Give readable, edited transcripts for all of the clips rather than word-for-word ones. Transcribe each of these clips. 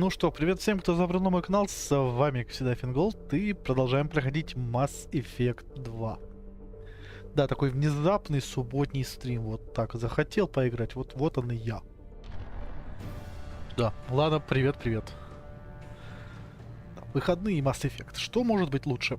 Ну что, привет всем, кто забрал на мой канал, с вами, как всегда, Fingolt, и продолжаем проходить Mass Effect 2. Да, такой внезапный субботний стрим, вот так, захотел поиграть, вот он и я. Да, ладно, привет. Выходные и Mass Effect, что может быть лучше?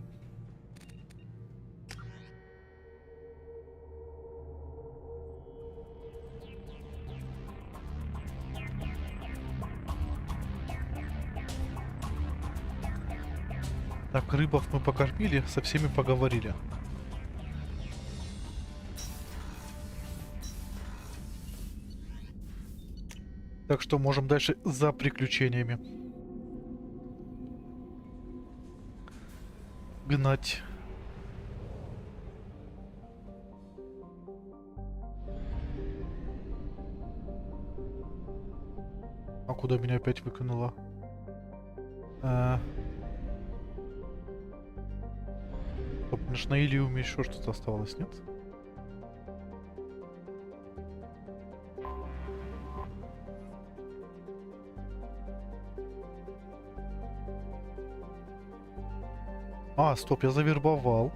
Так, рыбов мы покормили, со всеми поговорили. Так что можем дальше за приключениями гнать. А куда меня опять выкинуло? На Илиуме еще что-то оставалось, нет? А, стоп, я завербовал.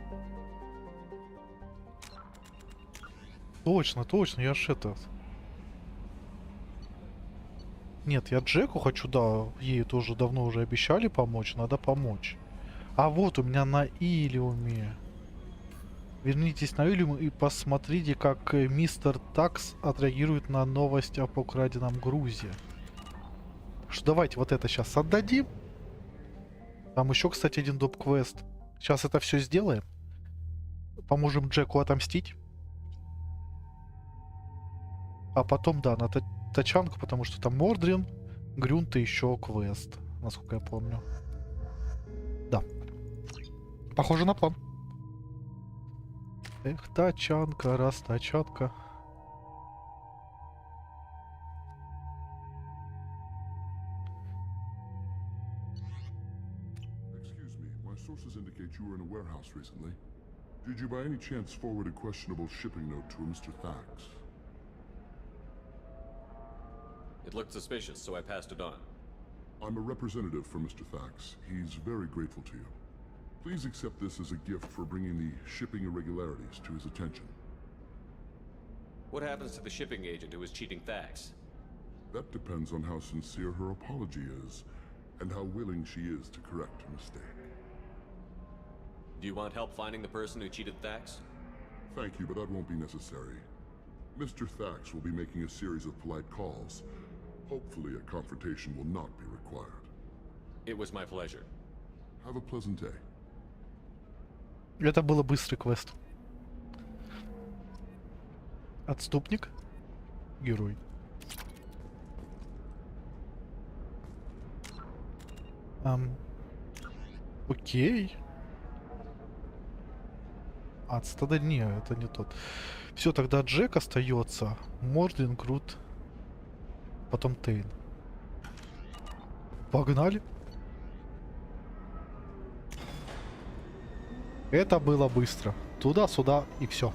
Точно, я ж это... Нет, я Джеку хочу, да, ей тоже давно уже обещали помочь, надо помочь. А вот у меня на Илиуме. Вернитесь на Илиум и посмотрите, как мистер Такс отреагирует на новость об украденном грузе. Что давайте вот это сейчас отдадим. Там еще, кстати, один доп-квест. Сейчас это все сделаем. Поможем Джеку отомстить. А потом, да, на тачанку, потому что там Мордрин, Грюнт и еще квест, насколько я помню. Да. Похоже на план. Эх, тачанка, раз тачанка. Excuse me, my sources indicate you were in a warehouse recently. Did you by any chance forward a questionable shipping note to a Mr. Thax? It looked suspicious, so I passed it on. I'm a representative for Mr. Thax. He's very grateful to you. Please accept this as a gift for bringing the shipping irregularities to his attention. What happens to the shipping agent who was cheating Thax? That depends on how sincere her apology is, and how willing she is to correct a mistake. Do you want help finding the person who cheated Thax? Thank you, but that won't be necessary. Mr. Thax will be making a series of polite calls. Hopefully a confrontation will not be required. It was my pleasure. Have a pleasant day. Это был быстрый квест. Отступник. Герой. Окей. Отстада не, это не тот. Все, тогда Джек остается. Мордин, Крут. Потом Тейн. Погнали. Это было быстро. Туда-сюда и все.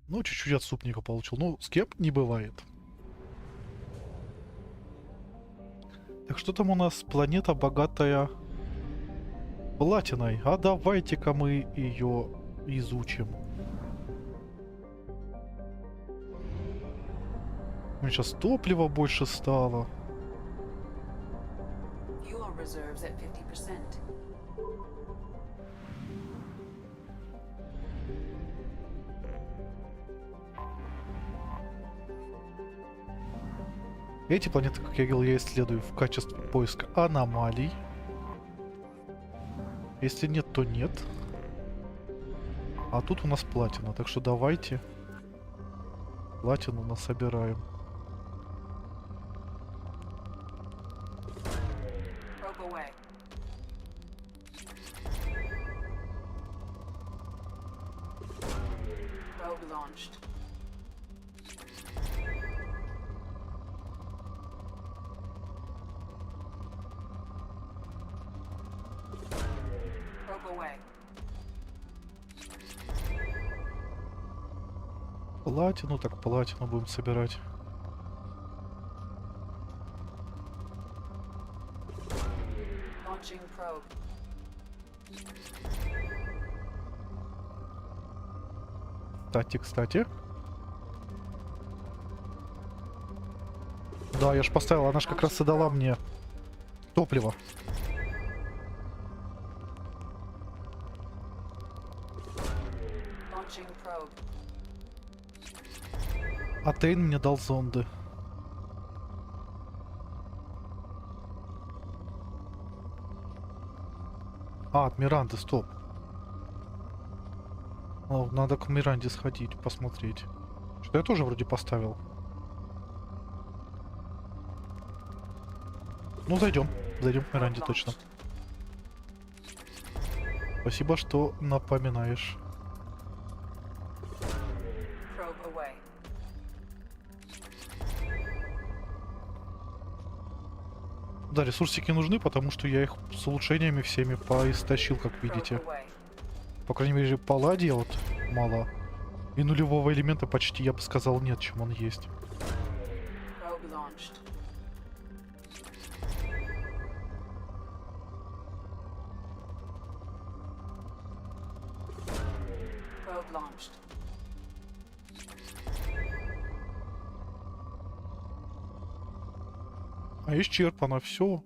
Ну, чуть-чуть отступника получил. Ну, с кем не бывает. Так что там у нас? Планета, богатая платиной. А давайте-ка мы ее изучим. У меня сейчас топлива больше стало. Эти планеты, как я говорил, я исследую в качестве поиска аномалий. Если нет, то нет. А тут у нас платина, так что давайте платину насобираем. платину, так платину будем собирать. Launching probe. Кстати. Да, я ж поставил, она ж как раз и дала мне топливо. Launching probe. А Тейн мне дал зонды. А, от Миранды, стоп. О, надо к Миранде сходить, посмотреть. Что я тоже вроде поставил. Ну, зайдем. Зайдем к Миранде точно. Спасибо, что напоминаешь. Probe away. Да, ресурсики нужны, потому что я их с улучшениями всеми поистощил, как видите. Probe away. По крайней мере, палладия вот мало. И нулевого элемента почти, я бы сказал, нет, чем он есть. Probe launched. Probe launched. А исчерпано все.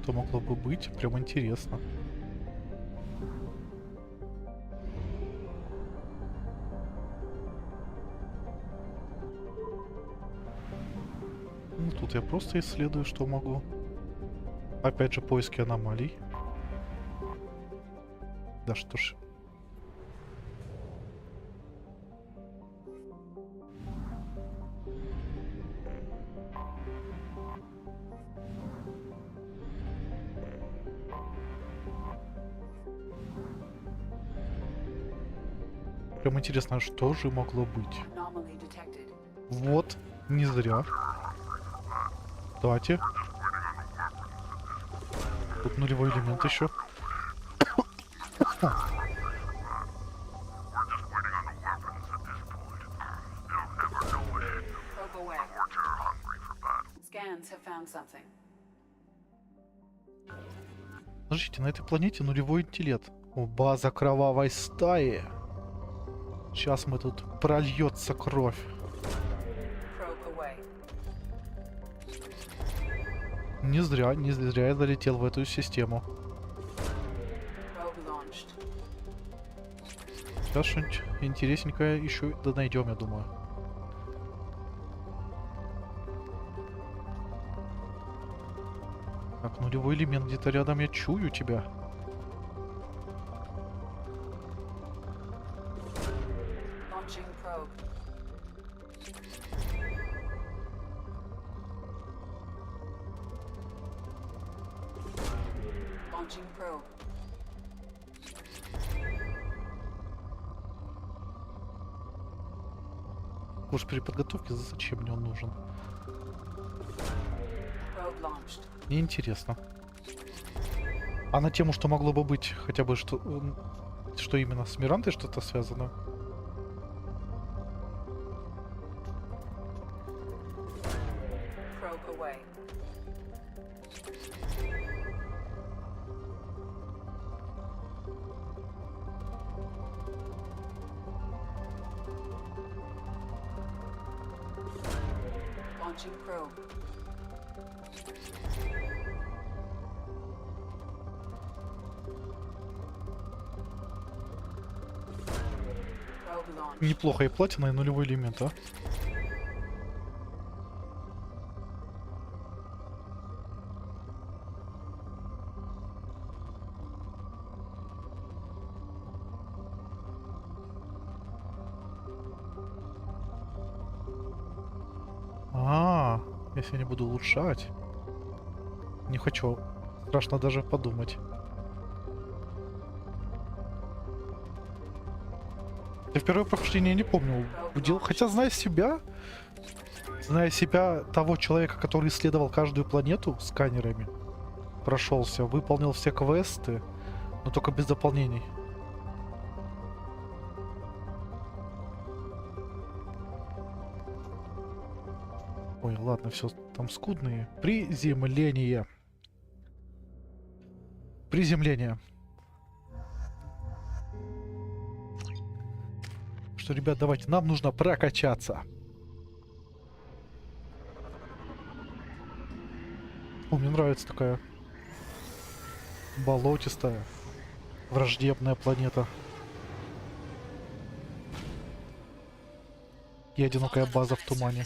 Что могло бы быть? Прям интересно. Ну, тут я просто исследую, что могу. Опять же, поиски аномалий. Да что ж. Прям интересно, что же могло быть? Anomaly detected. Вот, не зря. Кстати. Тут нулевой элемент еще. Probe away. Scans have found something. Подождите, на этой планете нулевой интеллект. О, база кровавой стаи. Сейчас мы тут прольется кровь. Probe away. Не зря я залетел в эту систему. Probe launched. Сейчас что-нибудь интересненькое еще да найдем, я думаю. Так, нулевой элемент где-то рядом, я чую тебя. Launching probe. Launching probe. Курс переподготовки, зачем мне он нужен? Probe launched. Мне интересно. А на тему, что могло бы быть, хотя бы что именно с Мирандой что-то связано? Probe away. Launching probe. Probe launched. Неплохо, и платина, и нулевой элемент, а? Если я не буду улучшать. Не хочу. Страшно даже подумать. Я в первое прохождение не помню. Хотя, зная себя, того человека, который исследовал каждую планету сканерами, прошелся, выполнил все квесты, но только без дополнений. Ой, ладно, все там скудные. Приземление. Приземление. Что, ребят, давайте, нам нужно прокачаться. О, мне нравится такая болотистая, враждебная планета. И одинокая база в тумане.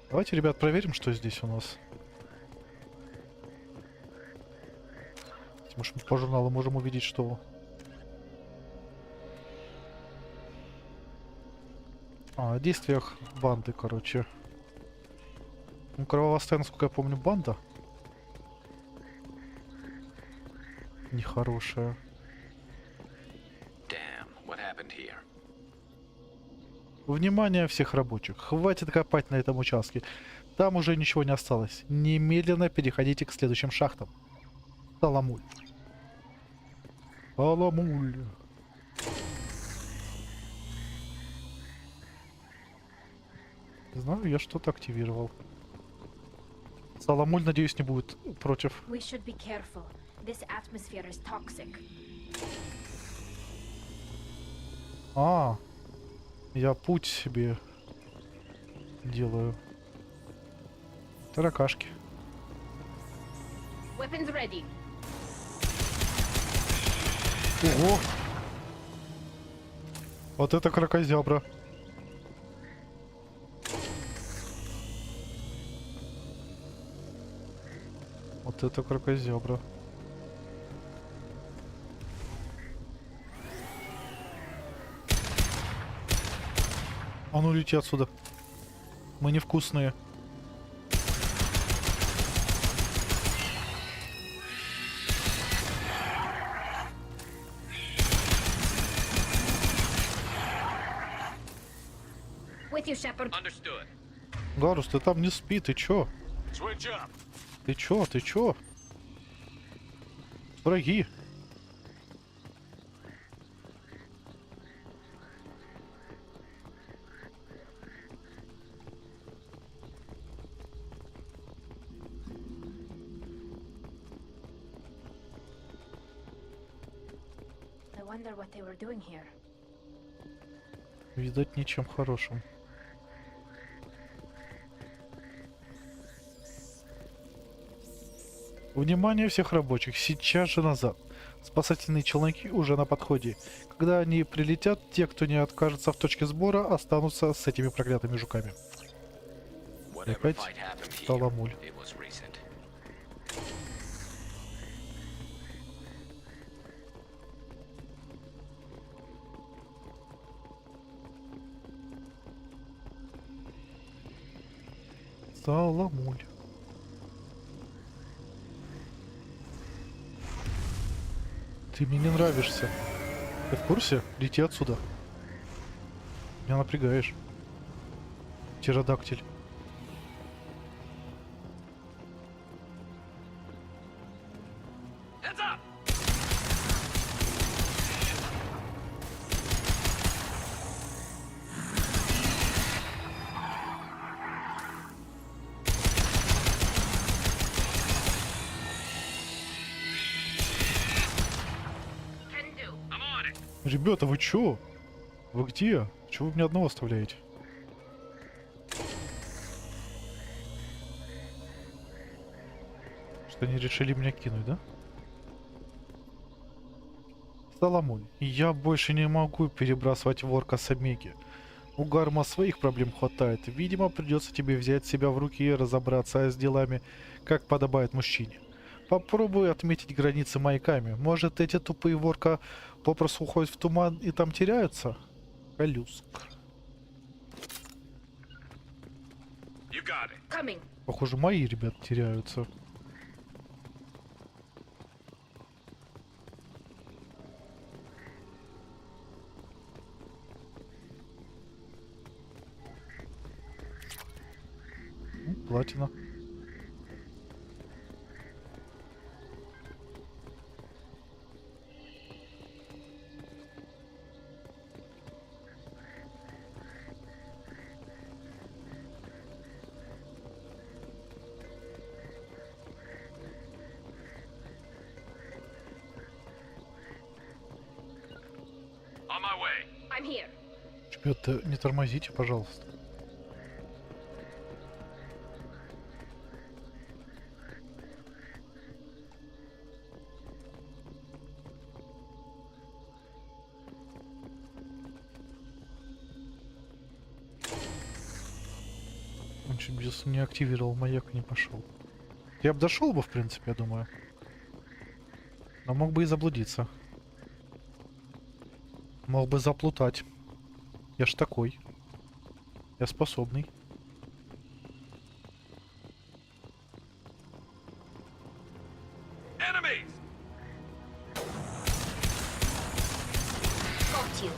Давайте, ребят, проверим, что здесь у нас. Может, мы по журналу можем увидеть, что... о действиях банды, короче. Ну, кровавостая, насколько я помню, банда. Нехорошая. Внимание всех рабочих. Хватит копать на этом участке. Там уже ничего не осталось. Немедленно переходите к следующим шахтам. Таламуль. Таламуль. Не знаю, я что-то активировал. Таламуль, надеюсь, не будет против. А, я путь себе делаю. Таракашки. Ого! Вот это кракозябра. Вот это кракозябра. А ну лети отсюда. Мы невкусные. Гарус, ты там не спи, ты чё? Ты чё, ты чё? Враги. Видать, ничем хорошим. Внимание всех рабочих, сейчас же назад. Спасательные челноки уже на подходе. Когда они прилетят, те, кто не откажется в точке сбора, останутся с этими проклятыми жуками. И опять Таламуль. Таламуль. Ты мне не нравишься. Ты в курсе? Лети отсюда. Меня напрягаешь. Птеродактиль. Ребята, вы чё? Вы где? Чего вы меня одного оставляете? Что они решили меня кинуть, да? Таламуль, я больше не могу перебрасывать ворка с Омеги. У Гарма своих проблем хватает. Видимо, придется тебе взять себя в руки и разобраться с делами, как подобает мужчине. Попробуй отметить границы маяками. Может, эти тупые ворка попросту уходят в туман и там теряются? Колюск. Похоже, мои ребята теряются. платина. I'm here. Ребята, не тормозите, пожалуйста. Он чуть без не активировал маяк и не пошел. Я бы дошел бы, в принципе, я думаю. Но мог бы и заблудиться. Мог бы заплутать. Я ж такой. Я способный. Got you.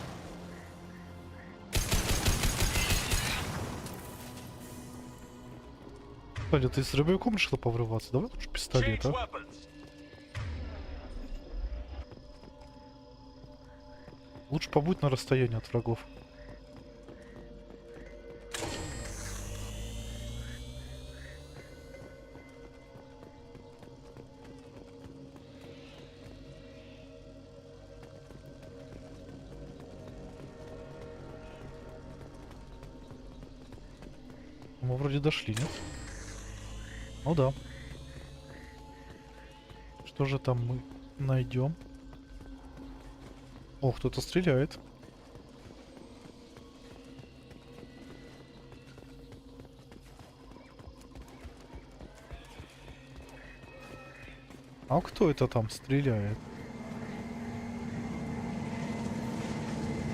Кстати, ты с рыбаком решил поврываться? Давай лучше пистолет, а? Лучше побудь на расстоянии от врагов. Мы вроде дошли, нет? Ну да. Что же там мы найдем? О, кто-то стреляет. А кто это там стреляет?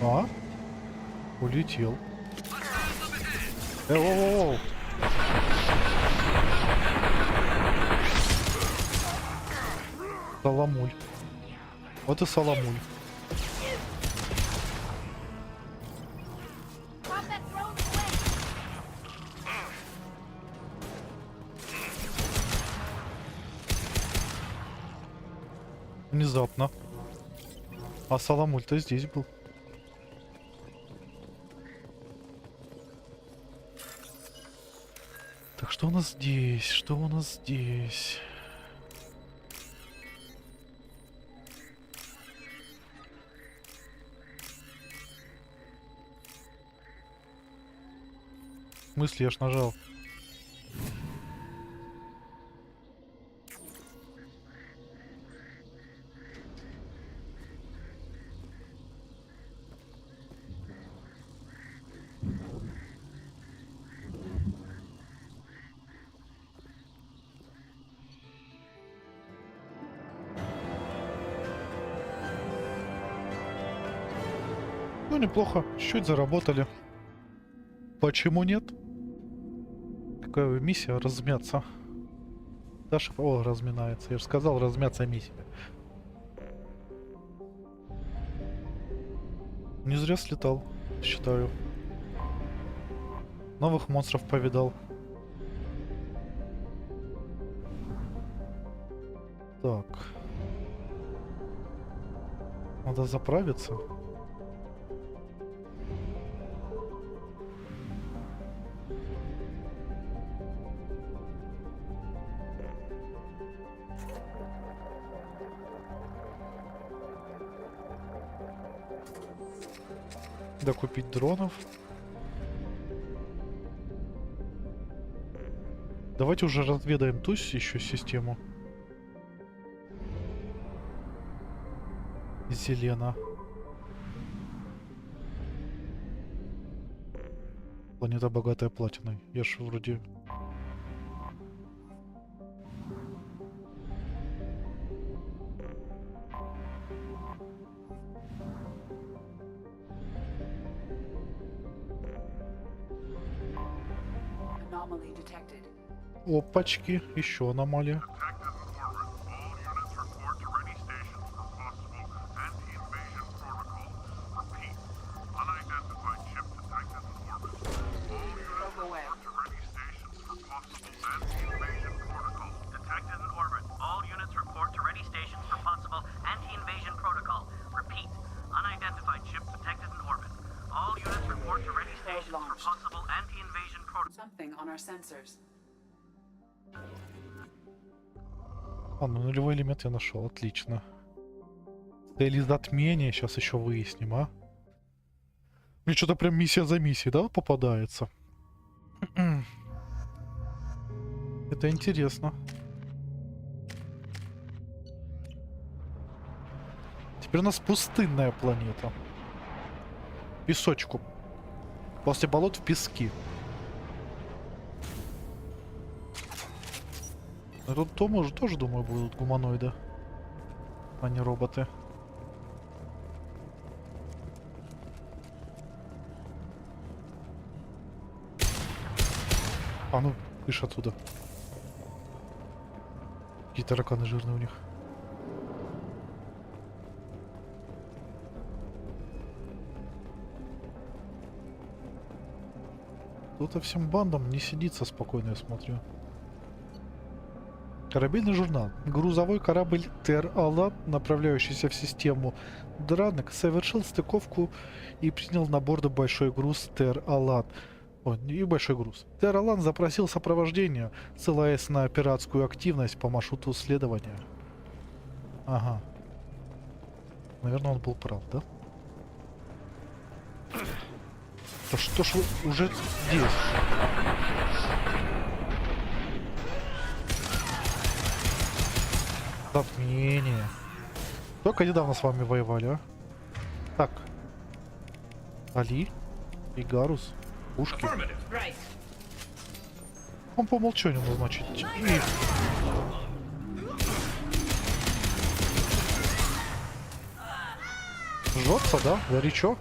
А? Улетел. Воу-воу-воу. Соломуль. Вот и Соломуль. Внезапно. А Соломуль-то здесь был. Так, что у нас здесь? Что у нас здесь? В смысле, я ж нажал. Ну, неплохо. Чуть заработали. Почему нет? Какая миссия? Размяться. Даша, о, разминается. Я же сказал, размяться миссия. Не зря слетал, считаю. Новых монстров повидал. Так. Надо заправиться. Докупить дронов. Давайте уже разведаем ту еще систему. Зелена. Планета богатая платиной. Я ж вроде... Anomaly detected. Опачки, еще аномалия. Probe away. our sensors. А, ну нулевой элемент я нашел, отлично. Цели затмения сейчас еще выясним, а? Мне что-то прям миссия за миссией, да, попадается? Это интересно. Теперь у нас пустынная планета. Песочку. После болот в пески. А тут тоже, думаю, будут гуманоиды, а не роботы. А ну, пишь оттуда. Какие тараканы жирные у них. Тут-то всем бандам не сидится спокойно, я смотрю. Корабельный журнал. Грузовой корабль Тер-Алат, направляющийся в систему Дранок, совершил стыковку и принял на борт большой груз Тер-Алат. О, и большой груз. Тер-Алат запросил сопровождение, ссылаясь на пиратскую активность по маршруту следования. Ага. Наверное, он был прав, да? Да что ж вы уже здесь? Затмение. Только недавно с вами воевали, а? Так. Али. Игарус. Пушки. Он по умолчанию назначить. Жжется, да? Горячо.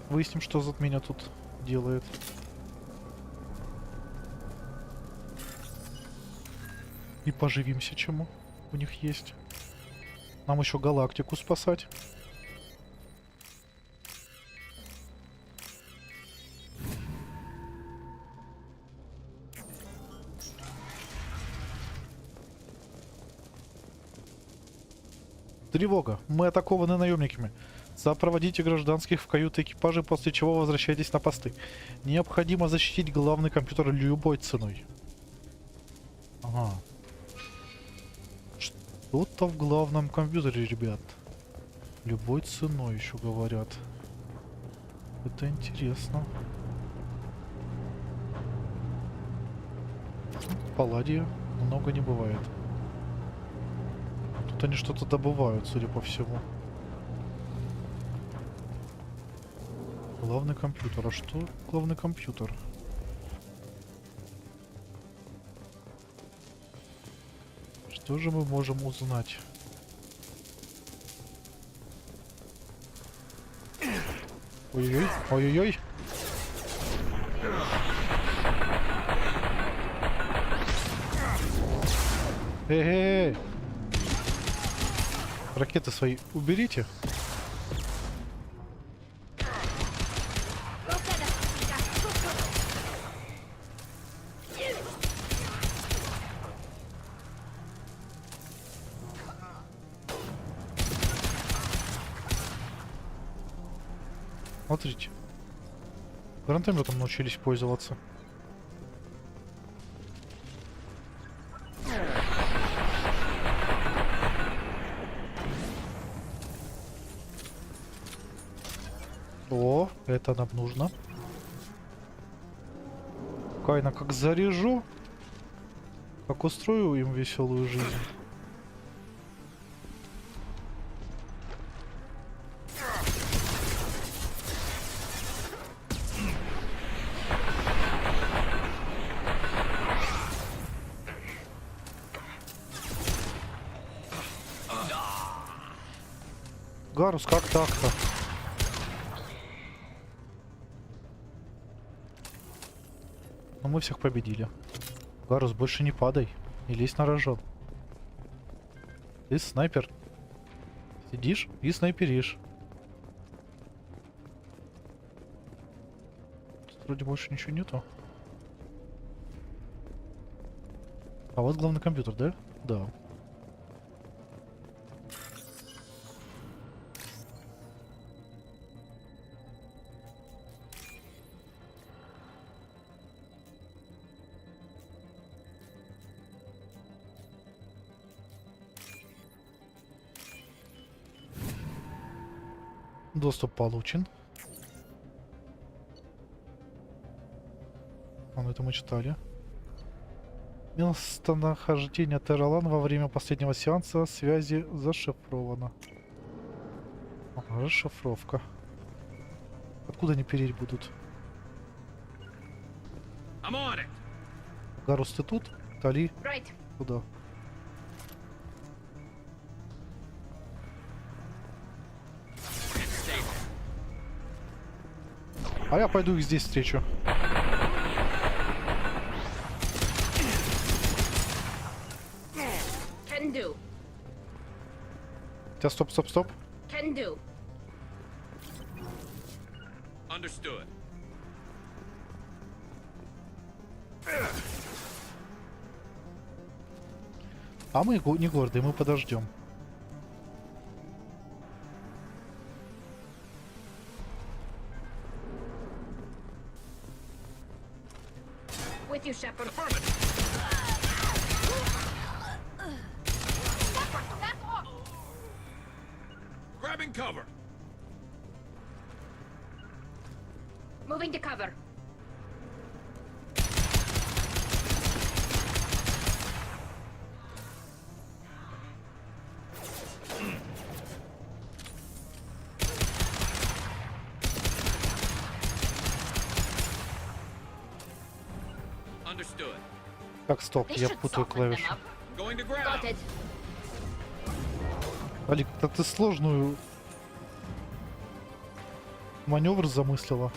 Выясним, что затмение тут делает. И поживимся, чему у них есть. Нам еще галактику спасать. Тревога. Мы атакованы наемниками. Сопроводите гражданских в каюты экипажа, после чего возвращайтесь на посты. Необходимо защитить главный компьютер любой ценой. Ага. Что-то в главном компьютере, ребят. Любой ценой еще говорят. Это интересно. Палладия много не бывает. Тут они что-то добывают, судя по всему. Главный компьютер. А что главный компьютер? Что же мы можем узнать? Ой-ой-ой, ой-ой-ой. Эй-эй-эй. Ракеты свои уберите. Смотрите. Гранатометом научились пользоваться. О, это нам нужно. Кайна как заряжу, как устрою им веселую жизнь. Гарус, как так-то? Но мы всех победили. Гарус, больше не падай. Не лезь на рожон. Ты снайпер. Сидишь и снайперишь. Тут вроде больше ничего нету. А вот главный компьютер, да? Да. Доступ получен. Ну это мы читали. Местонахождение Терралан во время последнего сеанса связи зашифровано. Ага, расшифровка. Откуда они переть будут? Гарус, ты тут? Тали? Right. Куда? А я пойду их здесь встречу. Can do. Сейчас, стоп, стоп, стоп. Can do. Understood. А мы не гордые, мы подождем. With you, Shepard. Grabbing cover. Moving to cover. Understood. Так, стоп, This я should путаю soften them клавиши. up. Going to Got ground. it. Алик, да ты сложную маневр замыслила.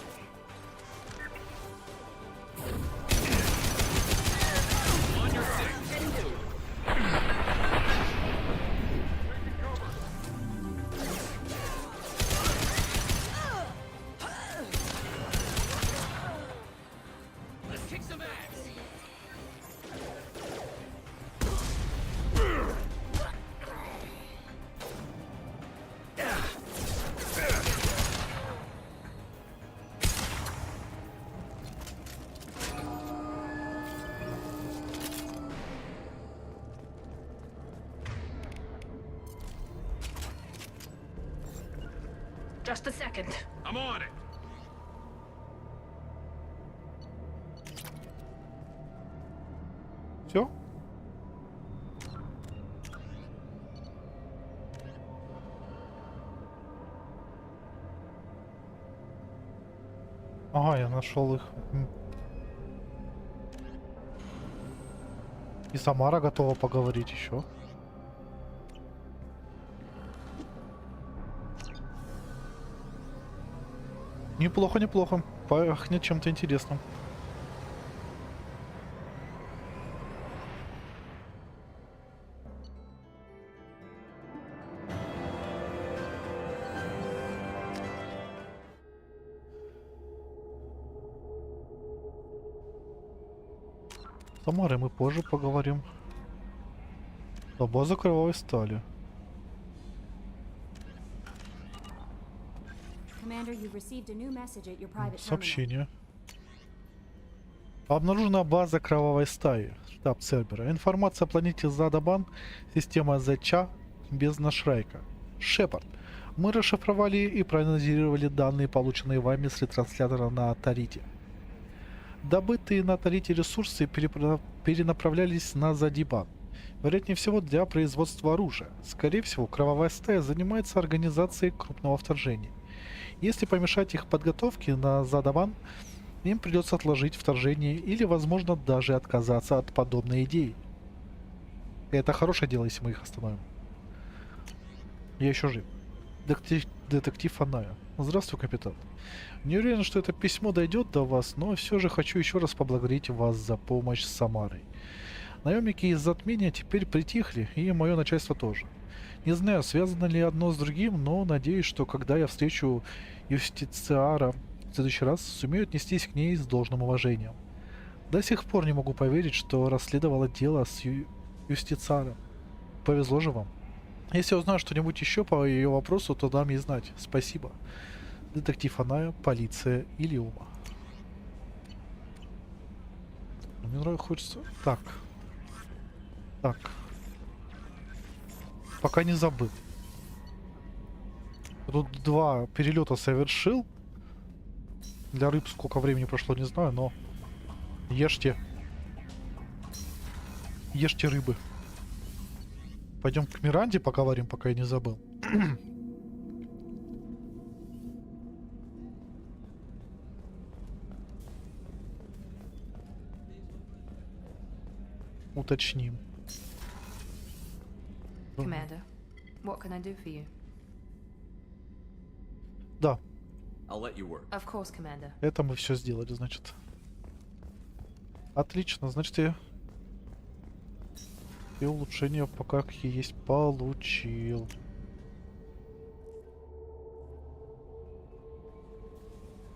On your six. Can do. Let's kick some ass. Just a second. I'm on it. Все? Ага, я нашел их. И Самара готова поговорить еще. Неплохо, неплохо. Пахнет чем-то интересным. С Самарой мы позже поговорим. База кровавой стали. Commander, you've received a new message at your private terminal. Сообщение. Обнаружена база кровавой стаи. Штаб Цербера. Информация о планете Задабан. Система ЗЧ. Бездна Шрайка. Шепард. Мы расшифровали и проанализировали данные, полученные вами с ретранслятора на Тарите. Добытые на Тарите ресурсы перенаправлялись на Задибан. Вероятнее всего для производства оружия. Скорее всего, кровавая стая занимается организацией крупного вторжения. Если помешать их подготовке на Задабан, им придется отложить вторжение или, возможно, даже отказаться от подобной идеи. И это хорошее дело, если мы их остановим. Я еще жив. Детектив Аная. Здравствуй, капитан. Не уверен, что это письмо дойдет до вас, но все же хочу еще раз поблагодарить вас за помощь с Самарой. Наемники из затмения теперь притихли, и мое начальство тоже. Не знаю, связано ли одно с другим, но надеюсь, что когда я встречу юстициара в следующий раз, сумею отнестись к ней с должным уважением. До сих пор не могу поверить, что расследовала дело с юстициаром. Повезло же вам. Если узнаю что-нибудь еще по ее вопросу, то дам ей знать. Спасибо. Детектив Аная, полиция Илиума. Мне нравится, хочется... Так. Пока не забыл. Тут 2 перелета совершил. Для рыб сколько времени прошло, не знаю, но ешьте. Ешьте рыбы. Пойдем к Миранде поговорим, пока я не забыл. Уточним. Commander, what can I do for you? Да, I'll let you work. Of course, Commander. это мы все сделали, значит. Отлично, значит и улучшения пока какие есть получил.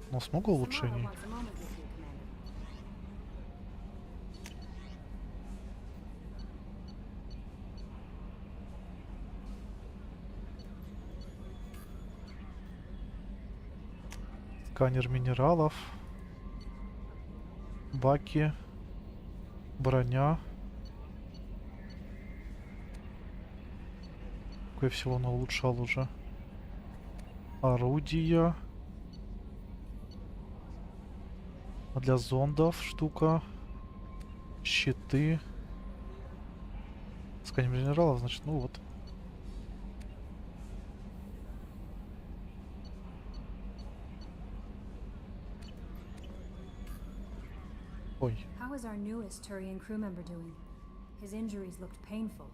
У нас много улучшений. Samara wants a moment with you, Commander. Сканер минералов. Баки. Броня. Кое всего он улучшал уже. Орудия. Для зондов штука. Щиты. Сканер минералов, значит, ну вот. Ой. How is our newest Turian crew member doing? His injuries looked painful.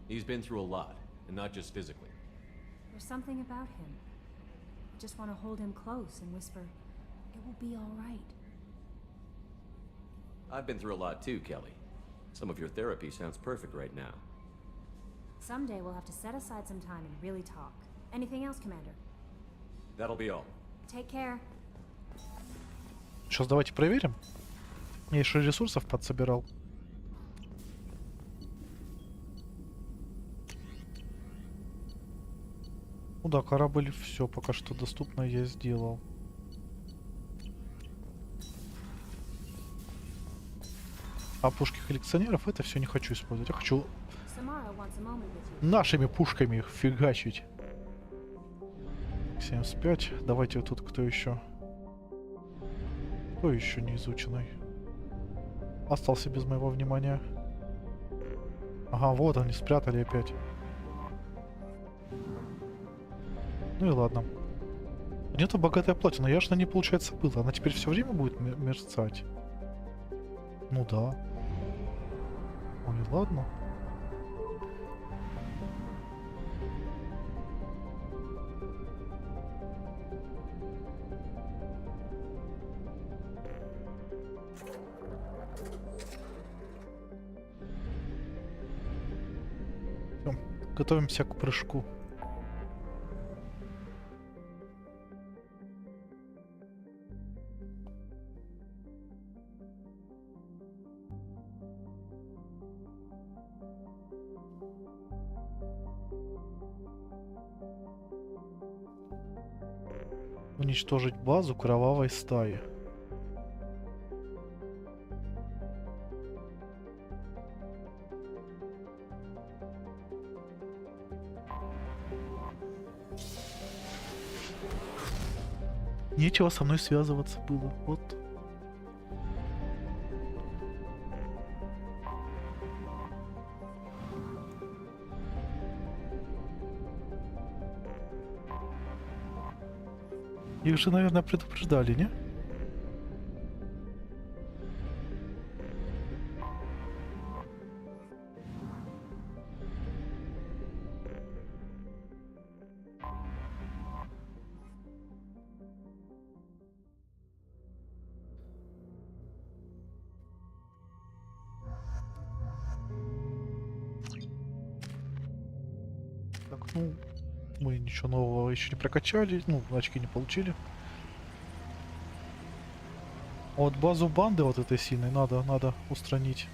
He's been through a lot, and not just physically. There's something about him. I just want to hold him close and whisper, "It will be all right." I've been through a lot too, Kelly. Some of your therapy sounds perfect right now. Someday we'll have to set aside some time and really talk. Anything else, Commander? That'll be all. Take care. Сейчас давайте проверим. Я еще ресурсов подсобирал. Ну да, корабль все пока что доступно я сделал. А пушки коллекционеров это все не хочу использовать. Я хочу Samara wants a moment with you. нашими пушками их фигачить. 75. Давайте вот тут кто еще? Кто еще не изученный? Остался без моего внимания. Ага, вот они спрятали опять. Ну и ладно. Нету богатая платина. Я ж на ней, получается, был. Она теперь все время будет мерцать. Ну да. Ой, ладно. Всё, готовимся к прыжку. Уничтожить базу кровавой стаи. Нечего со мной связываться было. Вот. Их же, наверное, предупреждали, не? Так, ну, мы ничего нового еще не прокачали, ну, очки не получили. А вот базу банды вот этой сильной надо устранить.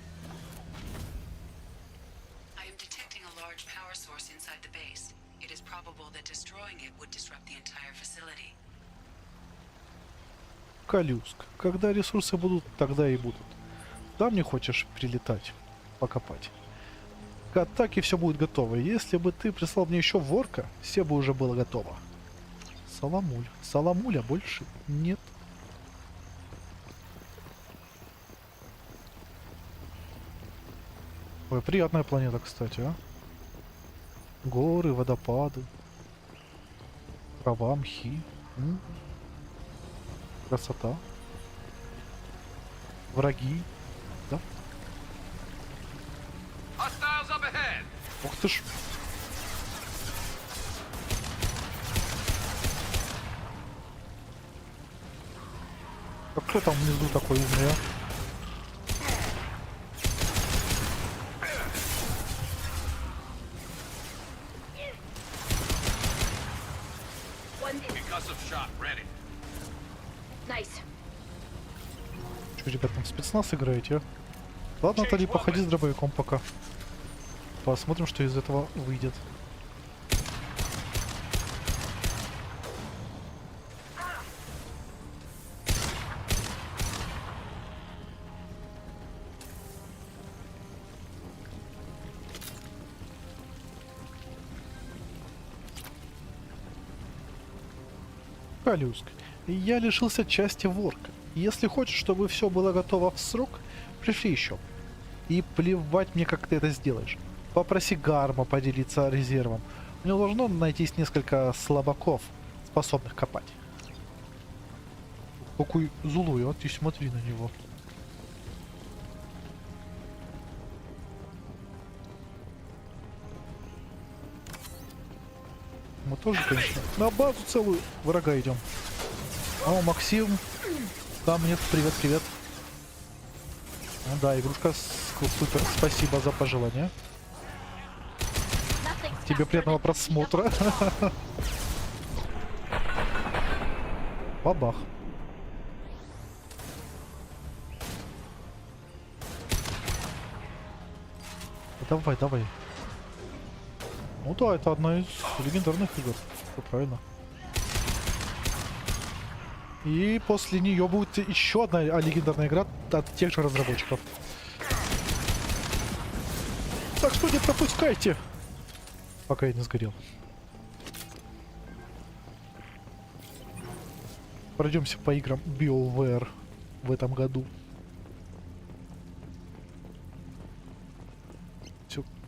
I am detecting a large power source inside the base. It is probable that destroying it would disrupt the entire facility. Колюск. Когда ресурсы будут, тогда и будут. Да, мне хочешь прилетать, покопать. к атаке все будет готово. Если бы ты прислал мне еще ворка, все бы уже было готово. Саламуль. Саламуля больше нет. Ой, приятная планета, кстати, а. Горы, водопады. Трава, мхи. Красота. Враги. Да? Ух ты ж. А кто там внизу такой умный, а? Nice. Что, ребят, там в спецназ играете, а? Ладно, Натали, походи с дробовиком пока. Посмотрим, что из этого выйдет. Калюск. Я лишился части ворка. Если хочешь, чтобы все было готово в срок, пришли еще. И плевать мне, как ты это сделаешь. Попроси Гарма поделиться резервом. У него должно найтись несколько слабаков, способных копать. Какой злой, а ты смотри на него. Мы тоже, конечно, на базу целую врага идем. О, Максим. Да, мне привет, привет. Ну да, игрушка супер. Спасибо за пожелание. Тебе приятного просмотра. Бабах. Давай, давай. Ну да, это одна из легендарных игр. Все правильно. И после нее будет еще одна легендарная игра от тех же разработчиков. Так что не пропускайте. Пока я не сгорел. Пройдемся по играм BioWare в этом году.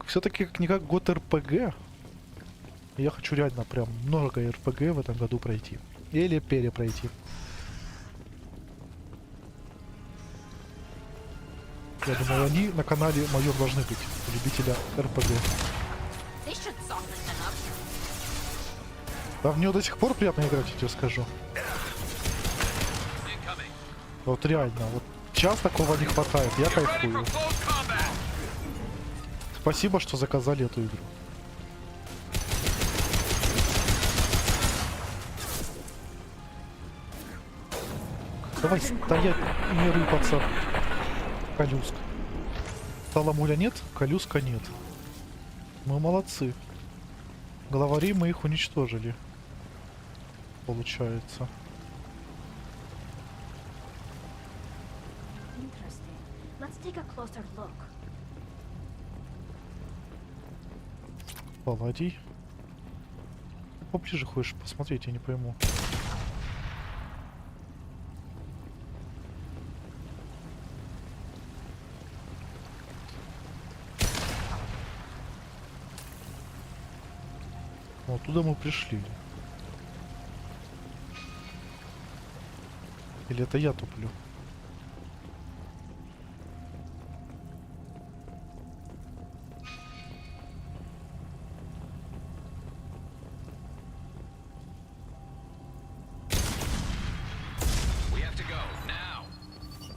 Все-таки как-никак год РПГ. Я хочу реально прям много РПГ в этом году пройти. Или перепройти. Я думаю, они на канале моем должны быть. Любителя РПГ. Да в нее до сих пор приятно играть, я тебе скажу. Вот реально, вот час такого не хватает, я кайфую. Спасибо, что заказали эту игру. Давай стоять, не рыпаться. Калюск. Саламуля нет, Калюска нет. Мы молодцы. Главари мы их уничтожили. Получается. Interesting. Let's take a closer look. Паладий. Поближе хочешь посмотреть, я не пойму. Вот туда мы пришли. Или это я туплю?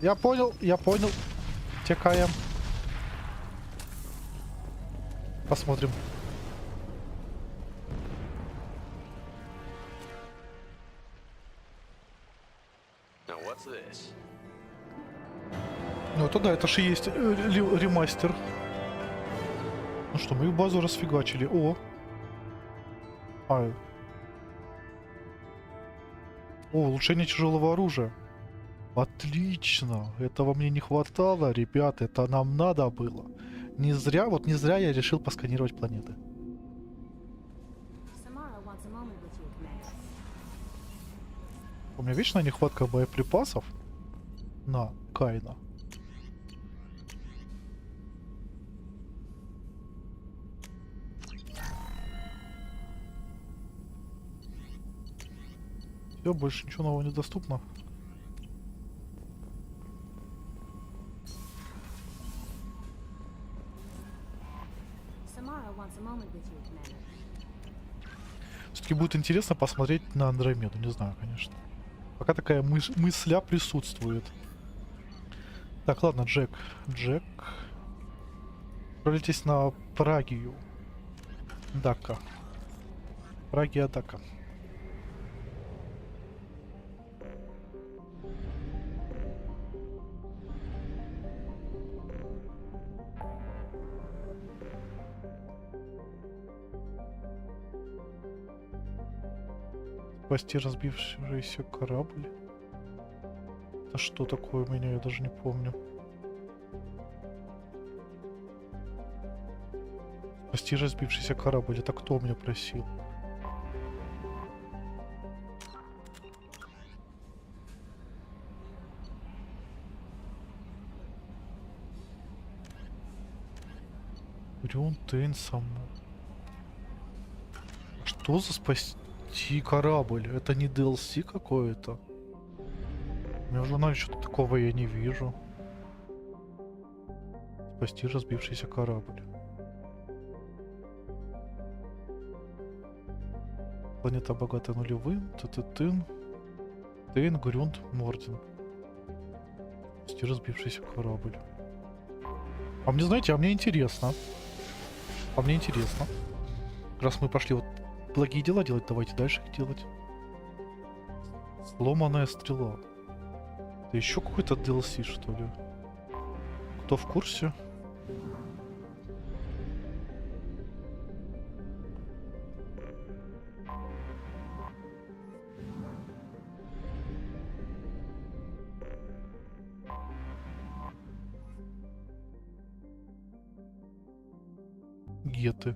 Я понял, я понял. Текаем. Посмотрим. Ну это да, это же и есть ремастер. Ну что, мы базу расфигачили. О! Улучшение тяжелого оружия. Отлично! Этого мне не хватало, ребят, это нам надо было. Не зря, вот не зря я решил посканировать планеты. Samara wants a moment with you, Commander. У меня вечная нехватка боеприпасов на Кайна. Все, больше ничего нового недоступно. Samara wants a moment with you, Commander. Все-таки будет интересно посмотреть на Андромеду, не знаю, конечно. Пока такая мысля присутствует. Так, ладно, Джек. Джек. Пролетись на Прагию. Дака. Прагия Дака. Спасти разбившийся корабль. Это что такое у меня, я даже не помню. Спасти разбившийся корабль. Это кто меня просил? Тейн само. Что за спасти корабль? Это не DLC какое-то? У меня в журнале что-то такого я не вижу. Спасти разбившийся корабль. Планета богатая нулевым. Тын. Тейн, Грюнд, Морден. Спасти разбившийся корабль. А мне, знаете, а мне интересно. А мне интересно. Раз мы пошли вот благие дела делать, давайте дальше их делать. Сломанная стрела. Это еще какой-то DLC, что ли? Кто в курсе? Геты.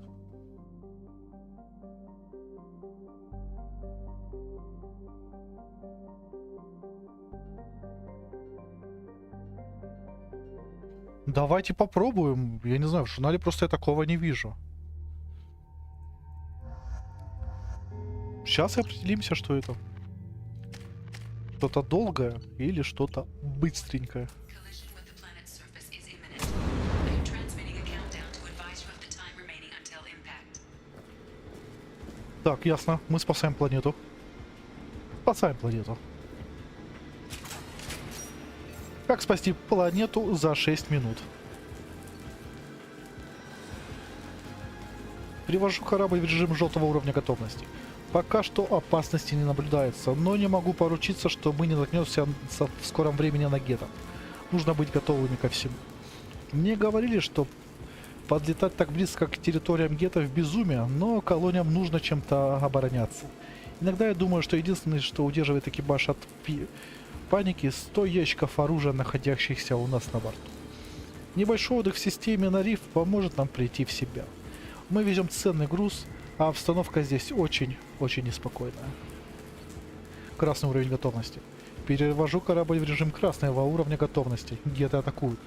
Давайте попробуем. Я не знаю, в журнале просто я такого не вижу. Сейчас и определимся, что это. Что-то долгое или что-то быстренькое. Collision with the planet's surface is imminent. I am transmitting a countdown to advise you of the time remaining until impact. Так, ясно. Мы спасаем планету. Спасаем планету. Как спасти планету за 6 минут? Привожу корабль в режим желтого уровня готовности. Пока что опасности не наблюдается, но не могу поручиться, что мы не наткнемся в скором времени на гетто. Нужно быть готовыми ко всему. Мне говорили, что подлетать так близко к территориям гетто в безумие, но колониям нужно чем-то обороняться. Иногда я думаю, что единственное, что удерживает экипаж от паники, 100 ящиков оружия, находящихся у нас на борту. Небольшой отдых в системе на риф поможет нам прийти в себя. Мы везем ценный груз, а обстановка здесь очень неспокойная. Красный уровень готовности. Перевожу корабль в режим красного уровня готовности. Гетты атакуют.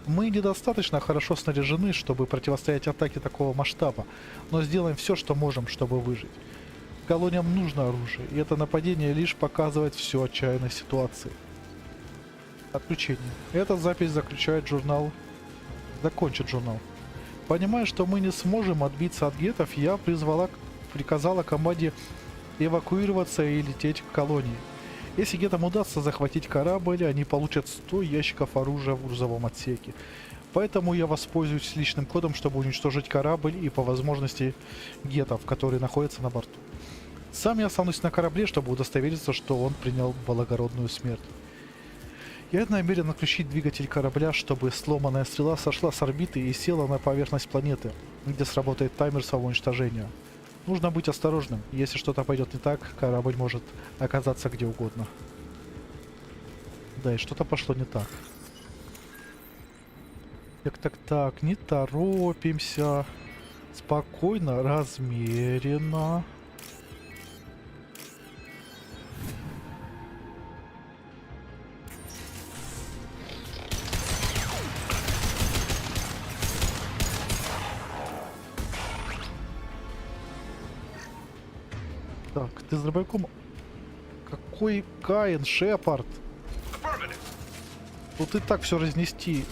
Мы недостаточно хорошо снаряжены, чтобы противостоять атаке такого масштаба, но сделаем все, что можем, чтобы выжить. Колониям нужно оружие, и это нападение лишь показывает всю отчаянность ситуации. Отключение. Эта запись заключает журнал. Закончит журнал. Понимая, что мы не сможем отбиться от геттов, я приказала команде эвакуироваться и лететь к колонии. Если геттам удастся захватить корабль, они получат 100 ящиков оружия в грузовом отсеке. Поэтому я воспользуюсь личным кодом, чтобы уничтожить корабль и по возможности геттов, которые находятся на борту. Сам я останусь на корабле, чтобы удостовериться, что он принял благородную смерть. Я намерен отключить двигатель корабля, чтобы сломанная стрела сошла с орбиты и села на поверхность планеты, где сработает таймер самоуничтожения. Нужно быть осторожным. Если что-то пойдет не так, корабль может оказаться где угодно. Да, и что-то пошло не так. Так, не торопимся. Спокойно, размеренно. Так, ты с дробовиком... Какой Каин, Шепард? Тут и так все разнесется.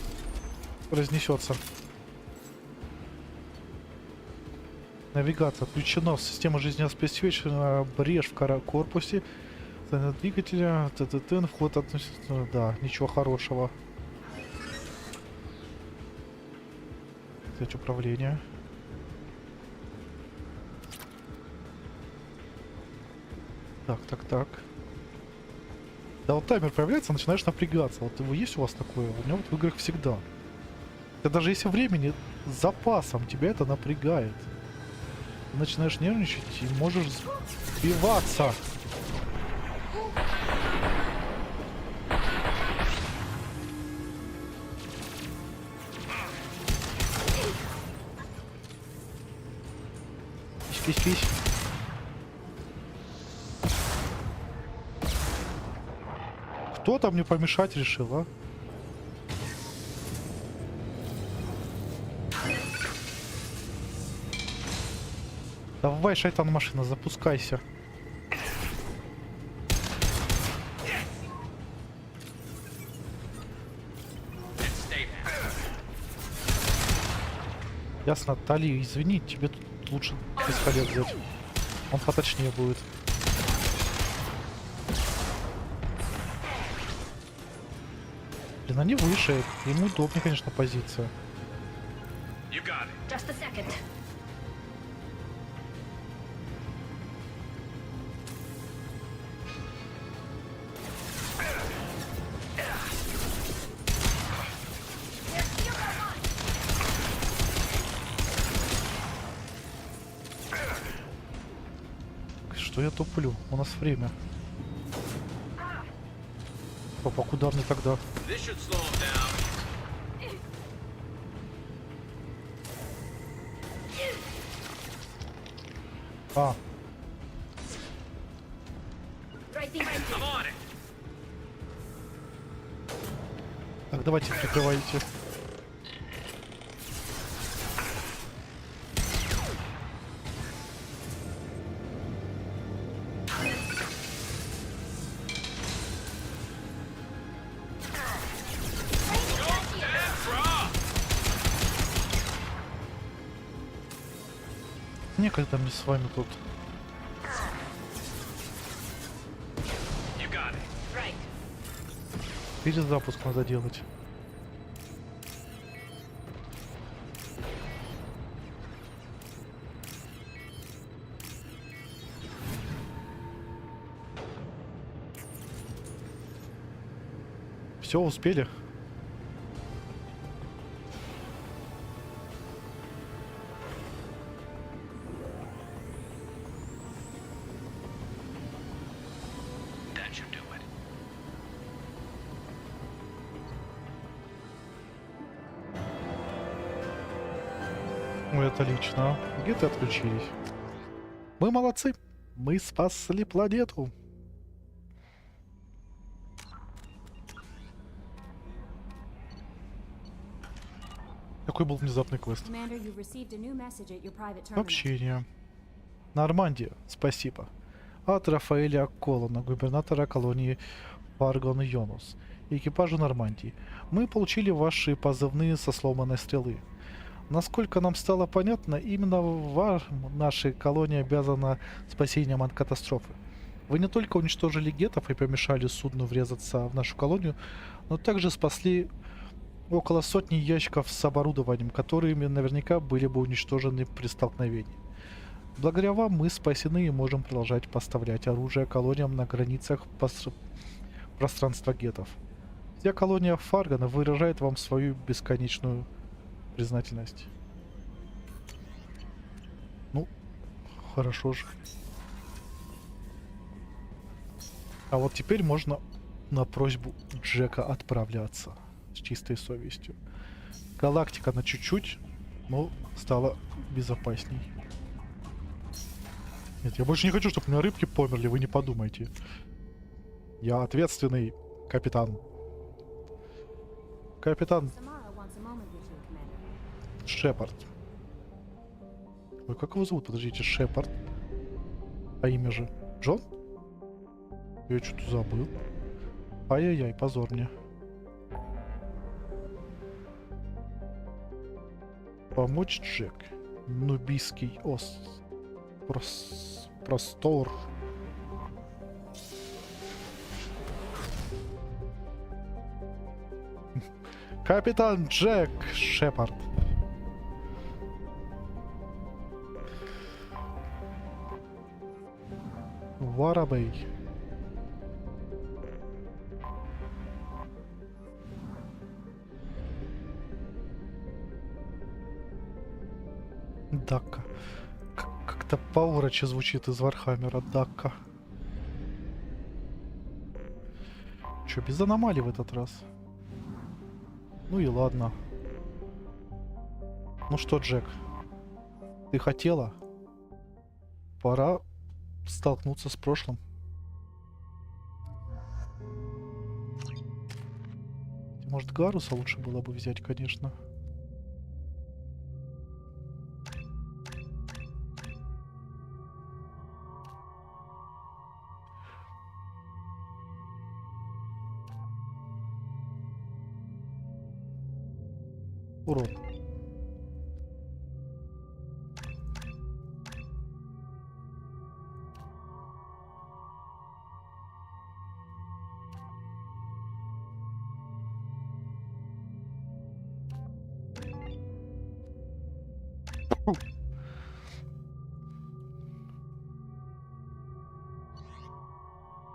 Навигация отключена. Система жизнеобеспечения, брешь в корпусе. Двигателя, ТТТ, вход относительно... Да, ничего хорошего. Кстати, управление. Так. Да, вот таймер появляется, начинаешь напрягаться. Вот его есть у вас такое? У меня вот в играх всегда. Ты даже если времени с запасом, тебя это напрягает. Ты начинаешь нервничать и можешь сбиваться. Кись. Кто там мне помешать решил, а? Давай, шайтан машина, запускайся. Ясно, Тали, извини, тебе тут лучше пистолет взять. Он поточнее будет. Блин, они выше. Ему удобнее, конечно, позиция. Just a second. Что я туплю? У нас время. Папа, куда мне тогда? А. Так, давайте прикрывайте. Некогда мне с вами тут. Перезапуск надо делать. Все, успели? Ну это лично. Где-то отключились. Мы молодцы. Мы спасли планету. Какой был внезапный квест? Commander, you've received a new message at your private terminal. Сообщение. Нормандия, спасибо. От Рафаэля Колона, губернатора колонии Фаргон-Йонус, экипажу Нормандии. Мы получили ваши позывные со сломанной стрелы. Насколько нам стало понятно, именно наша колония обязана спасением от катастрофы. Вы не только уничтожили гетов и помешали судну врезаться в нашу колонию, но также спасли около сотни ящиков с оборудованием, которые наверняка были бы уничтожены при столкновении. Благодаря вам мы спасены и можем продолжать поставлять оружие колониям на границах пространства гетов. Вся колония Фаргана выражает вам свою бесконечную признательность. Ну, хорошо же. А вот теперь можно на просьбу Джека отправляться с чистой совестью. Галактика на чуть-чуть, но стала безопасней. Нет, я больше не хочу, чтобы у меня рыбки померли, вы не подумайте. Я ответственный капитан. Капитан Samara wants a moment with you, Commander. Шепард. Ой, как его зовут? Подождите, Шепард. А имя же? Джон? Я что-то забыл. Ай-яй-яй, позор мне. Помочь Джек. Нубийский простор. Капитан Джек Шепард. Воробей. Дакка. Как-то по-урочи звучит из Вархаммера. Дакка. Чё, без аномалий в этот раз? Ну и ладно. Ну что, Джек, ты хотела? Пора столкнуться с прошлым. Может, Гаруса лучше было бы взять, конечно. Урод.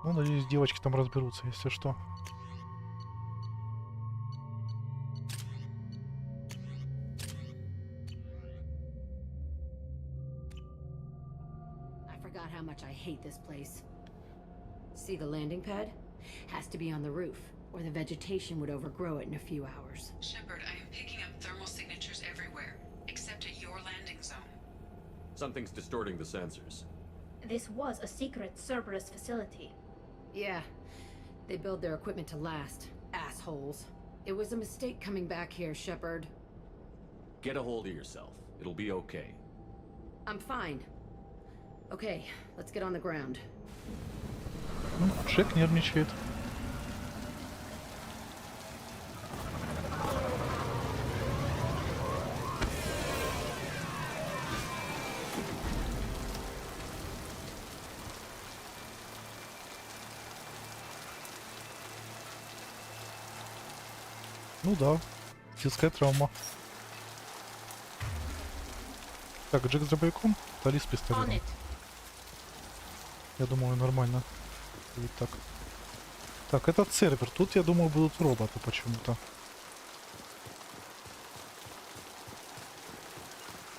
Ну, надеюсь, девочки там разберутся, если что. I forgot how much I hate this place. See the landing pad? Has to be on the roof, or the vegetation would overgrow it in a few hours. Shepard, I am picking up thermal signatures everywhere, except at your landing zone. Something's distorting the sensors. This was a secret Cerberus facility. Yeah, they build their equipment to last. Assholes. It was a mistake coming back here, Shepard. Get a hold of yourself. It'll be okay. I'm fine. Okay, let's get on the ground. Ну, Джек нервничает. Ну да, детская травма. Так, Джек с дробовиком, Тали с On пистолетом. it. Я думаю, нормально. Будет так. Так, этот сервер. Тут, я думаю, будут роботы почему-то.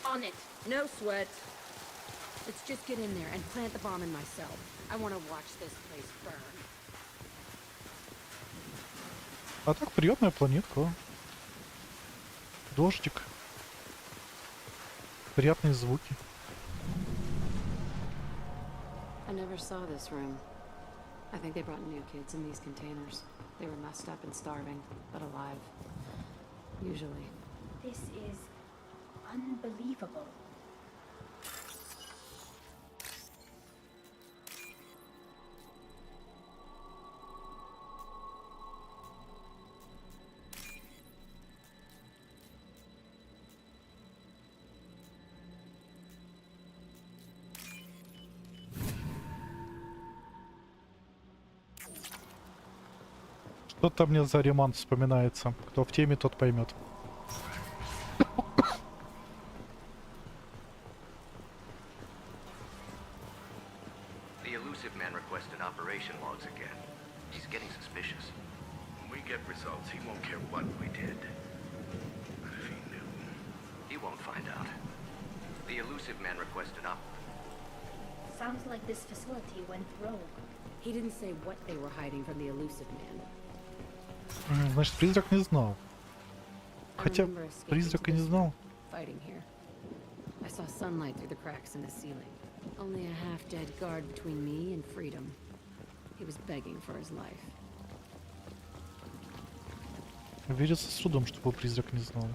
On it. No sweat. Let's just get in there and plant the bomb in myself. I want to watch this place burn. А так, приятная планетка. Дождик. Приятные звуки. I never saw this room. I think they brought new kids in these containers. They were messed up and starving, but alive. Usually. This is unbelievable. Что-то мне за ремонт вспоминается. Кто в теме, тот поймет. The elusive man requested operation logs again. He's getting suspicious. When we get results, he won't care what we did. But if he knew... He won't find out. The elusive man requested Sounds like this facility went rogue. He didn't say what they were hiding from the elusive man. Значит, призрак не знал. Хотя remember escaping призрака to не this знал. fighting here. I saw sunlight through the cracks in the ceiling. Only a half-dead guard between me and freedom. He was begging for his life. Верится с трудом, чтобы призрак не знал.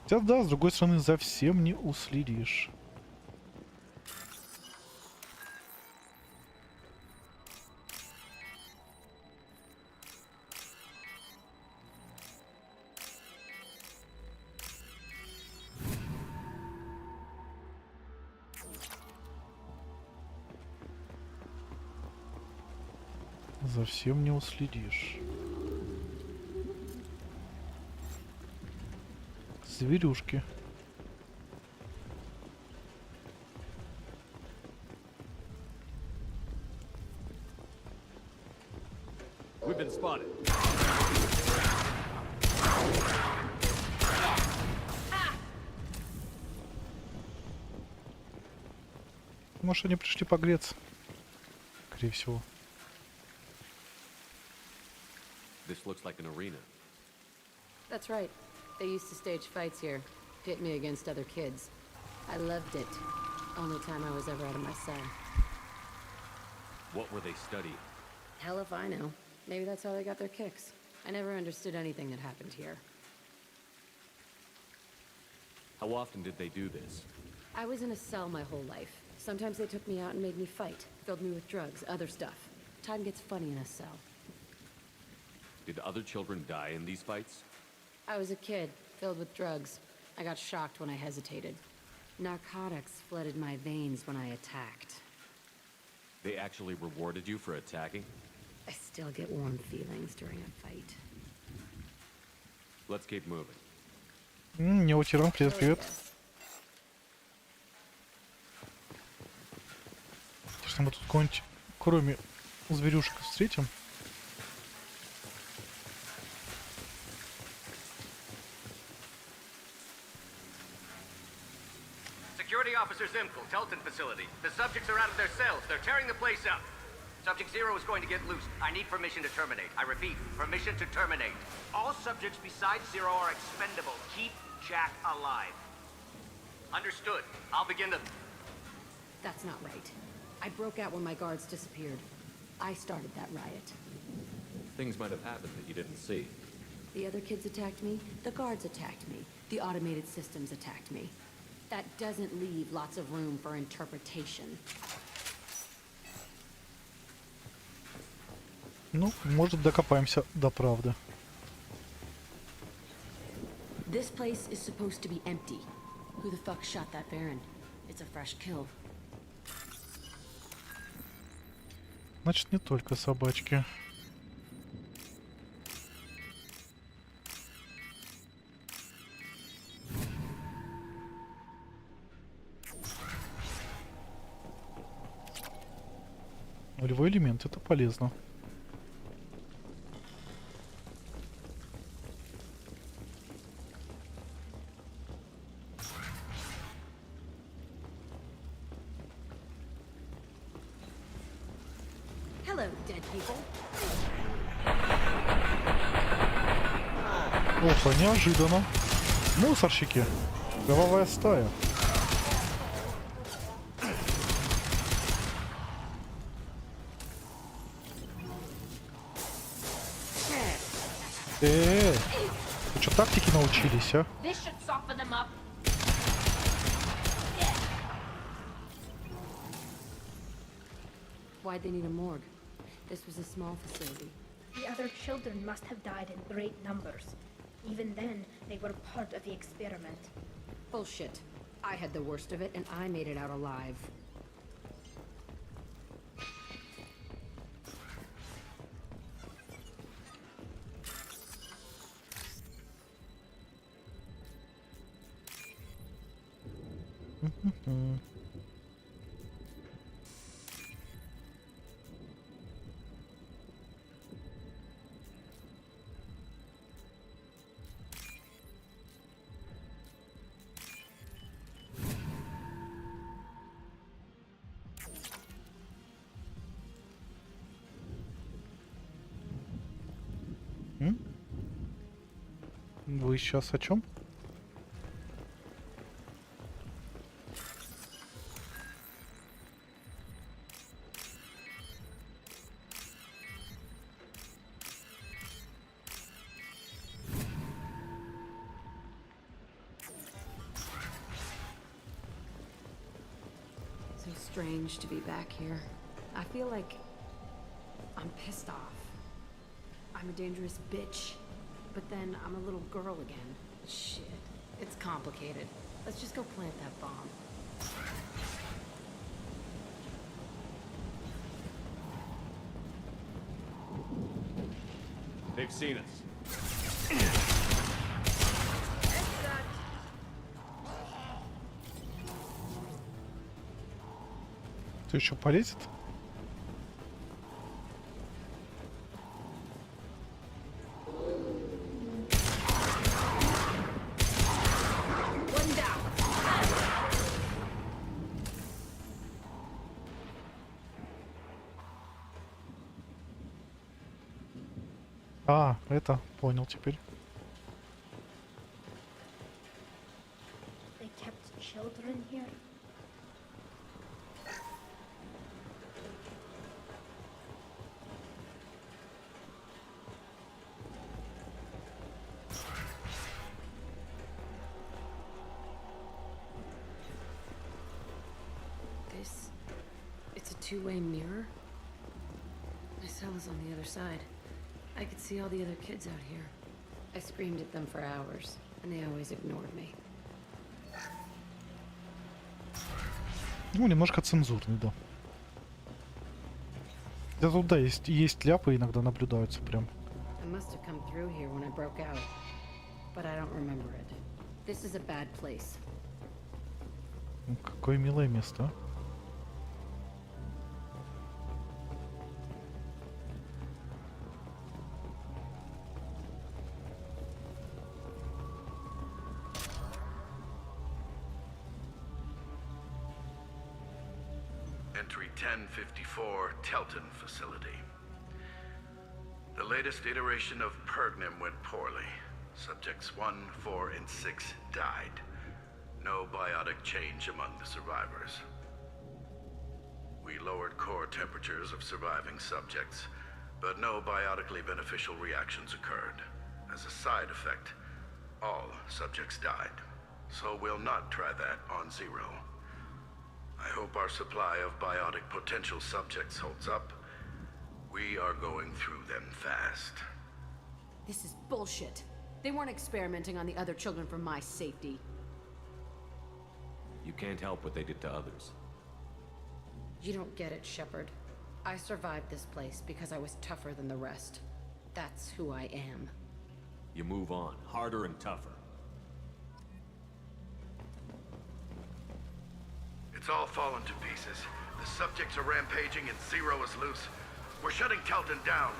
Хотя да, с другой стороны, за всем не уследишь. За всем не уследишь. Зверюшки. We've been spotted. Может, они пришли погреться. Скорее всего. This looks like an arena. That's right. They used to stage fights here, pit me against other kids. I loved it. Only time I was ever out of my cell. What were they studying? Hell if I know. Maybe that's how they got their kicks. I never understood anything that happened here. How often did they do this? I was in a cell my whole life. Sometimes they took me out and made me fight, filled me with drugs, other stuff. Time gets funny in a cell. Did other children die in these fights? I was a kid, filled with drugs. I got shocked when I hesitated. Narcotics flooded my veins when I attacked. They actually rewarded you for attacking? I still get warm feelings during a fight. Let's keep moving. Неотеран, привет, привет. Если мы тут какой-нибудь, кроме зверюшек, встретим. Security Officer Zimkel, Telton facility. The subjects are out of their cells. They're tearing the place up. Subject Zero is going to get loose. I need permission to terminate. I repeat, permission to terminate. All subjects besides Zero are expendable. Keep Jack alive. Understood. I'll begin to... That's not right. I broke out when my guards disappeared. I started that riot. Things might have happened that you didn't see. The other kids attacked me. The guards attacked me. The automated systems attacked me. That doesn't leave lots of room for interpretation. Ну, может, докопаемся до правды. This place is supposed to be empty. Who the fuck shot that Baron? It's a fresh kill. Значит, не только собачки. Нулевой элемент, это полезно. Hello, dead people. Опа, неожиданно. Мусорщики. Головая стая. Вы что, тактики научились, а? This should soften them up. Why'd they need a morgue? This was a small facility. The other children must have died in great numbers. Even then, they were part of the experiment. Bullshit. I had the worst of it, and I made it out alive. Вы сейчас о чем? So strange to be back here. I feel like I'm pissed off. I'm a dangerous bitch, but then I'm a little girl again. Shit, it's complicated. Let's just go plant that bomb. They've seen us. Кто еще полезет? А, это понял теперь. They kept children here. It's a two-way mirror. My cell is on the other side. I could see all the other kids out here. I screamed at them for hours, and they always ignored me. Ну, немножко цензурный, да. Да тут, да, есть ляпы, иногда наблюдаются прям. I must have come through here when I broke out, but I don't remember it. This is a bad place. Ну, какое милое место, а. Entry 1054, Telton facility. The latest iteration of Pergnum went poorly. Subjects 1, 4, and 6 died. No biotic change among the survivors. We lowered core temperatures of surviving subjects, but no biotically beneficial reactions occurred. As a side effect, all subjects died. So we'll not try that on Zero. I hope our supply of biotic potential subjects holds up. We are going through them fast. This is bullshit. They weren't experimenting on the other children for my safety. You can't help what they did to others. You don't get it, Shepard. I survived this place because I was tougher than the rest. That's who I am. You move on, harder and tougher. It's all fallen to pieces. The subjects are rampaging and Zero is loose. We're shutting Telton down.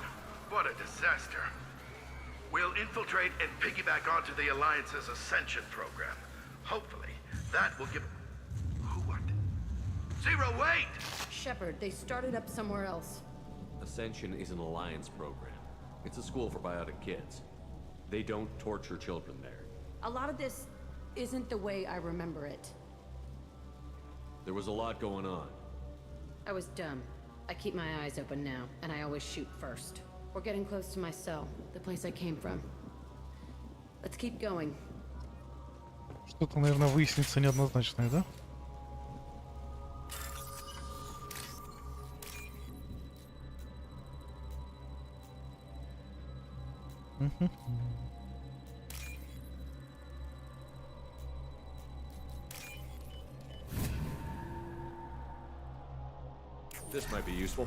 What a disaster. We'll infiltrate and piggyback onto the Alliance's Ascension program. Hopefully, that will give... Who what? Zero, wait! Shepard, they started up somewhere else. Ascension is an alliance program. It's a school for biotic kids. They don't torture children there. A lot of this isn't the way I remember it. There was a lot going on. I was dumb. I keep my eyes open now, and I always shoot first. We're getting close to my cell, the place I came from. Let's keep going. Что-то, наверное, выяснится неоднозначное, да? This might be useful.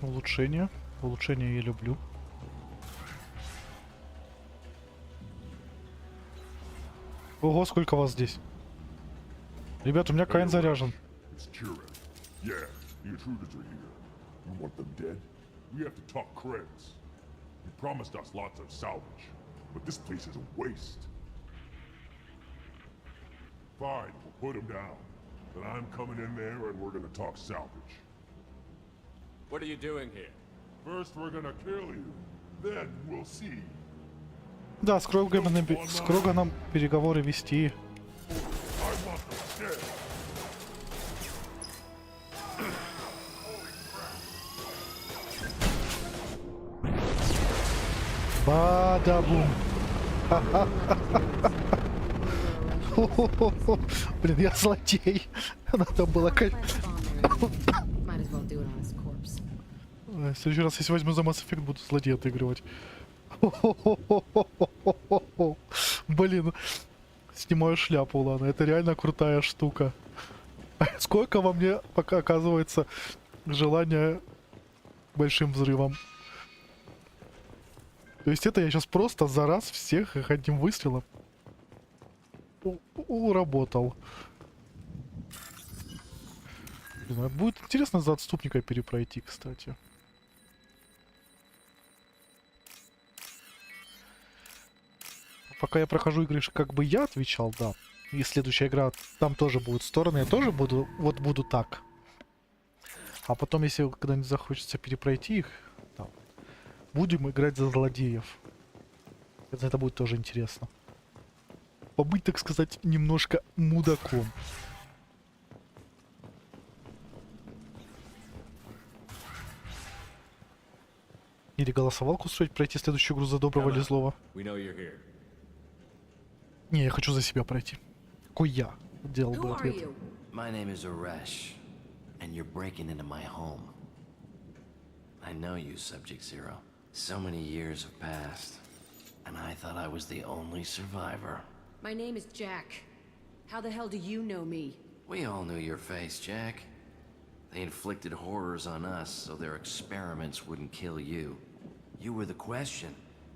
Улучшение. Улучшение я люблю. Ого, сколько вас здесь. Ребят, у меня Каин заряжен. It's Kira. Yeah, the intruders are here. You want them dead? We have to talk creds. You promised us lots of salvage, but this place is a waste. Fine, we'll put them down. Then I'm coming in there and we're gonna talk salvage. What are you doing here? First we're gonna kill you, then we'll see. Да, с Кроганом переговоры вести. Бада-бум. Блин, я злодей. Надо было... Might as well do it on his corpse. В следующий раз, если возьму за Mass Effect, буду злодея отыгрывать. Блин, снимаю шляпу, ладно, это реально крутая штука. Сколько во мне пока оказывается желания большим взрывом. То есть это я сейчас просто за раз всех их одним выстрелом уработал. Блин, будет интересно за отступника перепройти, кстати. Пока я прохожу игры, как бы я отвечал, да. И следующая игра, там тоже будут стороны, я тоже буду, вот буду так. А потом, если когда-нибудь захочется перепройти их, да, будем играть за злодеев. Это будет тоже интересно. Побыть, так сказать, немножко мудаком. Или голосовалку устроить, пройти следующую игру за доброго или злого. Не, я хочу за себя пройти. Какой я делал бы ответ. My name is Aresh, and you're breaking into my home. I know you, Subject Zero. So many years have passed, and I thought I was the only survivor. My name is Jack. How the hell do you know me? We all knew your face, Jack. They inflicted horrors on us so their experiments wouldn't kill you. You were the question,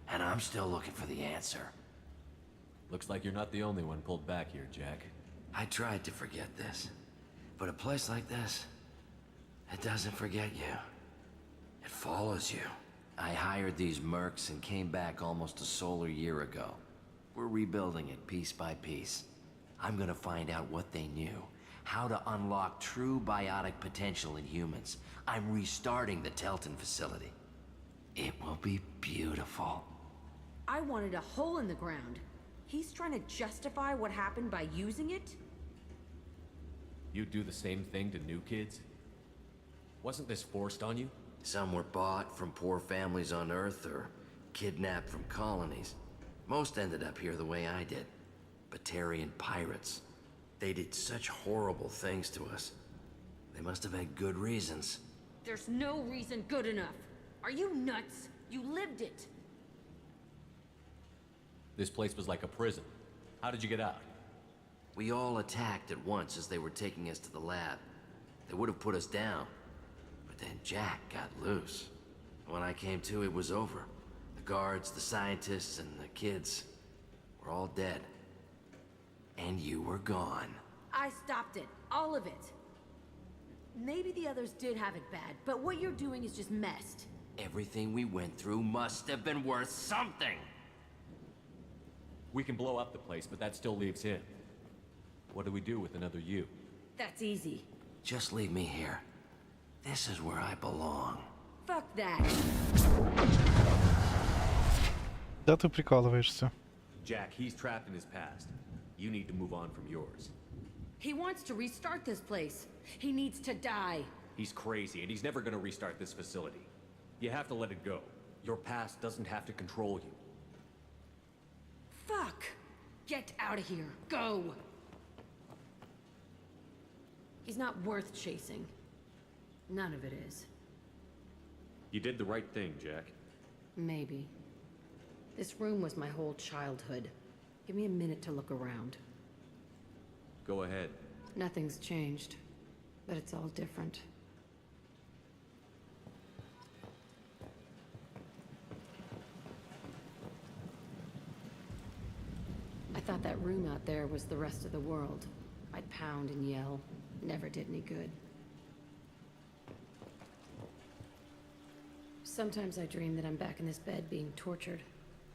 and I'm still looking for the answer. Looks like you're not the only one pulled back here, Jack. I tried to forget this, but a place like this, it doesn't forget you. It follows you. I hired these mercs and came back almost a solar year ago. We're rebuilding it piece by piece. I'm gonna find out what they knew, how to unlock true biotic potential in humans. I'm restarting the Telton facility. It will be beautiful. I wanted a hole in the ground. He's trying to justify what happened by using it? You do the same thing to new kids? Wasn't this forced on you? Some were bought from poor families on Earth or kidnapped from colonies. Most ended up here the way I did. Batarian pirates. They did such horrible things to us. They must have had good reasons. There's no reason good enough. Are you nuts? You lived it. This place was like a prison. How did you get out? We all attacked at once as they were taking us to the lab. They would have put us down. But then Jack got loose. When I came to, it was over. The guards, the scientists, and the kids were all dead. And you were gone. I stopped it. All of it. Maybe the others did have it bad, but what you're doing is just messed. Everything we went through must have been worth something. We can blow up the place, but that still leaves him. What do we do with another you? That's easy. Just leave me here. This is where I belong. Fuck that. Да ты прикалываешься. Jack, he's trapped in his past. You need to move on from yours. He wants to restart this place. He needs to die. He's crazy, and he's never gonna restart this facility. You have to let it go. Your past doesn't have to control you. Fuck! Get out of here. Go! He's not worth chasing. None of it is. You did the right thing, Jack. Maybe. This room was my whole childhood. Give me a minute to look around. Go ahead. Nothing's changed, but it's all different. I thought that room out there was the rest of the world. I'd pound and yell. Never did any good. Sometimes I dream that I'm back in this bed being tortured.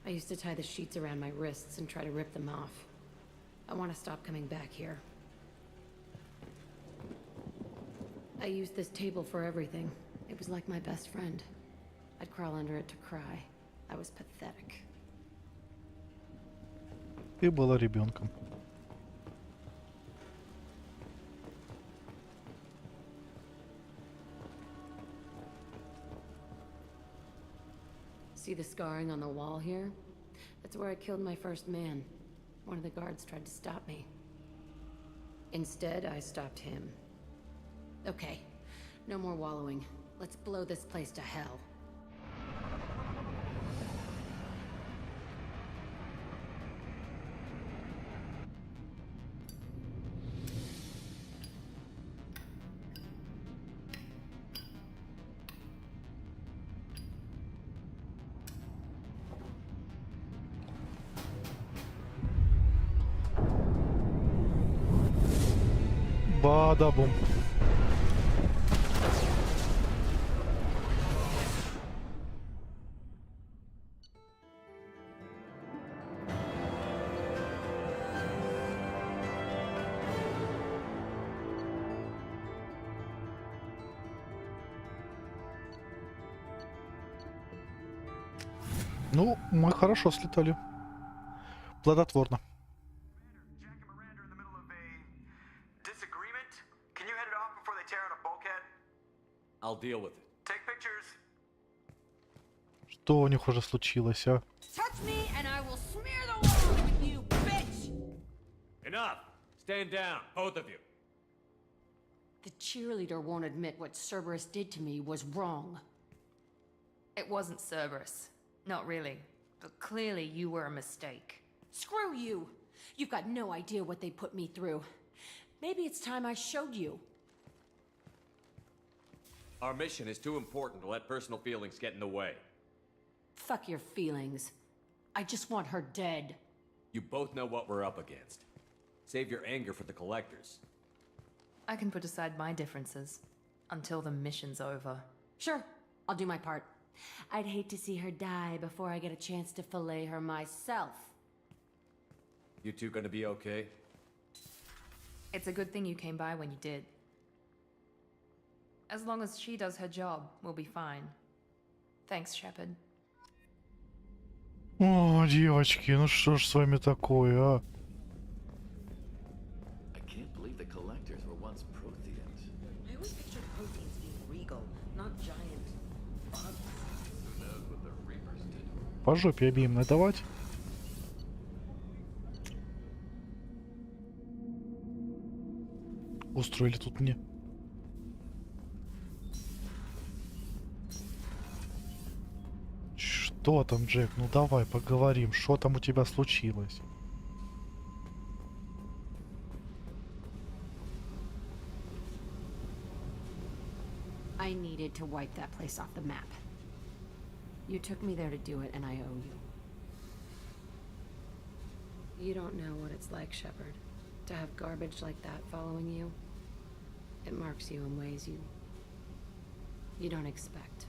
I used to tie the sheets around my wrists and try to rip them off. I want to stop coming back here. I used this table for everything. It was like my best friend. I'd crawl under it to cry. I was pathetic. Ты была ребенком. See the scarring on the wall here? That's where I killed my first man. One of the guards tried to stop me. Instead, I stopped him. Okay, no more wallowing. Let's blow this place to hell. Бада-бум. Ну, мы хорошо слетали. Плодотворно. I'll deal with it. Take pictures. Что у них уже случилось, а? Touch me and I will smear the wall with you, bitch! Enough! Stand down, both of you. The cheerleader won't admit what Cerberus did to me was wrong. It wasn't Cerberus. Not really. But clearly you were a mistake. Screw you! You've got no idea what they put me through. Maybe it's time I showed you. Our mission is too important to let personal feelings get in the way. Fuck your feelings. I just want her dead. You both know what we're up against. Save your anger for the collectors. I can put aside my differences until the mission's over. Sure, I'll do my part. I'd hate to see her die before I get a chance to fillet her myself. You two gonna be okay? It's a good thing you came by when you did. As long as she does her job, we'll be fine. Thanks, Shepard. О, девочки, ну что ж с вами такое, а? I can't believe the collectors were once Protheans. I always pictured proteins being regal, not giant bugs. Who knows what the Reapers did? По жопе обеим надавать. Устроили тут мне. Что там, Джек? Ну давай поговорим. Что там у тебя случилось? I needed to wipe that place off the map. You took me there to do it, and I owe you. You don't know what it's like, Shepard, to have garbage like that following you. It marks you in ways you don't expect.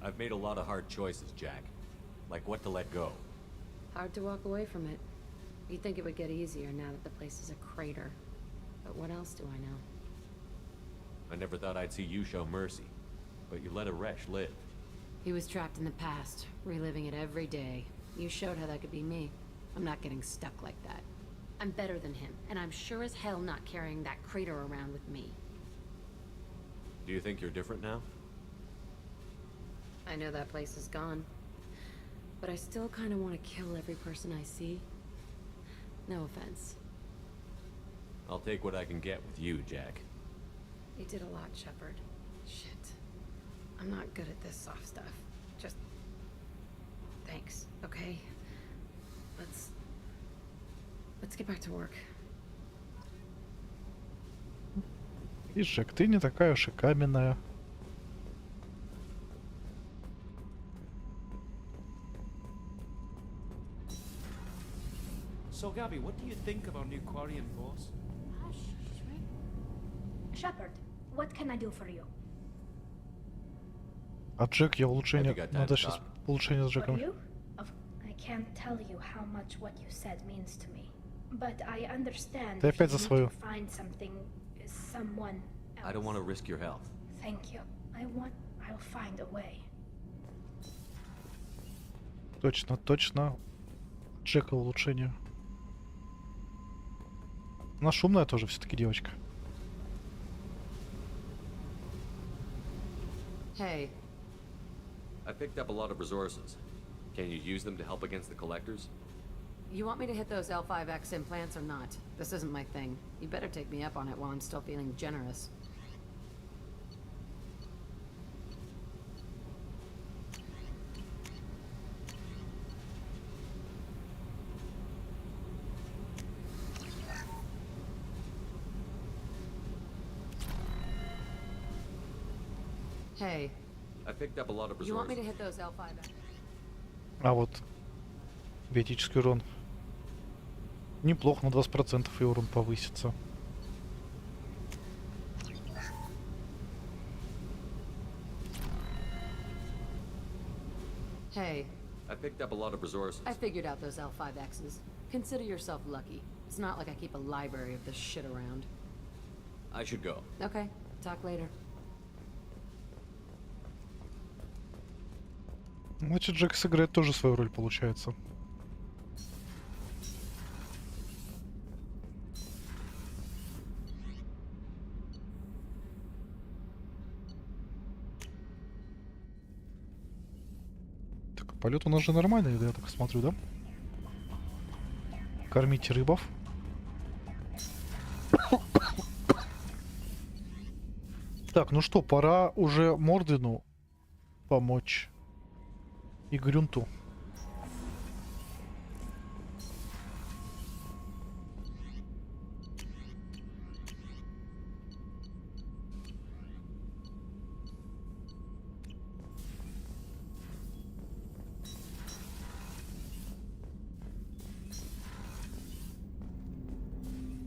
I've made a lot of hard choices, Jack. Like what to let go. Hard to walk away from it. You'd think it would get easier now that the place is a crater. But what else do I know? I never thought I'd see you show mercy. But you let a wretch live. He was trapped in the past, reliving it every day. You showed how that could be me. I'm not getting stuck like that. I'm better than him, and I'm sure as hell not carrying that crater around with me. Do you think you're different now? I know that place is gone. But I still kind of want to kill every person I see. No offense. I'll take what I can get with you, Jack. You did a lot, Shepard. Shit. I'm not good at this soft stuff. Just... thanks, okay? Let's get back to work. И, Джек, ты не такая уж и каменная. So, Gabby, what do you think of our new Quarian boss? Shepard, what can I do for you? А Джек, я улучшение... Have you got Надо time, сейчас Doc? улучшение с For Джеком. you? I can't tell you how much what you said means to me. But I understand Ты if опять you за need свою. to find something, someone else. I don't want to risk your health. Thank you. I'll find a way. Точно, точно. Джека улучшение. Она шумная тоже все-таки девочка. Hey, I picked up a lot of resources. Can you use them to help against the collectors? you want me to hit those L5X implants or not? This isn't my thing. You better take me up on it while I'm still feeling generous. Hey, I picked up a lot of you want me to resources. hit those L5X? А вот биотический урон. Неплохо, на 20% и урон повысится. Hey, I picked up a lot of resources. I figured out those L5Xs. Consider yourself lucky. It's not like I keep a library of this shit around. I should go. Okay, talk later. Значит, Джек сыграет тоже свою роль, получается. Так, полет у нас же нормальный, я так смотрю, да? Кормить рыбов. Так, ну что, пора уже Мордену помочь. И Грюнту.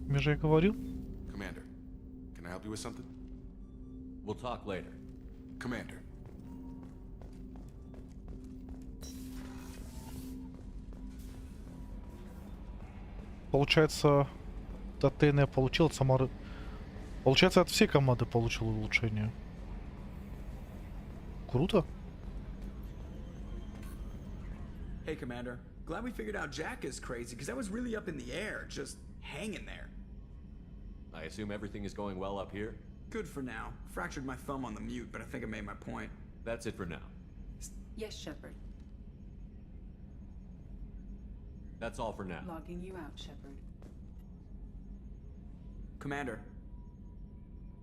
Мне же я говорил. Commander, can I help you with something? We'll talk later. Commander. Получается, от ТН я получил, от Самары... Получается, от всей команды получил улучшение. Круто. Hey, Commander. Glad we figured out Jack is crazy, because I was really up in the air, just hanging there. I assume everything is going well up here? Good for now. Fractured my thumb on the mute, but I think I made my point. That's it for now. Yes, Shepard. That's all for now. Logging you out, Shepard. Commander.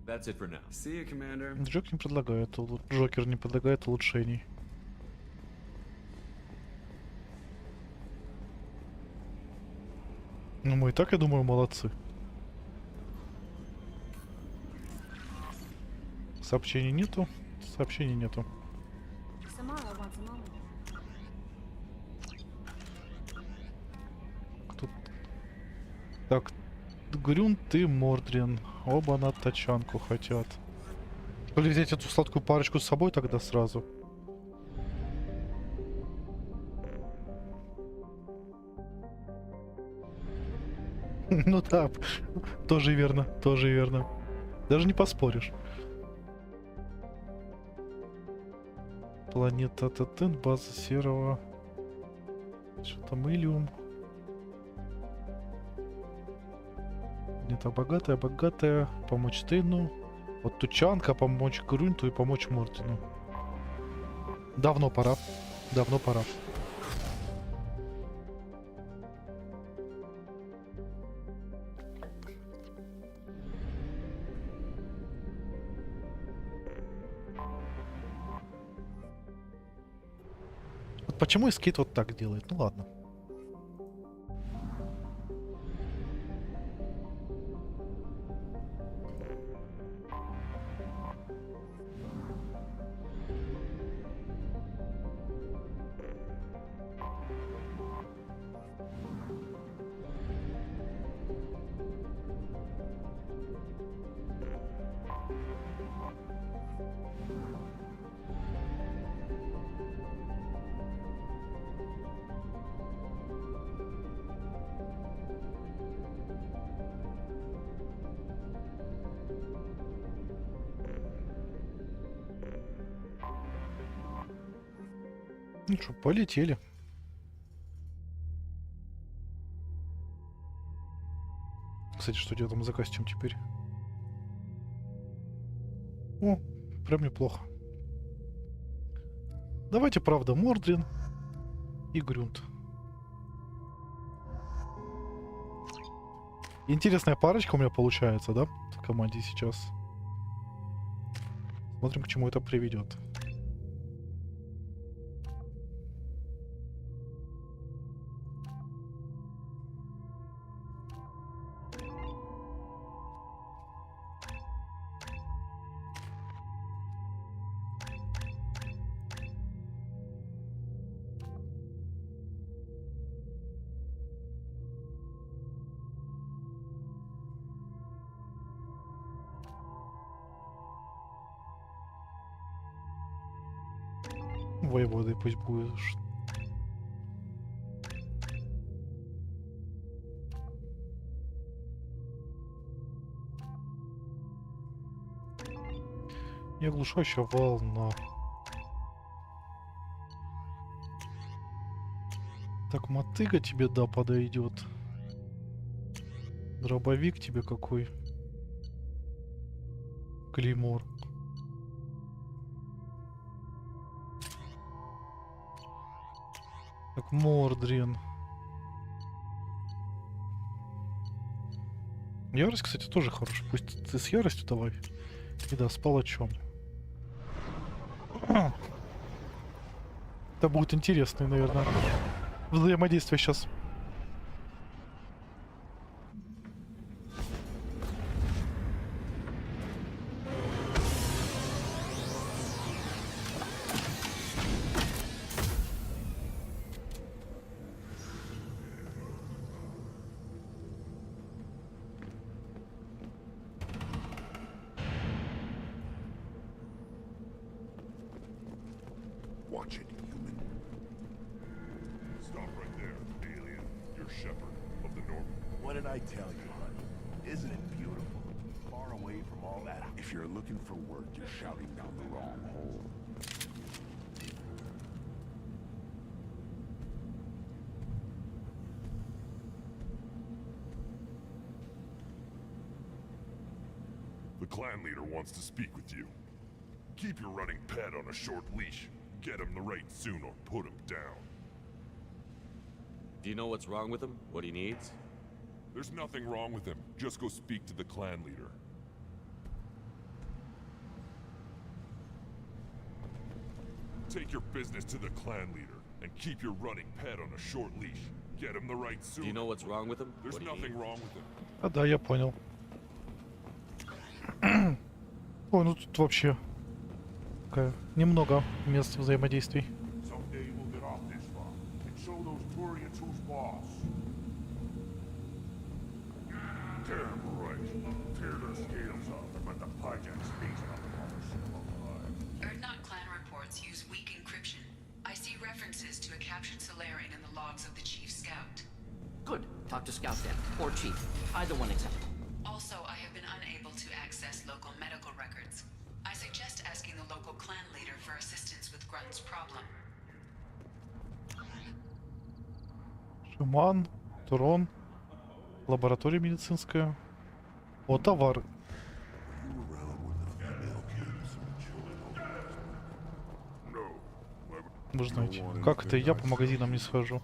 That's it for now. See you, Commander. Джок не предлагает, Джокер не предлагает улучшений. Ну мы и так, я думаю, молодцы. Сообщений нету. Сообщений нету. Samara wants a moment. Тут... Так, Грюнт и Мордрин. Оба на тачанку хотят. Что ли взять эту сладкую парочку с собой тогда сразу? Ну да, тоже верно, тоже верно. Даже не поспоришь. Планета Татен, база Серого. Что там, Илиум. Планета богатая, богатая. Помочь Тейну. Вот Тучанка, помочь Грунту и помочь Мортину. Давно пора. Давно пора. Вот почему Эскейт вот так делает? Ну ладно. Ну что, полетели. Кстати, что у тебя там за костюм теперь? О, прям неплохо. Давайте, правда, Мордрин и Грюнт. Интересная парочка у меня получается, да? В команде сейчас. Смотрим, к чему это приведет. Воеводой пусть будешь. И оглушающая волна. Так, мотыга тебе, да, подойдет. Дробовик тебе какой? Клеймор. Так, Мордрин. Ярость, кстати, тоже хорошая. Пусть ты с яростью давай. И да, с палачом. Это будет интересное, наверное, взаимодействие сейчас. Watch it, human. Stop right there, alien. You're Shepard of the North. What did I tell you, honey? Isn't it beautiful? Far away from all that. If you're looking for work, you're shouting down the wrong hole. The clan leader wants to speak with you. Keep your running pet on a short leash. Get him the right soon or put him down. Do you know what's wrong with him? What he needs? There's nothing wrong with him. Just go speak to the clan leader. Take your business to the clan leader and keep your running pet on a short leash. Get him the right soon. Do you know what's wrong with him? There's What he nothing needs? wrong with him. А, да, я понял. Ой, ну тут вообще немного мест взаимодействий. Someday we'll get off this far and show those Turians who's boss. Damn right. Tear their scales off and let the Pyjaks feast on them all still alive. Erdnot clan reports use weak encryption. I see references to a captured Solarian in the logs of the Chief Scout. Good. Talk to Scout then, or Chief. Either one acceptable. Also, I have been unable to access local medical records. I suggest asking the local clan leader for assistance with Grunt's problem. Шаман, Турон, лаборатория медицинская. О, товар. Вы же знаете, как это я по магазинам не схожу.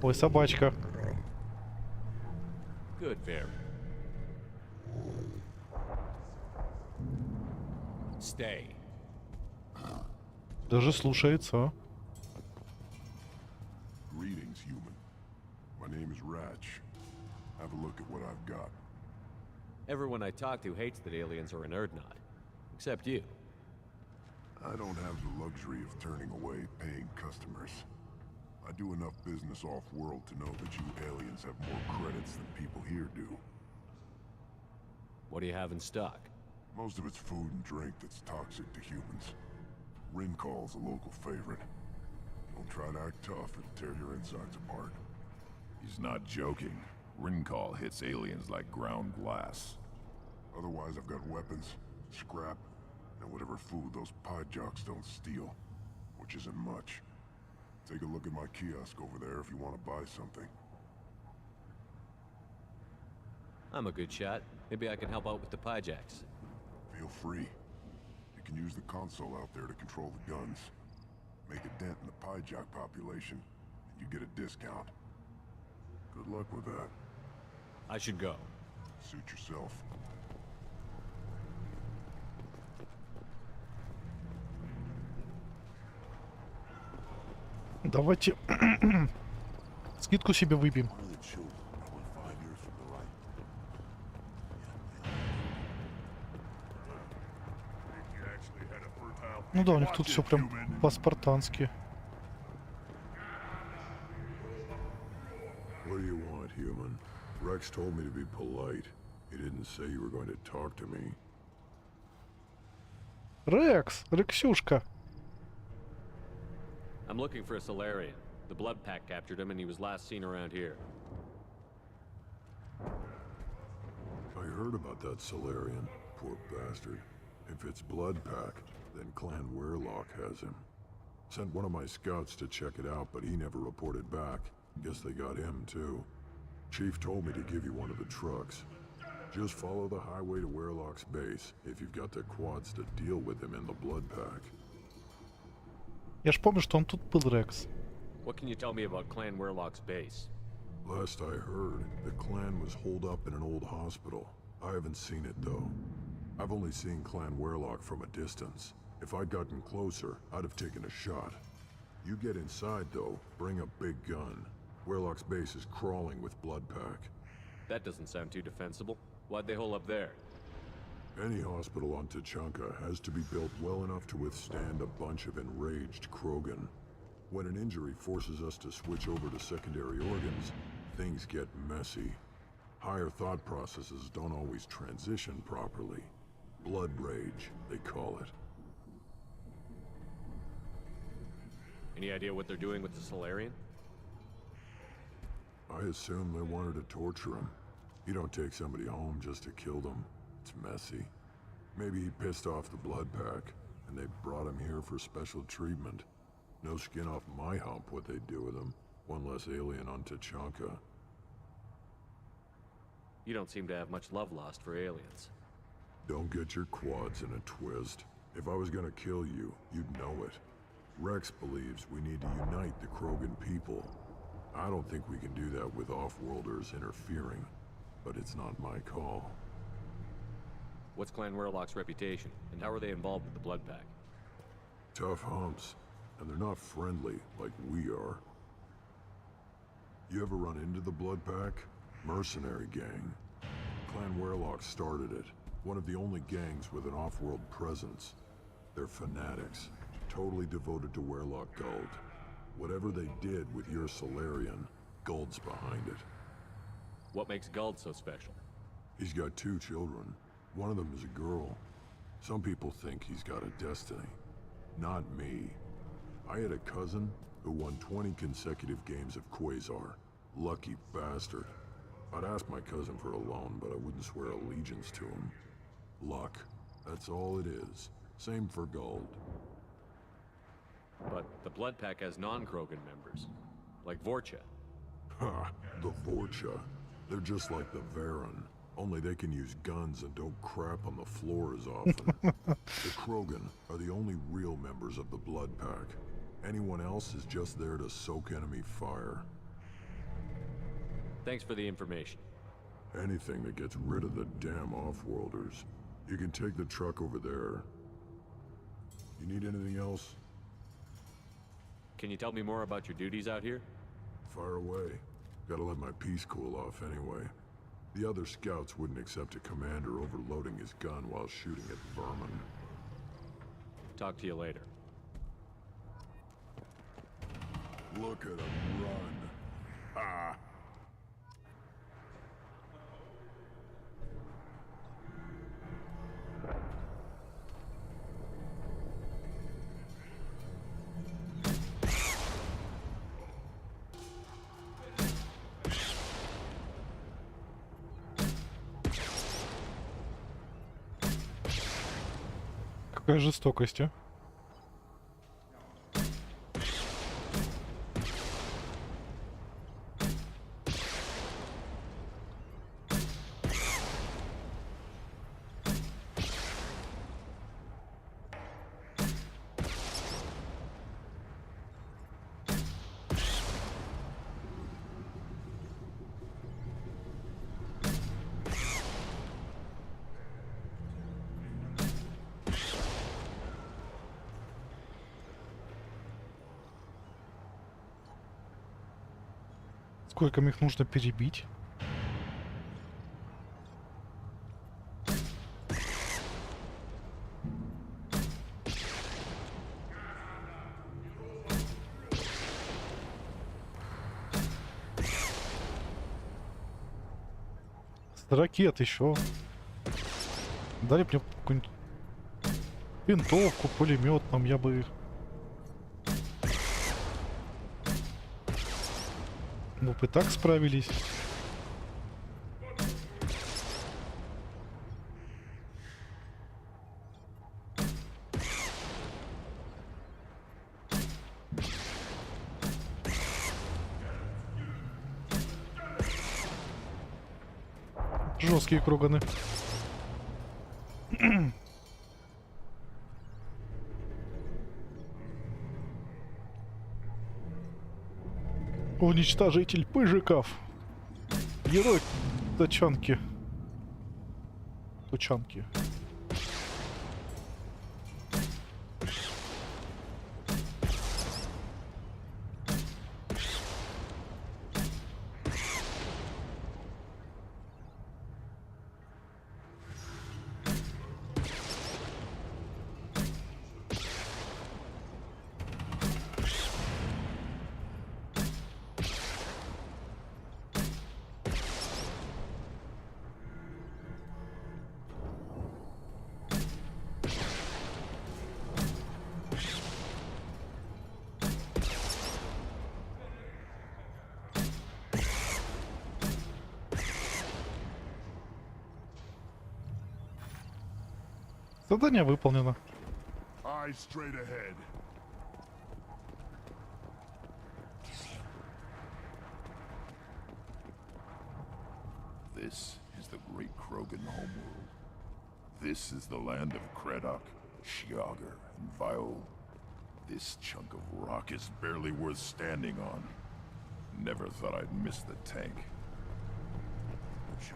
Ой, собачка. Good, very. Stay. Даже слушается, а? Greetings, human. My name is Ratch. Have a look at what I've got. Everyone I talk to hates that aliens are an Erdnot. Except you. I don't have the luxury of turning away paying customers. I do enough business off-world to know that you aliens have more credits than people here do. What do you have in stock? Most of it's food and drink that's toxic to humans. Rincol's a local favorite. Don't try to act tough and tear your insides apart. He's not joking. Rincol hits aliens like ground glass. Otherwise, I've got weapons, scrap, and whatever food those pod jocks don't steal, which isn't much. Take a look at my kiosk over there if you want to buy something. I'm a good shot. Maybe I can help out with the pijacks. Feel free. You can use the console out there to control the guns. Make a dent in the pijack population, and you get a discount. Good luck with that. I should go. Suit yourself. Давайте скидку себе выбьем. Ну да, у них тут все прям по-спартански. What do you want, human? Rex told me to be polite. He didn't say you were going to talk to me. Рекс, Рексюшка. I'm looking for a Solarian. The Blood Pack captured him and he was last seen around here. I heard about that Solarian. Poor bastard. If it's Blood Pack, then Clan Werelock has him. Sent one of my scouts to check it out, but he never reported back. Guess they got him too. Chief told me to give you one of the trucks. Just follow the highway to Werelock's base if you've got the quads to deal with him in the Blood Pack. Я ж помню, что он тут был, Рекс. What can you tell me about Clan Werelock's base? Last I heard, the clan was holed up in an old hospital. I haven't seen it though. I've only seen Clan Werelock from a distance. If I'd gotten closer, I'd have taken a shot. You get inside though, bring a big gun. Werelock's base is crawling with Blood Pack. That doesn't sound too defensible. Why'd they hole up there? Any hospital on Tachanka has to be built well enough to withstand a bunch of enraged Krogan. When an injury forces us to switch over to secondary organs, things get messy. Higher thought processes don't always transition properly. Blood rage, they call it. Any idea what they're doing with the Solarian? I assume they wanted to torture him. You don't take somebody home just to kill them. It's messy. Maybe he pissed off the Blood Pack, and they brought him here for special treatment. No skin off my hump what they do with him. One less alien on Tachanka. You don't seem to have much love lost for aliens. Don't get your quads in a twist. If I was gonna kill you, you'd know it. Rex believes we need to unite the Krogan people. I don't think we can do that with off-worlders interfering, but it's not my call. What's Clan Werelock's reputation, and how are they involved with the Blood Pack? Tough humps, and they're not friendly like we are. You ever run into the Blood Pack? Mercenary gang. Clan Werelock started it. One of the only gangs with an off-world presence. They're fanatics, totally devoted to Werelock Guld. Whatever they did with your Solarian, Guld's behind it. What makes Guld so special? He's got 2 children. One of them is a girl. Some people think he's got a destiny. Not me. I had a cousin who won 20 consecutive games of Quasar. Lucky bastard. I'd ask my cousin for a loan, but I wouldn't swear allegiance to him. Luck. That's all it is. Same for Guld. But the Blood Pack has non-Krogan members, like Vorcha. Ha! The Vorcha. They're just like the Varen. Only they can use guns and don't crap on the floor as often. The Krogan are the only real members of the Blood Pack. Anyone else is just there to soak enemy fire. Thanks for the information. Anything that gets rid of the damn off-worlders. You can take the truck over there. You need anything else? Can you tell me more about your duties out here? Fire away. Gotta let my piece cool off anyway. The other scouts wouldn't accept a commander overloading his gun while shooting at vermin. Talk to you later. Look at him run. Ah! Какая жестокость, а? Сколько их нужно перебить? Ракет еще. Дали мне какую-нибудь винтовку, пулемет, там я бы их. Мы бы так справились. Жесткие кроганы. Уничтожитель пыжиков. Герой тачанки. Тучанки. Задание выполнено. Eyes straight ahead. This is the great Krogan homeworld. This is the land of Kredok, Shiagar, and Viol. This chunk of rock is barely worth standing on. Never thought I'd miss the tank.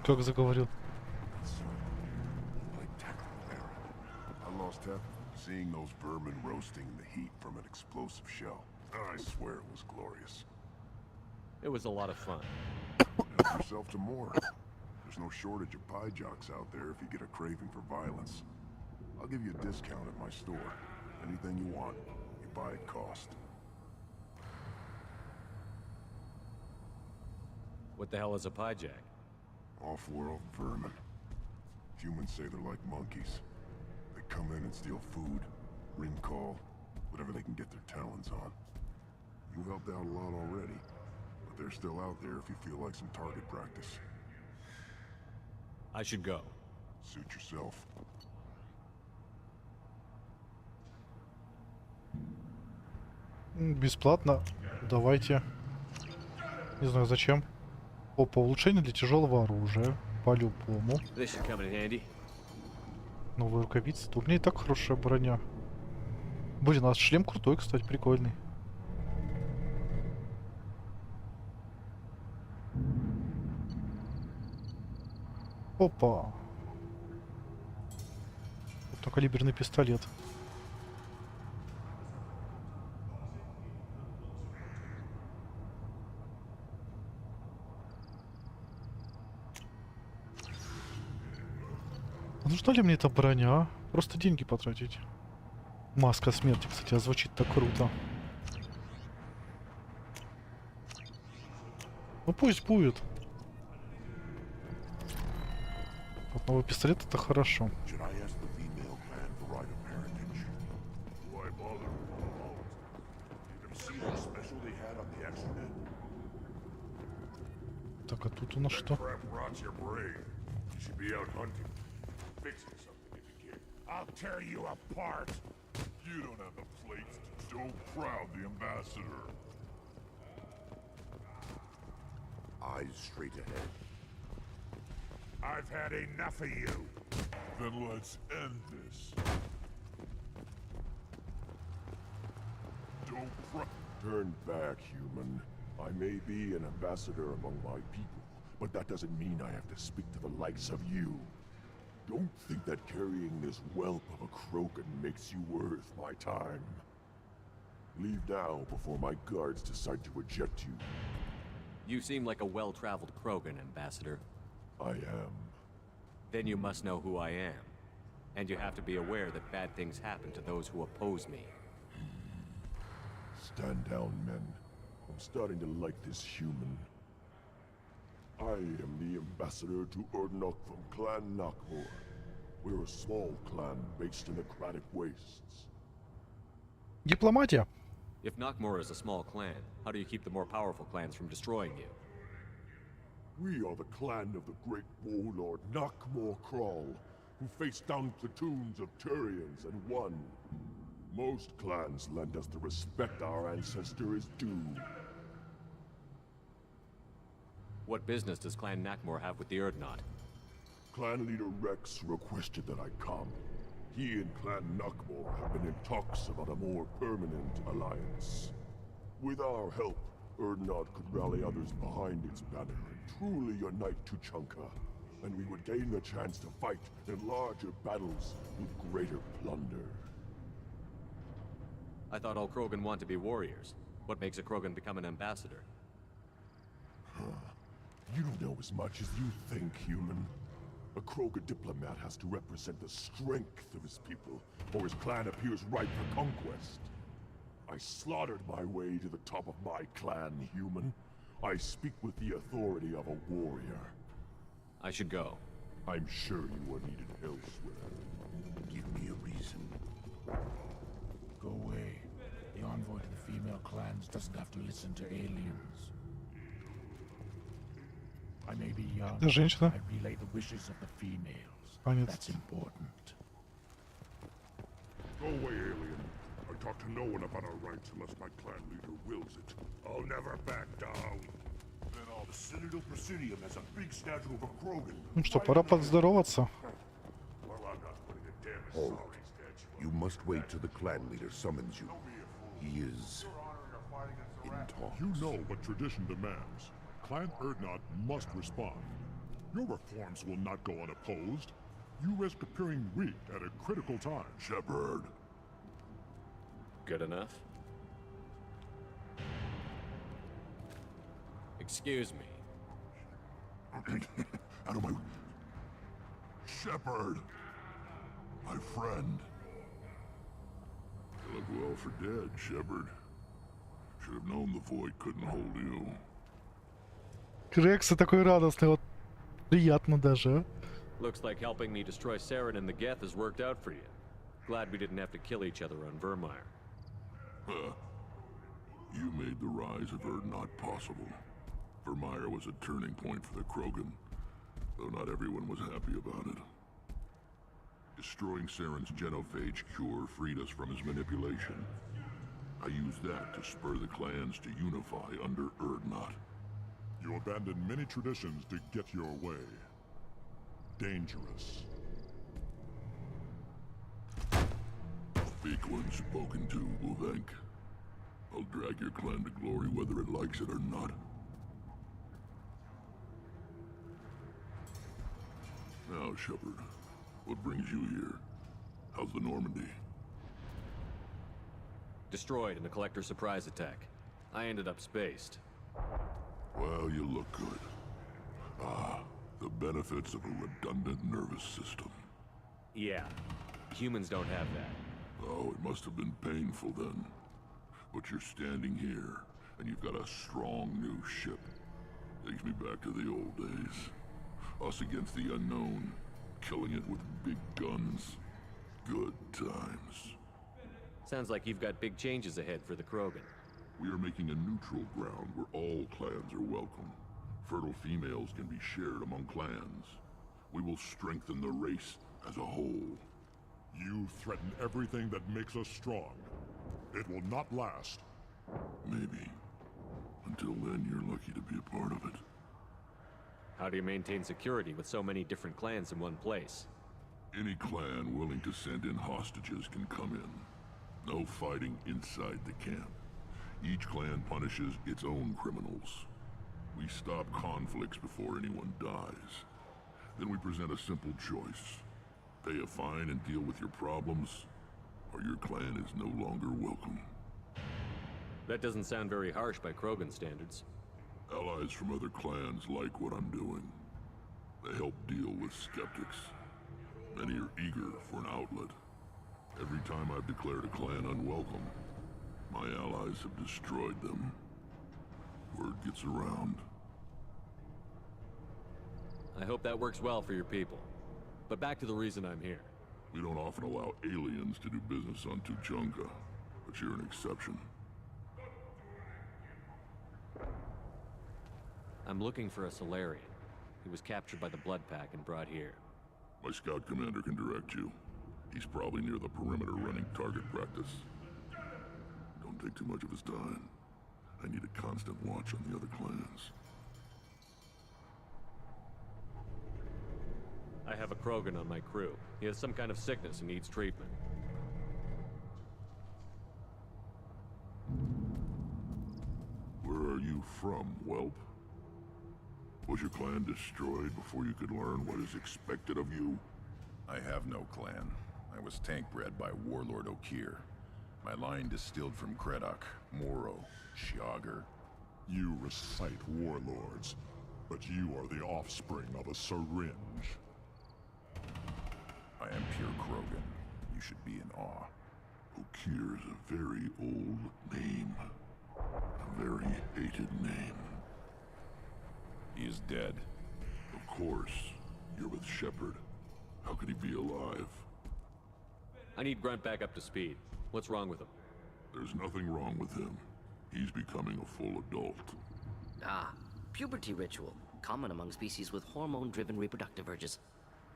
Как заговорил. I lost half seeing those vermin roasting the heat from an explosive shell. I swear it was glorious. It was a lot of fun. Help yourself to more. There's no shortage of pie jocks out there if you get a craving for violence. I'll give you a discount at my store. Anything you want, you buy at cost. What the hell is a pie jack? Off-world vermin. Humans say they're like monkeys. They come in and steal food, ring call, whatever they can get their talons on. You helped out a lot already, but they're still out there if you feel like some target practice. I should go. Suit yourself. Бесплатно. Давайте. Не знаю зачем. Опа, улучшение для тяжелого оружия. По-любому. Новые рукавицы. У меня и так хорошая броня. Блин, а шлем крутой, кстати, прикольный. Опа. Крупнокалиберный пистолет. Нужна ли мне эта броня? Просто деньги потратить. Маска смерти, кстати, звучит так круто. Ну пусть будет. Вот новый пистолет это хорошо. Так, а тут у нас что? Fixing something if you can. I'll tear you apart. You don't have the plates to show proud the ambassador. Eyes straight ahead. I've had enough of you. Then let's end this. Don't turn back, human. I may be an ambassador among my people, but that doesn't mean I have to speak to the likes of you. Don't think that carrying this whelp of a Krogan makes you worth my time. Leave now before my guards decide to eject you. You seem like a well-traveled Krogan, Ambassador. I am. Then you must know who I am. And you have to be aware that bad things happen to those who oppose me. Stand down, men. I'm starting to like this human. I am the ambassador to Urdnok from Clan Nakmor. We're a small clan based in the Kratic Wastes. Дипломатия. If Nakmor is a small clan, how do you keep the more powerful clans from destroying you? We are the clan of the great warlord Nakmor Krall, who faced down platoons of Turians and won. Most clans lend us the respect our ancestor is due. What business does Clan Nakmor have with the Urdnot? Clan leader Rex requested that I come. He and Clan Nakmor have been in talks about a more permanent alliance. With our help, Urdnot could rally others behind its banner and truly unite Tuchanka, and we would gain the chance to fight in larger battles with greater plunder. I thought all Krogan want to be warriors. What makes a Krogan become an ambassador? You don't know as much as you think, human. A Krogan diplomat has to represent the strength of his people, or his clan appears ripe for conquest. I slaughtered my way to the top of my clan, human. I speak with the authority of a warrior. I should go. I'm sure you are needed elsewhere. Give me a reason. Go away. The envoy to the female clans doesn't have to listen to aliens. I may be young. Женщина. I relay the wishes of the females. Конец. That's important. Go away, alien. I talk to no one about our rights unless my clan leader wills it. I'll never back down. Then all the Citadel Presidium has a big statue of a Krogan. Ну что, пора поздороваться. Well, I'm not putting a damn Hold. sorry statue. You must wait till the clan leader summons you. He is in talks. You know what tradition demands. Clan Urdnot must respond. Your reforms will not go unopposed. You risk appearing weak at a critical time. Shepard. Good enough? Excuse me. Out of my... Shepard. My friend. You look well for dead, Shepard. Should have known the void couldn't hold you. Крекса такой радостный, вот приятно даже. Looks like helping me destroy Saren and the Geth has worked out for you. Glad we didn't have to kill each other on Vermeer. You made the rise of Urdnot possible. Vermeer was a turning point for the Krogan, though not everyone was happy about it. Destroying Saren's genophage cure freed us from his manipulation. I used that to spur the clans to unify under Urdnot. You abandoned many traditions to get your way. Dangerous. Speak when spoken to, Uvenk. I'll drag your clan to glory whether it likes it or not. Now, Shepard, what brings you here? How's the Normandy? Destroyed in the Collector surprise attack. I ended up spaced. Well, you look good. Ah, the benefits of a redundant nervous system. Yeah, humans don't have that. Oh, it must have been painful then. But you're standing here, and you've got a strong new ship. Takes me back to the old days. Us against the unknown, killing it with big guns. Good times. Sounds like you've got big changes ahead for the Krogan. We are making a neutral ground where all clans are welcome. Fertile females can be shared among clans. We will strengthen the race as a whole. You threaten everything that makes us strong. It will not last. Maybe. Until then, you're lucky to be a part of it. How do you maintain security with so many different clans in one place? Any clan willing to send in hostages can come in. No fighting inside the camp. Each clan punishes its own criminals. We stop conflicts before anyone dies. Then we present a simple choice. Pay a fine and deal with your problems, or your clan is no longer welcome. That doesn't sound very harsh by Krogan standards. Allies from other clans like what I'm doing. They help deal with skeptics. Many are eager for an outlet. Every time I've declared a clan unwelcome, my allies have destroyed them. Word gets around. I hope that works well for your people. But back to the reason I'm here. We don't often allow aliens to do business on Tuchanka, but you're an exception. I'm looking for a Solarian. He was captured by the Blood Pack and brought here. My scout commander can direct you. He's probably near the perimeter running target practice. Don't take too much of his time. I need a constant watch on the other clans. I have a Krogan on my crew. He has some kind of sickness and needs treatment. Where are you from, whelp? Was your clan destroyed before you could learn what is expected of you? I have no clan. I was tank bred by Warlord Okir. My line distilled from Kredok, Moro, Shiagar. You recite warlords, but you are the offspring of a syringe. I am pure Krogan. You should be in awe. Okir is a very old name. A very hated name. He is dead. Of course. You're with Shepard. How could he be alive? I need Grunt back up to speed. What's wrong with him? There's nothing wrong with him. He's becoming a full adult. Ah, puberty ritual. Common among species with hormone-driven reproductive urges.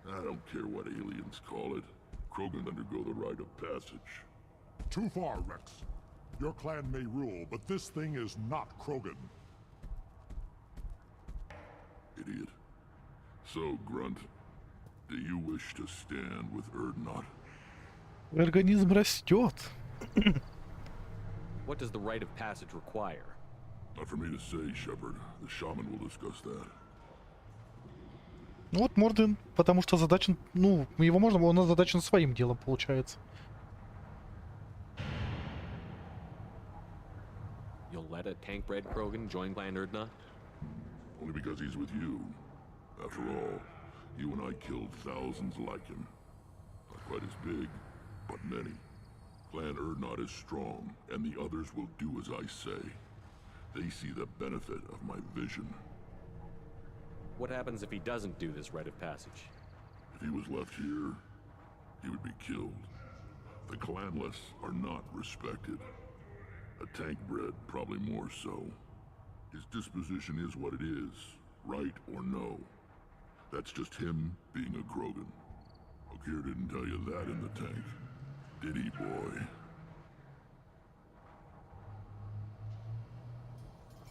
I don't care what aliens call it. Krogan undergo the rite of passage. Too far, Rex. Your clan may rule, but this thing is not Krogan. Idiot. So, Grunt, do you wish to stand with Erdnot? Организм растет. What does the rite of passage require? Not for me to say, Shepard. The shaman will discuss that. Ну вот Морден, потому что задачен, ну, его можно, он озадачен своим делом, получается. You'll let a tank-bred Krogan join Clan Erdnot? Only because he's with you. After all, you and I killed thousands like him. Not quite as big, but many. Clan Erdnot is strong, and the others will do as I say. They see the benefit of my vision. What happens if he doesn't do this rite of passage? If he was left here, he would be killed. The clanless are not respected. A tank-bred, probably more so. His disposition is what it is, right or no. That's just him being a Krogan. Okir didn't tell you that in the tank, did he, boy?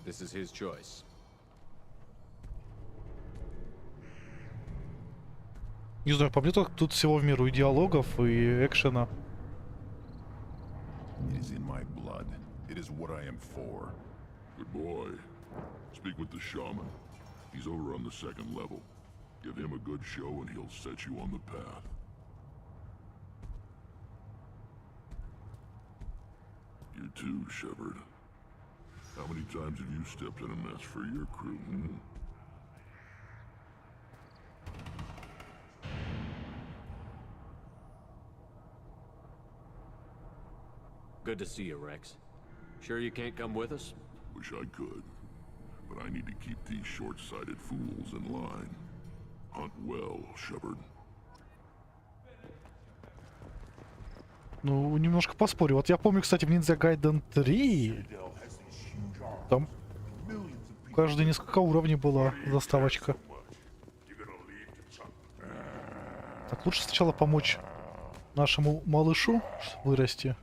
This is his choice. Не знаю, по мне тут всего в миру и диалогов, и экшена. It is in my blood. It is what I am for. Good boy. Speak with the shaman. He's over on the second level. Give him a good show and he'll set you on the path. You too, Shepard. How many times have you stepped in a mess for your crew, hmm? Good to see you, Rex. Sure you can't come with us? Wish I could. But I need to keep these short-sighted fools in line. Hunt well, Shepard. Ну, немножко поспорю. Вот я помню, кстати, в Ninja Gaiden 3 там каждые несколько уровней была заставочка. Так, лучше сначала помочь нашему малышу вырасти,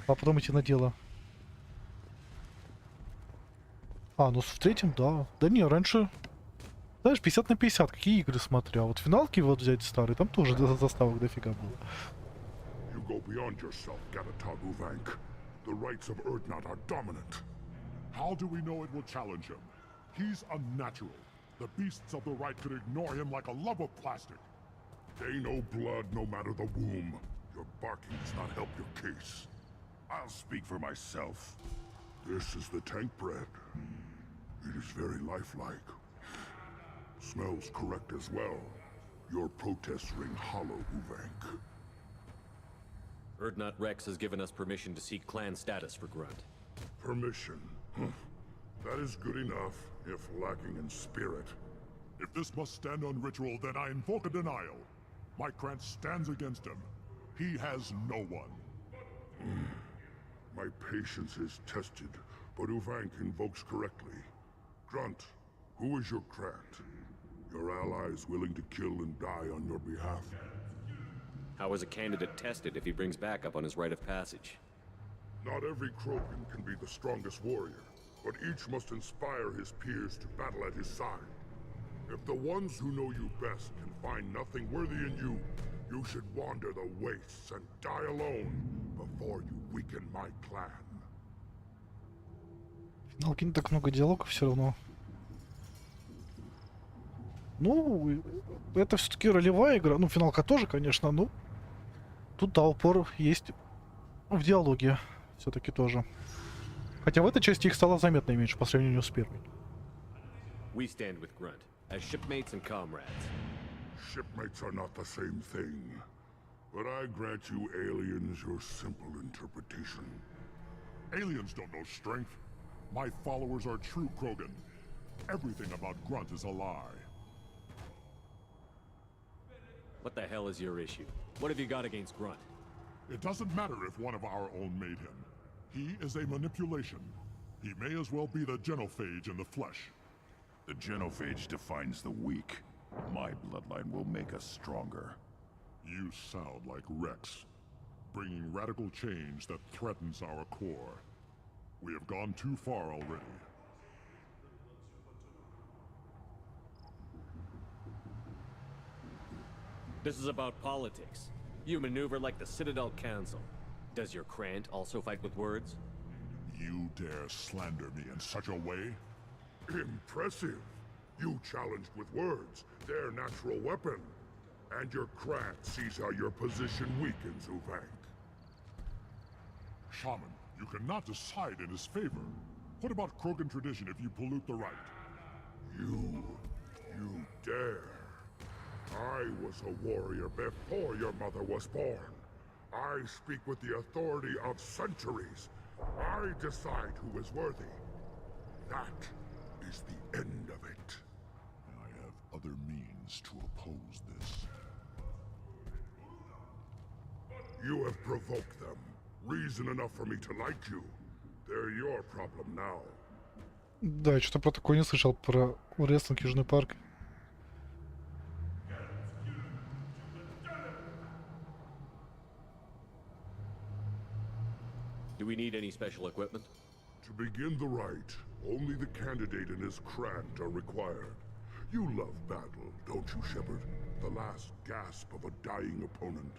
а потом идти на дело. А, ну в третьем, да. Да не, раньше... Знаешь, 50 на 50, какие игры смотрел. Вот финалки вот взять старые, там тоже заставок дофига было. You go beyond yourself, Gatatag Uvank. The rights of Erdnot are dominant. How do we know it will challenge him? He's unnatural. The beasts of the right could ignore him like a lump of plastic. They know blood no matter the womb. Your barking does not help your case. I'll speak for myself. This is the tank bred. It is very lifelike. Smells correct as well. Your protests ring hollow, Uvank. Urdnot Rex has given us permission to seek clan status for Grunt. Permission? That is good enough, if lacking in spirit. If this must stand on ritual, then I invoke a denial. My Krant stands against him. He has no one. My patience is tested, but Uvank invokes correctly. Grunt, who is your Krant? Your allies willing to kill and die on your behalf? How is a candidate tested if he brings backup on his rite of passage? Not every Krogan can be the strongest warrior, but each must inspire his peers to battle at his side. If the ones who know you best can find nothing worthy in you, you should wander the wastes and die alone before you weaken my clan. Финалки не так много диалогов все равно. Ну, это все-таки ролевая игра. Ну, финалка тоже, конечно, но тут, да, упор есть в диалоге все-таки тоже. Хотя в этой части их стало заметно меньше по сравнению с первой. We stand with Grunt, as shipmates and comrades. Shipmates are not the same thing, but I grant you aliens your simple interpretation. Aliens don't know strength. My followers are true Krogan. Everything about Grunt is a lie. What the hell is your issue? What have you got against Grunt? It doesn't matter if one of our own made him. He is a manipulation. He may as well be the genophage in the flesh. The genophage defines the weak. My bloodline will make us stronger. You sound like Rex, bringing radical change that threatens our core. We have gone too far already. This is about politics. You maneuver like the Citadel Council. Does your Krant also fight with words? You dare slander me in such a way? Impressive. You challenged with words, their natural weapon. And your Krant sees how your position weakens, Uvank. Shaman, you cannot decide in his favor. What about Krogan tradition if you pollute the rite? You dare. I was a warrior before your mother was born. I speak with the authority of centuries. I decide who is worthy. That is the end of it. I have other means to oppose this. You have provoked them. Reason enough for me to like you. They're your problem now. Да, я что-то про такое не слышал, про рестлинг Южный парк. Do we need any special equipment? To begin the rite, only the candidate and his Krant are required. You love battle, don't you, Shepard? The last gasp of a dying opponent.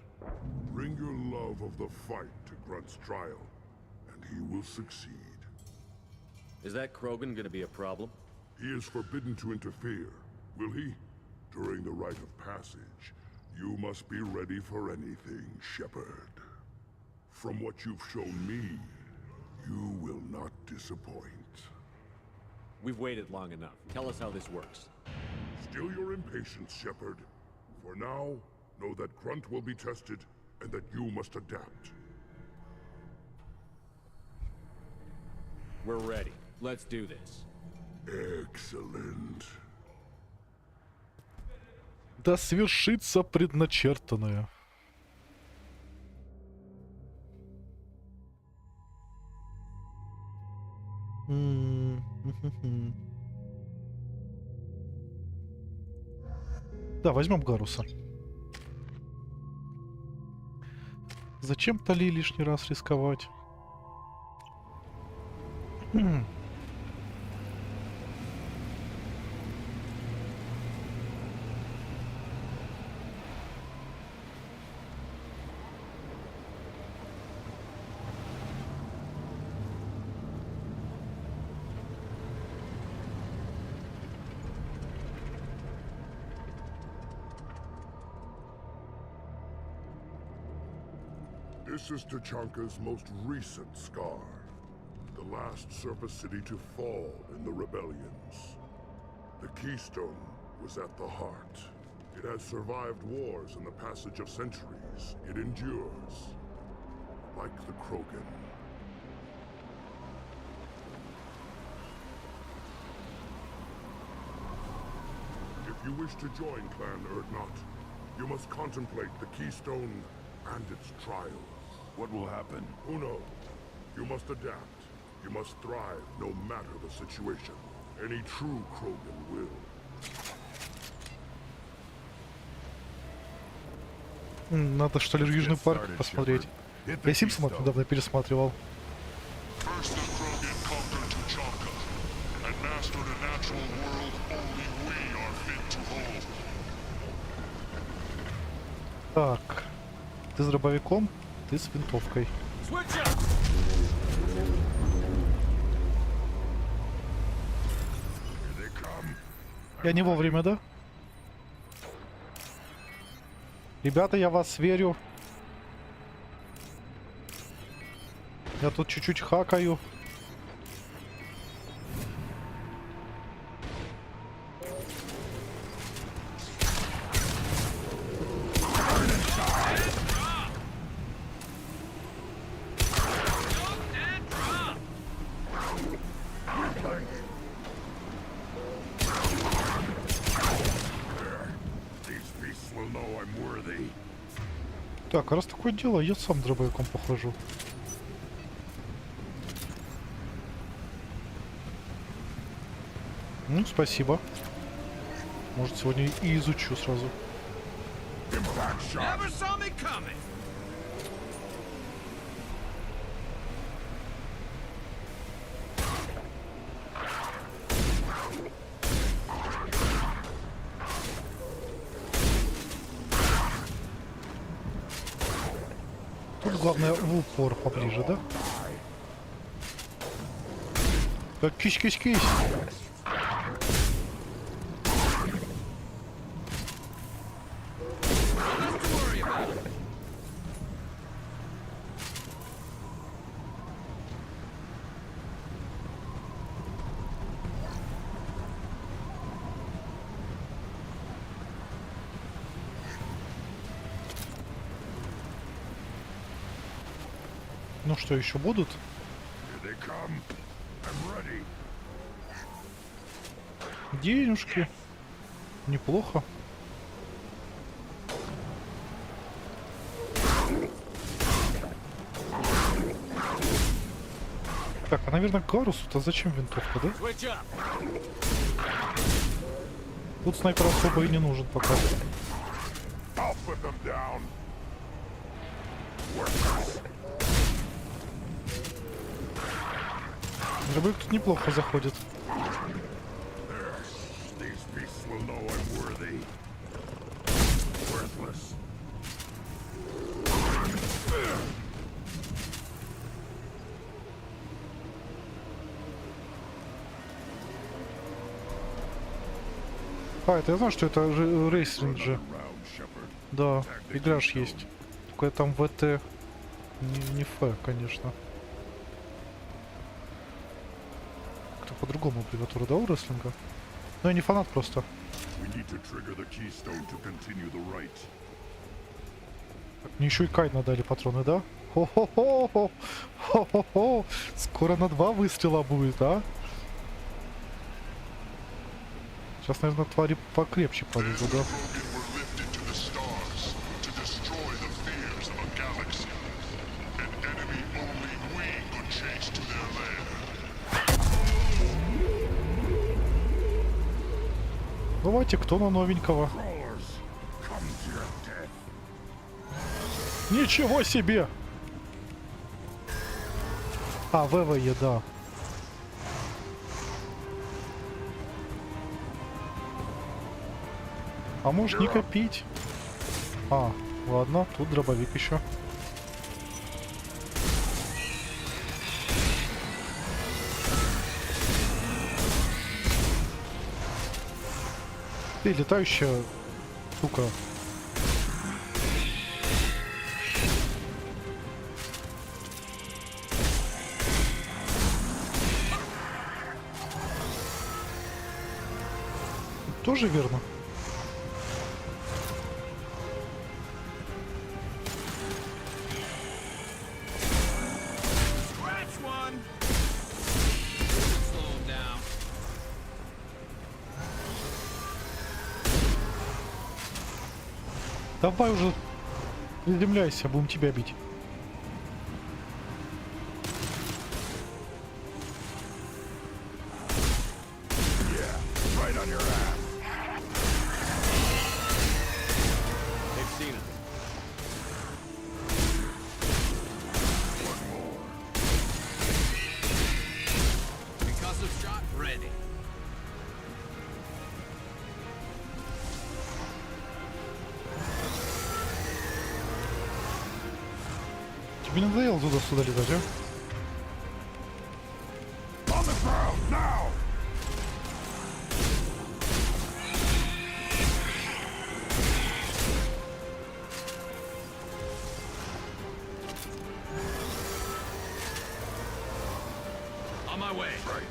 Bring your love of the fight to Grunt's trial, and he will succeed. Is that Krogan gonna be a problem? He is forbidden to interfere, will he? During the rite of passage, you must be ready for anything, Shepard. From what you've shown me, you will not disappoint. We've waited long enough. Tell us how this works. Still your impatience, Shepard. For now, know that Grunt will be tested, and that you must adapt. We're ready. Let's do this. Excellent. Да свершится предначертанное. Да, возьмем Гаруса. Зачем Тали лишний раз рисковать? This is Tachanka's most recent scar. The last surface city to fall in the rebellions. The Keystone was at the heart. It has survived wars and the passage of centuries. It endures. Like the Krogan. If you wish to join Clan Urdnot, you must contemplate the Keystone and its trials. What will happen? Who knows? You must adapt. You must thrive no matter the situation. Any true Krogan will. Надо что ли Южный парк посмотреть. Я Симпсонов недавно пересматривал. Так, ты с дробовиком, ты с винтовкой. Я не вовремя, да? Ребята, я вас верю. Я тут чуть-чуть хакаю. Так, а раз такое дело, я сам дробовиком похожу. Ну, спасибо. Может, сегодня и изучу сразу. Тут главное в упор поближе, да? Так, кись-кись-кись. Ну что, еще будут? Денежки. Неплохо. Так, а наверное Гарусу-то зачем винтовка, да? Тут снайпер особо и не нужен пока. Дробовик тут неплохо заходит. А, это я знаю, что это же рейсинг же. Да, игра ж есть. Только там ВТ не Ф, конечно. Как-то по-другому аббревиатура, да, у рестлинга? Но я не фанат просто. Так, мне еще и кайт дали патроны, да? Хо-хо-хо! Хо-хо-хо! Скоро на 2 выстрела будет, а? Сейчас, наверное, твари покрепче полезут, да? Давайте, кто на новенького? Ничего себе! А, ВВЕ, да. А может не копить? А, ладно, тут дробовик еще. Ты летающая штука. Тоже верно. Давай уже приземляйся, будем тебя бить. Тебе не надоело туда-сюда летать, а? On my way. Right.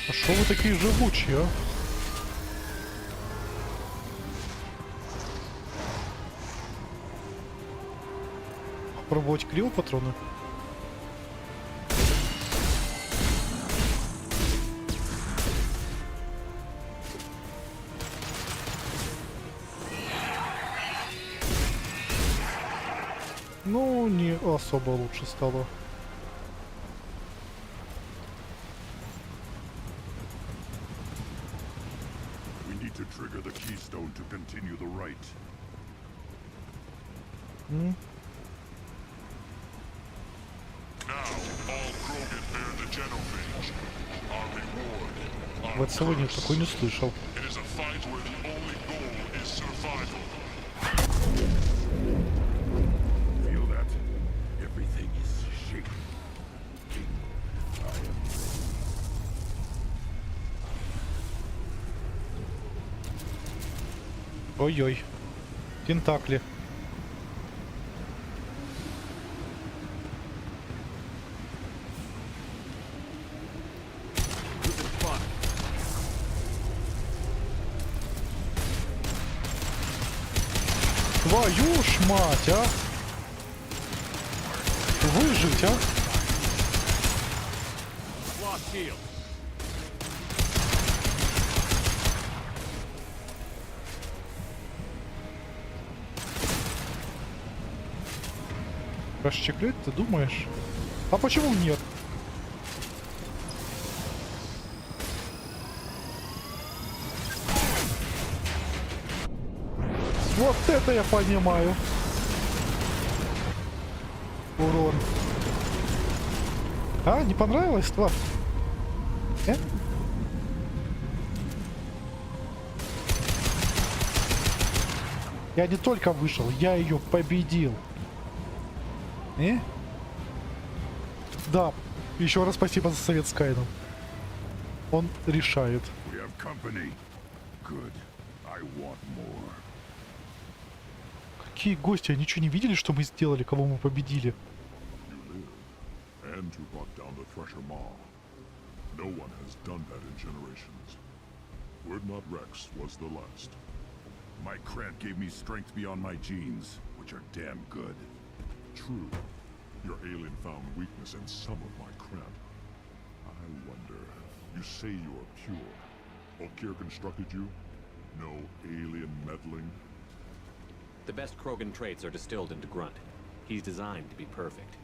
А шо вы такие живучие, а? Попробовать криопатроны? Ну, не особо лучше стало. To trigger the keystone to continue the rite. Mm. Now, all Krogan bear the genophage. Our reward. Вот сегодня такой не слышал. It is a fight where the only goal is survival. Feel that? Everything is shaking. I am Ой-ой. Тентакли. Твою ж мать, а! Выжить, а! Расчехлять, ты думаешь? А почему нет? Вот это я понимаю. Урон. А, не понравилось, тварь? Я не только вышел, я ее победил. Да, еще раз спасибо за совет с Кайном. Он решает. Какие гости? Они что, не видели, что мы сделали, кого мы победили? And who brought down the Thresher Maw. No one has done that in generations. Word not Rex was the last. My cramp gave me strength beyond my genes, which are damn good. True. Your alien found weakness in some of my cramp. I wonder, you say you are pure. Okir constructed you? No alien meddling? The best Krogan traits are distilled into Grunt. He's designed to be perfect.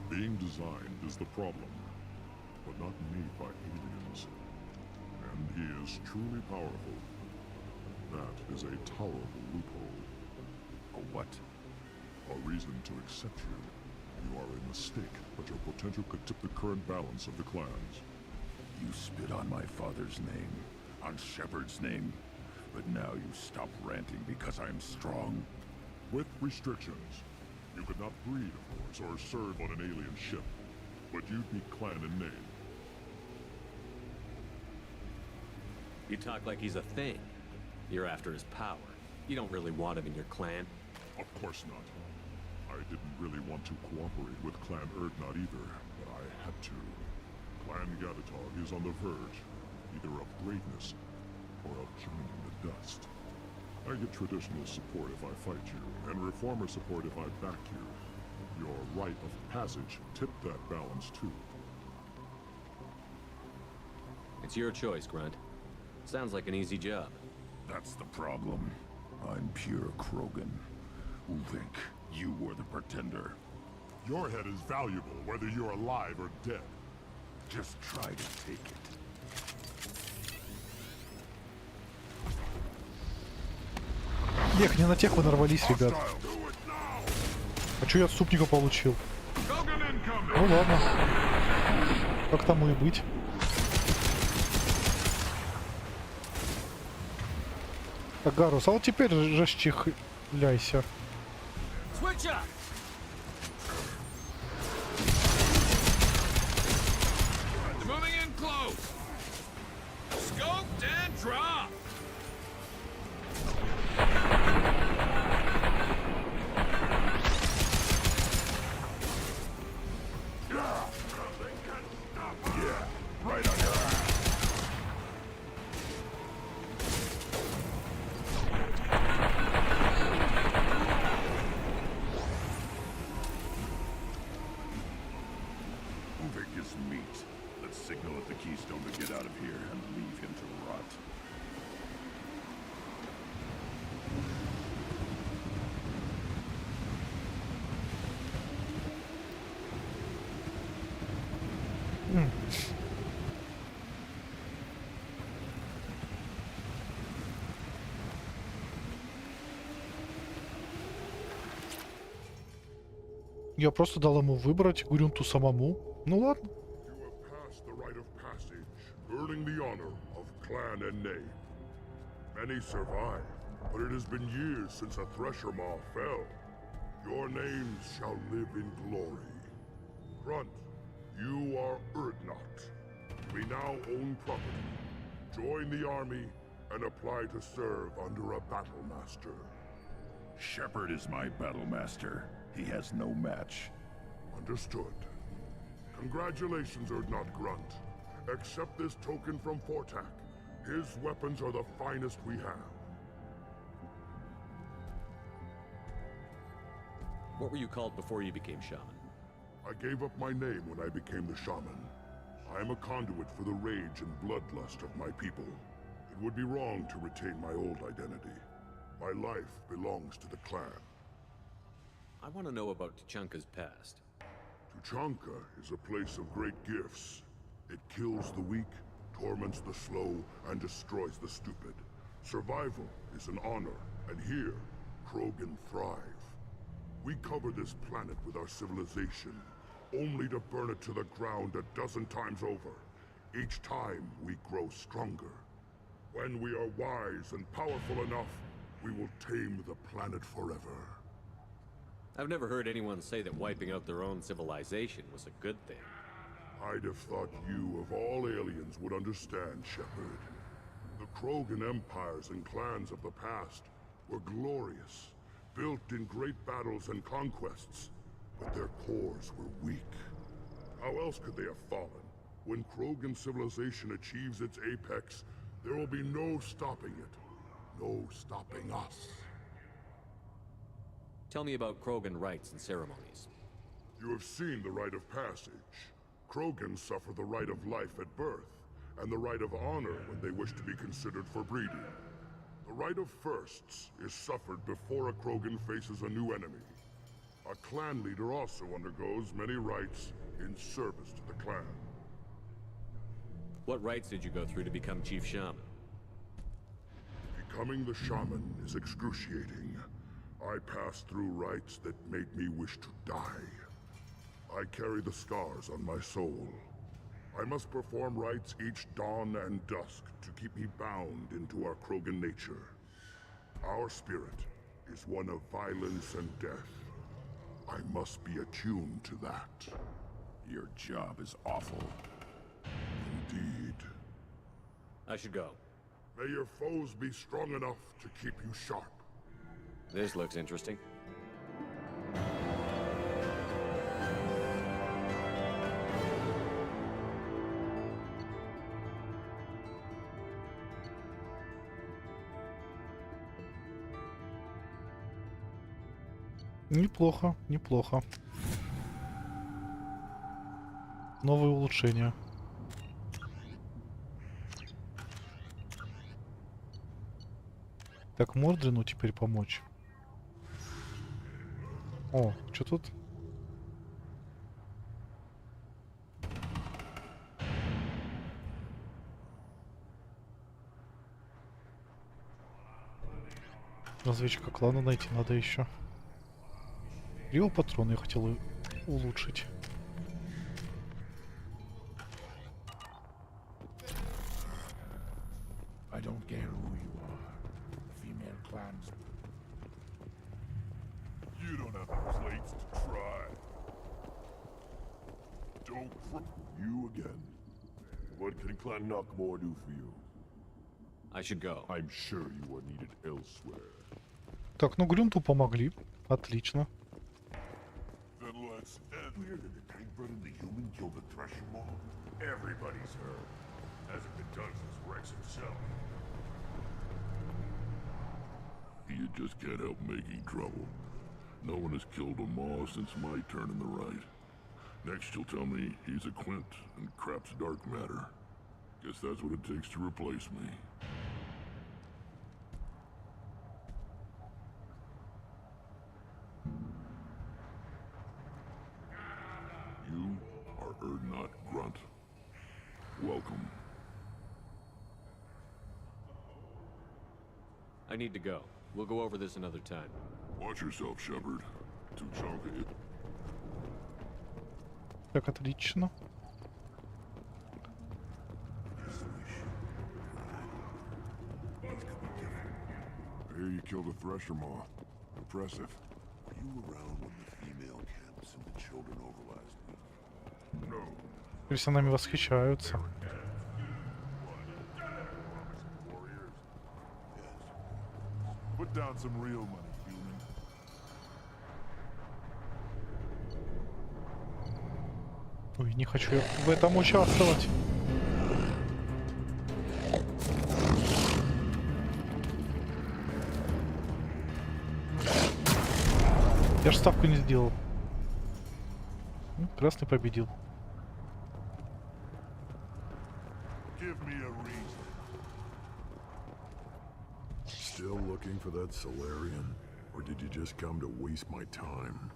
Being designed is the problem, but not made by aliens. And he is truly powerful. That is a tolerable loophole. A what? A reason to accept you. You are a mistake, but your potential could tip the current balance of the clans. You spit on my father's name, on Shepard's name, but now you stop ranting because I'm strong. With restrictions. You could not breed, of course, or serve on an alien ship, but you'd be clan in name. You talk like he's a thing. You're after his power. You don't really want him in your clan. Of course not. I didn't really want to cooperate with Clan Urdnot either, but I had to. Clan Gatatog is on the verge, either of greatness or of joining the dust. I get traditional support if I fight you, and reformer support if I back you. Your rite of passage tipped that balance too. It's your choice, Grunt. Sounds like an easy job. That's the problem. I'm pure Krogan. Ulvik, you were the pretender. Your head is valuable, whether you're alive or dead. Just try to take it. Эх, не на тех вы нарвались, ребят. А чё я отступника получил? Ну ладно. Как тому и быть. Так, Гарус, а вот теперь расчихляйся. Я просто дал ему выбрать Гурюнту самому. Ну ладно. Earning the honor of clan and name. Many survive, but it has been years since a thresher maw fell. Your names shall live in glory. Grunt, you are Urdnot. We now own property. Join the army and apply to serve under a battle master. Shepard is my battle master. He has no match. Understood. Congratulations, Urdnot Grunt. Accept this token from Fortak. His weapons are the finest we have. What were you called before you became shaman? I gave up my name when I became the shaman. I am a conduit for the rage and bloodlust of my people. It would be wrong to retain my old identity. My life belongs to the clan. I want to know about Tuchanka's past. Tuchanka is a place of great gifts. It kills the weak, torments the slow, and destroys the stupid. Survival is an honor, and here, Krogan thrive. We cover this planet with our civilization, only to burn it to the ground a dozen times over. Each time, we grow stronger. When we are wise and powerful enough, we will tame the planet forever. I've never heard anyone say that wiping out their own civilization was a good thing. I'd have thought you, of all aliens, would understand, Shepard. The Krogan empires and clans of the past were glorious, built in great battles and conquests, but their cores were weak. How else could they have fallen? When Krogan civilization achieves its apex, there will be no stopping it. No stopping us. Tell me about Krogan rites and ceremonies. You have seen the rite of passage. Krogans suffer the right of life at birth, and the right of honor when they wish to be considered for breeding. The right of firsts is suffered before a Krogan faces a new enemy. A clan leader also undergoes many rites in service to the clan. What rites did you go through to become Chief Shaman? Becoming the shaman is excruciating. I passed through rites that made me wish to die. I carry the scars on my soul. I must perform rites each dawn and dusk to keep me bound into our Krogan nature. Our spirit is one of violence and death. I must be attuned to that. Your job is awful. Indeed. I should go. May your foes be strong enough to keep you sharp. This looks interesting. Неплохо, неплохо. Новые улучшения. Так, Мордрину теперь помочь. О, что тут? Разведчика клана найти надо еще. Его патроны я хотел улучшить. I don't care who you are. Female clans. You don't have the plates to try. Don't You again. What can Clan Knockmore do for you? I should go. I'm sure you are needed elsewhere. Так, ну Грюнту помогли. Отлично. Then let's end. Weird that the tank bred and the human killed the Thresher Maw. Everybody's heard. Hasn't been done since Rex himself. You just can't help making trouble. No one has killed a Maw since my turn in the right. Next you'll tell me he's a Quint and crap's dark matter. Guess that's what it takes to replace me. You are Erdnot Grunt. Welcome. I need to go. We'll go over this another time. Watch yourself, Shepard. Tuchanka it. Так, отлично. I hear you killed a Thresher Maw. Impressive. Were you around when the female camp sent the children over last week? No. Все нами восхищаются. Put down some real money, human. Ой, не хочу я в этом участвовать. Я же ставку не сделал. Красный победил. Give me a reason. Still looking for that Solarian? Or did you just come to waste my time?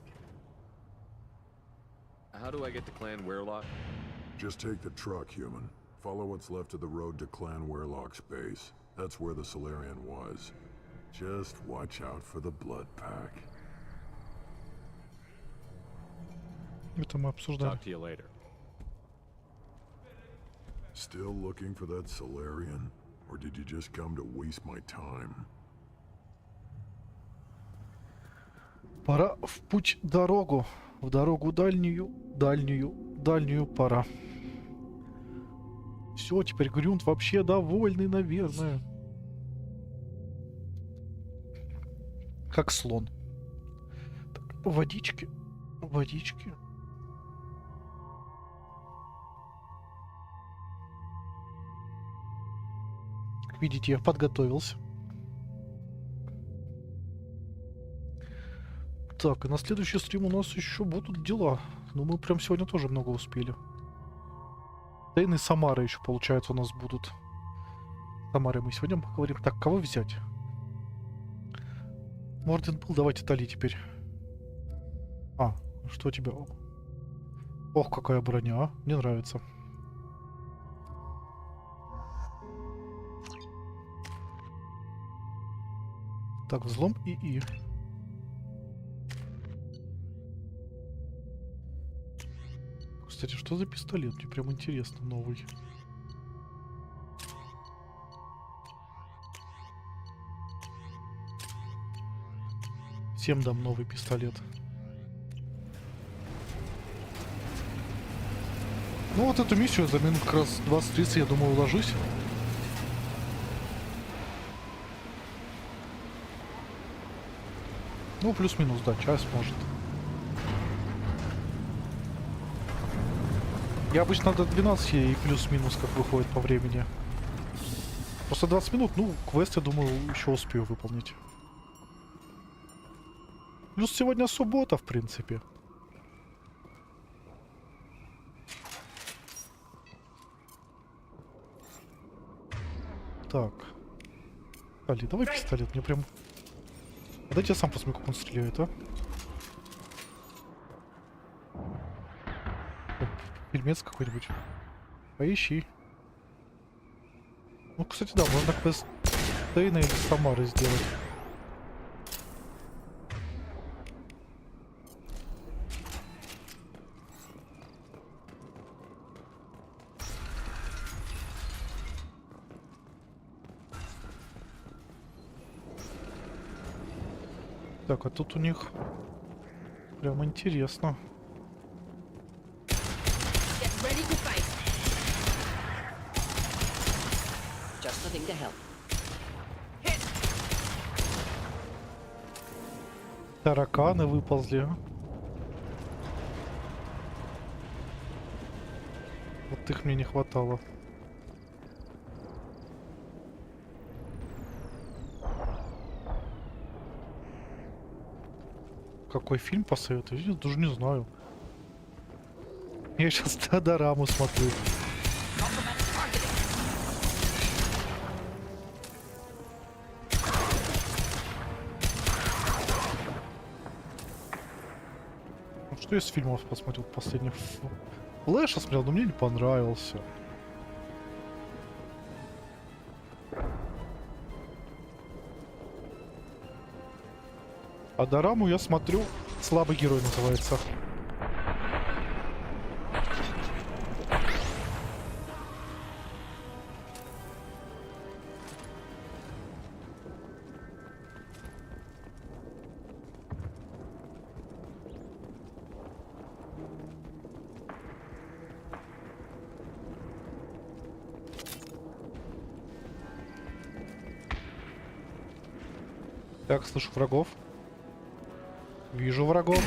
How do I get to Clan Werelock? Just take the truck, human. Follow what's left of the road to Clan Werelock's base. That's where the Solarian was. Just watch out for the blood pack. Это мы обсуждали. Talk to you later. Still looking for that Solarian? Or did you just come to waste my time? Пора в путь дорогу. В дорогу дальнюю, дальнюю, дальнюю пора. Все, теперь Грюнт вообще довольный, наверное. Как слон. Так, водички, водички. Как видите, я подготовился. Так, и на следующий стрим у нас еще будут дела. Но мы прям сегодня тоже много успели. Тайны Самары еще, получается, у нас будут. Самары мы сегодня поговорим. Так, кого взять? Морден был, давайте Тали теперь. А, что у тебя? Ох, какая броня, а? Мне нравится. Так, взлом и. Кстати, что за пистолет? Мне прям интересно, новый. Всем дам новый пистолет. Ну вот эту миссию за минут как раз 20-30, я думаю, уложусь. Ну, плюс-минус, да, час может. Я обычно до 12 и плюс-минус как выходит по времени. Просто 20 минут, ну, квест, я думаю, еще успею выполнить. Плюс сегодня суббота, в принципе. Так. Али, давай пистолет, мне прям... Дайте я сам посмотрю, как он стреляет, а. Фильмец какой-нибудь. Поищи. Ну, кстати, да, можно квест Тейна или Самары сделать. Так, а тут у них прям интересно. Тараканы выползли. А? Вот их мне не хватало. Какой фильм посоветуешь? Я даже не знаю. Я сейчас дораму смотрю. Что из фильмов посмотрел последних? Флэша смотрел, но мне не понравился. А дораму я смотрю, слабый герой называется. Так, слышу врагов. Вижу врагов.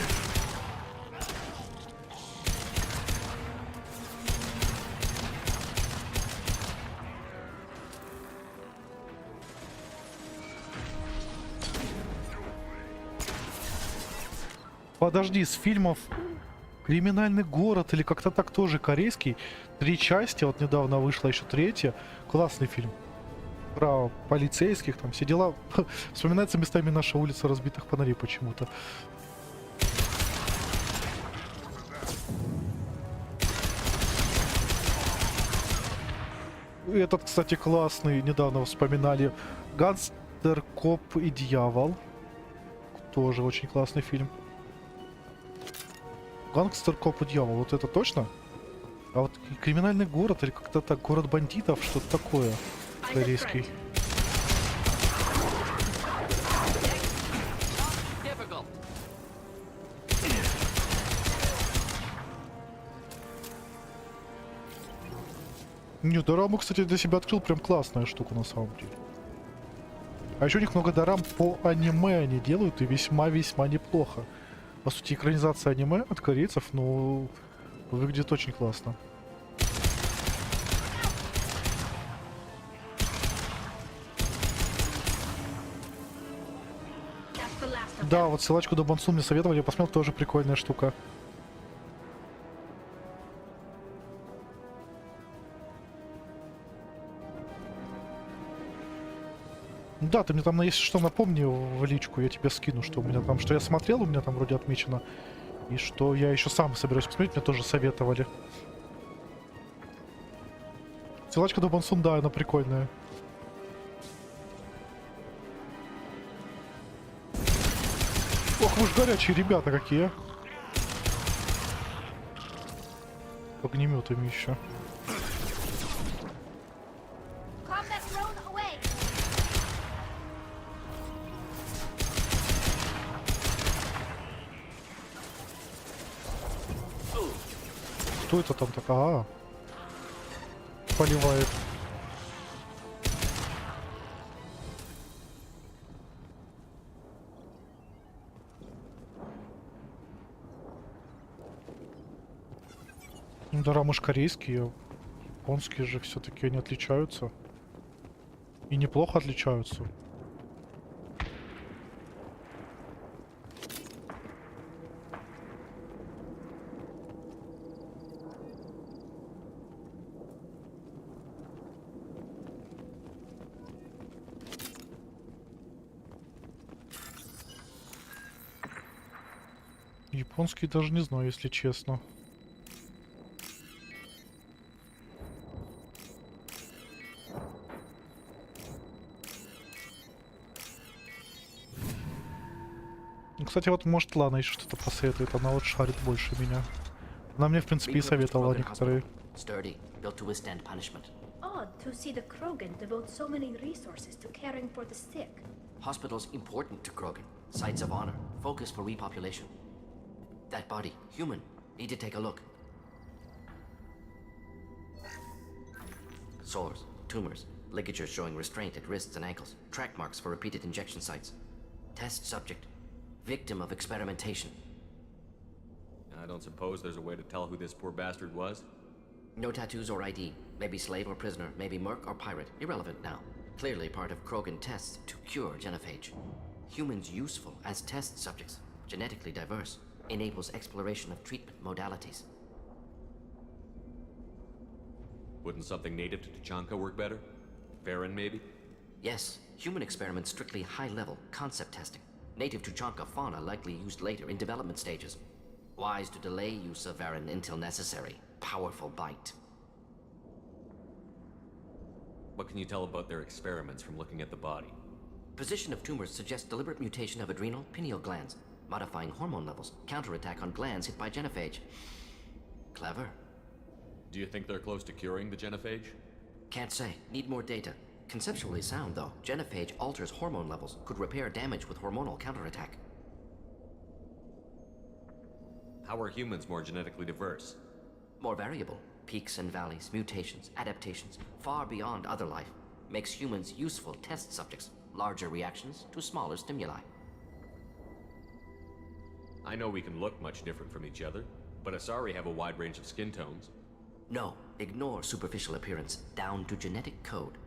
Подожди, с фильмов «Криминальный город» или как-то так тоже корейский. 3 части, вот недавно вышла еще 3. Классный фильм. Про полицейских, там все дела. Вспоминается местами наша улица разбитых фонарей почему-то. Этот, кстати, классный, недавно вспоминали. Гангстер, коп и дьявол. Тоже очень классный фильм. Гангстер, коп и дьявол, вот это точно? А вот «Криминальный город» или как-то так, «Город бандитов», что-то такое. Корейский. Не, дораму, кстати, для себя открыл, прям классная штука на самом деле. А еще у них много дорам по аниме они делают, и весьма-весьма неплохо. По сути, экранизация аниме от корейцев, но выглядит очень классно. Да, вот ссылочку до Бонсу мне советовали, я посмотрел, тоже прикольная штука. Да, ты мне там, если что, напомни в личку, я тебе скину, что у меня там, что я смотрел, у меня там вроде отмечено. И что я еще сам собираюсь посмотреть, мне тоже советовали. Ссылочка до Бонсун, да, она прикольная. Ох, вы ж горячие ребята какие. Огнеметами еще. Что это там так? А, поливает. Ну, дорамы ж корейские, японские же все-таки они отличаются. И неплохо отличаются. Японский даже не знаю, если честно. Ну, кстати, вот может Лана еще что-то посоветует, она вот шарит больше меня. Она мне, в принципе, и советовала некоторые. Sturdy, built to withstand punishment. Odd to see the Krogan devote so many resources to caring for the sick. Hospitals important to Krogan. Sites of honor. Focus for repopulation. That body, human. Need to take a look. Sores, tumors, ligatures showing restraint at wrists and ankles. Track marks for repeated injection sites. Test subject. Victim of experimentation. I don't suppose there's a way to tell who this poor bastard was? No tattoos or ID. Maybe slave or prisoner. Maybe merc or pirate. Irrelevant now. Clearly part of Krogan tests to cure genophage. Humans useful as test subjects. Genetically diverse. Enables exploration of treatment modalities. Wouldn't something native to Tuchanka work better? Farron, maybe? Yes. Human experiments strictly high-level concept testing. Native Tuchanka fauna likely used later in development stages. Wise to delay use of Varren until necessary. Powerful bite. What can you tell about their experiments from looking at the body? Position of tumors suggests deliberate mutation of adrenal pineal glands, modifying hormone levels, counterattack on glands hit by genophage. Clever. Do you think they're close to curing the genophage? Can't say. Need more data. Conceptually sound, though. Genophage alters hormone levels, could repair damage with hormonal counterattack. How are humans more genetically diverse? More variable. Peaks and valleys, mutations, adaptations, far beyond other life. Makes humans useful test subjects. Larger reactions to smaller stimuli. I know we can look much different from each other, but Asari have a wide range of skin tones. No, ignore superficial appearance, down to genetic code.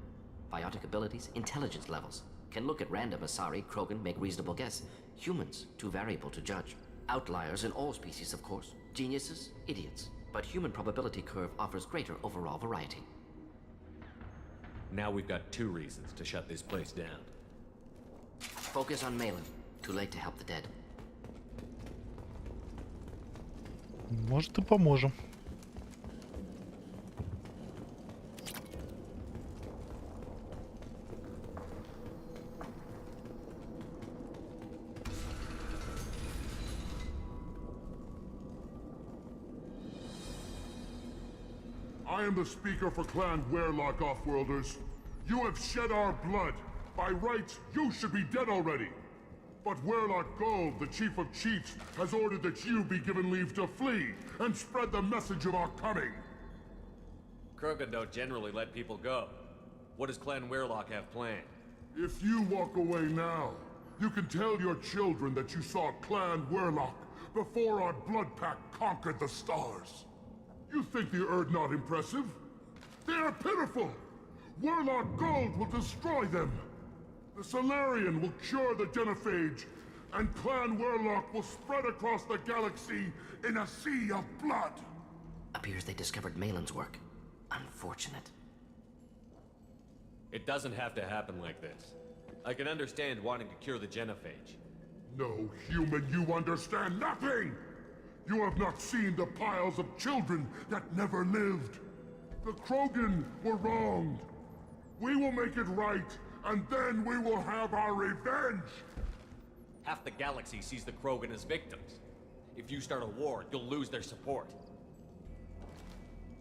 Biotic abilities, intelligence levels. Can look at random Asari, Krogan, make reasonable guess. Humans, too variable to judge. Outliers in all species, of course. Geniuses, idiots. But human probability curve offers greater overall variety. Now we've got two reasons to shut this place down. Focus on Malin. Too late to help the dead. Может, и поможем. I am the speaker for Clan Werlock, Offworlders. You have shed our blood. By rights, you should be dead already. But Werlock Gold, the chief of chiefs, has ordered that you be given leave to flee and spread the message of our coming. Krogan don't generally let people go. What does Clan Werlock have planned? If you walk away now, you can tell your children that you saw Clan Werlock before our blood pack conquered the stars. You think the Erd not impressive? They are pitiful! Werlock Gold will destroy them! The Solarian will cure the genophage, and Clan Werlock will spread across the galaxy in a sea of blood! Appears they discovered Malin's work. Unfortunate. It doesn't have to happen like this. I can understand wanting to cure the genophage. No, human, you understand nothing! You have not seen the piles of children that never lived. The Krogan were wronged. We will make it right, and then we will have our revenge! Half the galaxy sees the Krogan as victims. If you start a war, you'll lose their support.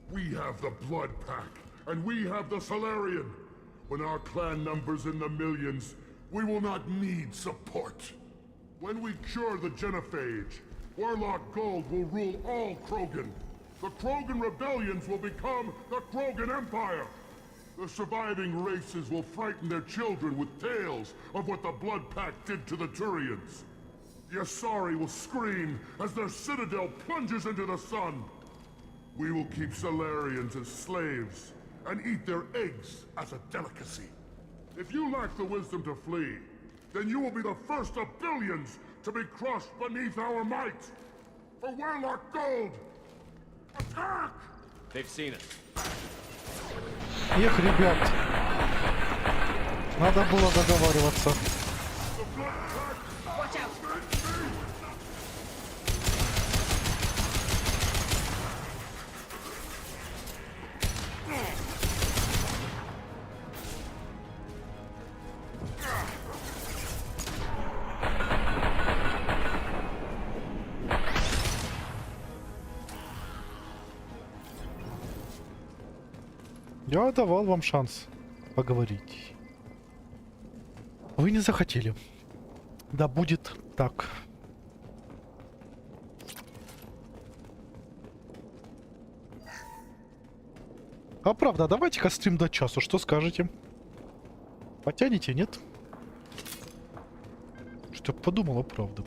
We have the Blood Pack, and we have the Solarian. When our clan numbers in the millions, we will not need support. When we cure the genophage, Werlock Gold will rule all Krogan. The Krogan rebellions will become the Krogan Empire. The surviving races will frighten their children with tales of what the Blood Pack did to the Turians. The Asari will scream as their citadel plunges into the sun. We will keep Solarians as slaves and eat their eggs as a delicacy. If you lack the wisdom to flee, then you will be the first of billions to be crushed beneath our might! For Werlock Gold! Attack! They've seen us. Эх, ребят. Надо было договариваться. Я давал вам шанс поговорить. Вы не захотели. Да будет так. А правда, давайте-ка стрим до часу. Что скажете? Потянете, нет? Что я подумала, правда.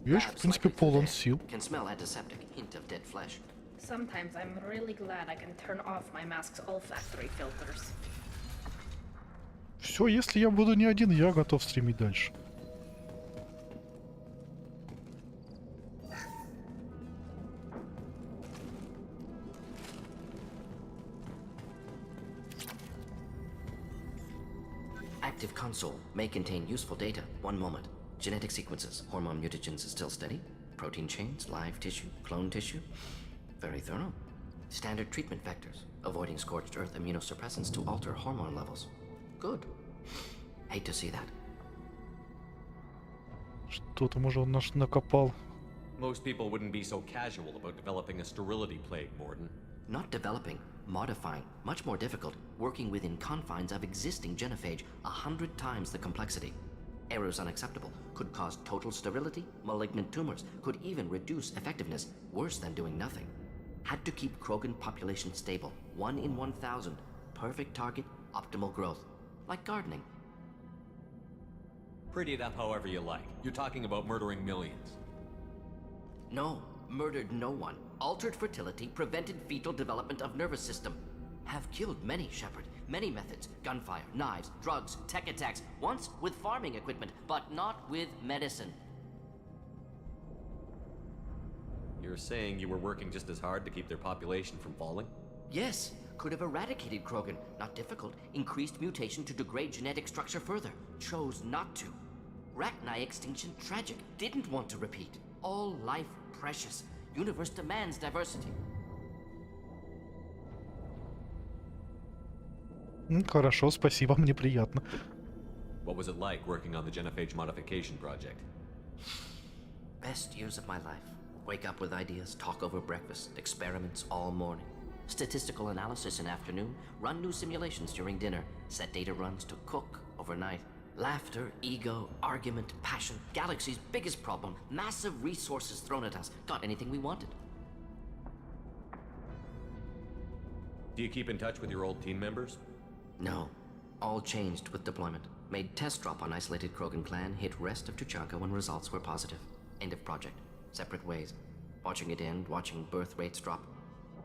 Я еще, в принципе, полон сил. Sometimes I'm really glad I can turn off my mask's olfactory filters. Все, если я буду не один, я готов стримить дальше. Active console may contain useful data. One moment. Genetic sequences. Hormone mutagens is still steady. Protein chains, live tissue, clone tissue. Very thorough. Standard treatment vectors. Avoiding scorched earth immunosuppressants to alter hormone levels. Good. Hate to see that. Что там уже он наш накопал? Most people wouldn't be so casual about developing a sterility plague, Morden. Not developing, modifying, much more difficult, working within confines of existing genophage, 100 times the complexity. Errors unacceptable, could cause total sterility, malignant tumors, could even reduce effectiveness, worse than doing nothing. Had to keep Krogan population stable, 1 in 1,000, perfect target, optimal growth, like gardening. Pretty it up however you like. You're talking about murdering millions. No, murdered no one. Altered fertility, prevented fetal development of nervous system. Have killed many, Shepard. Many methods. Gunfire, knives, drugs, tech attacks. Once with farming equipment, but not with medicine. You're saying you were working just as hard to keep their population from falling? Yes, could have eradicated Krogan. Not difficult. Increased mutation to degrade genetic structure further. Chose not to. Rachni extinction tragic. Didn't want to repeat. All life precious. Universe demands diversity. Хорошо, спасибо, мне приятно. What was it like working on the genophage modification project? Best years of my life. Wake up with ideas, talk over breakfast, experiments all morning. Statistical analysis in afternoon, run new simulations during dinner, set data runs to cook overnight. Laughter, ego, argument, passion, galaxy's biggest problem, massive resources thrown at us. Got anything we wanted. Do you keep in touch with your old team members? No. All changed with deployment. Made test drop on isolated Krogan clan, hit rest of Tuchanka when results were positive. End of project. Separate ways. Watching it end, watching birth rates drop.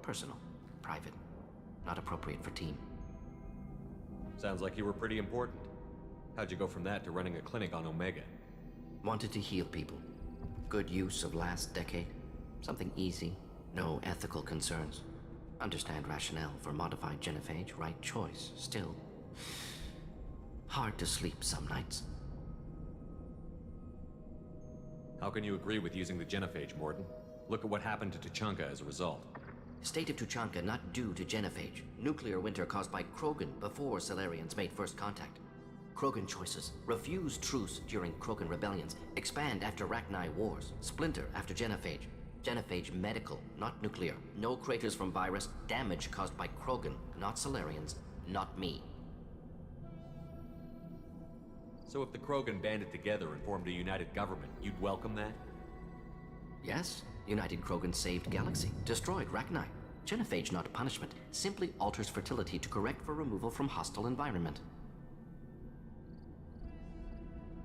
Personal. Private. Not appropriate for team. Sounds like you were pretty important. How'd you go from that to running a clinic on Omega? Wanted to heal people. Good use of last decade. Something easy. No ethical concerns. Understand rationale for modified genophage, right choice. Still, hard to sleep some nights. How can you agree with using the genophage, Morden? Look at what happened to Tuchanka as a result. State of Tuchanka not due to genophage. Nuclear winter caused by Krogan before Solarians made first contact. Krogan choices. Refuse truce during Krogan rebellions. Expand after Rachni wars. Splinter after genophage. Genophage medical, not nuclear. No craters from virus. Damage caused by Krogan, not Solarians, not me. So if the Krogan banded together and formed a united government, you'd welcome that? Yes. United Krogan saved Galaxy. Destroyed Rachni. Genophage not punishment. Simply alters fertility to correct for removal from hostile environment.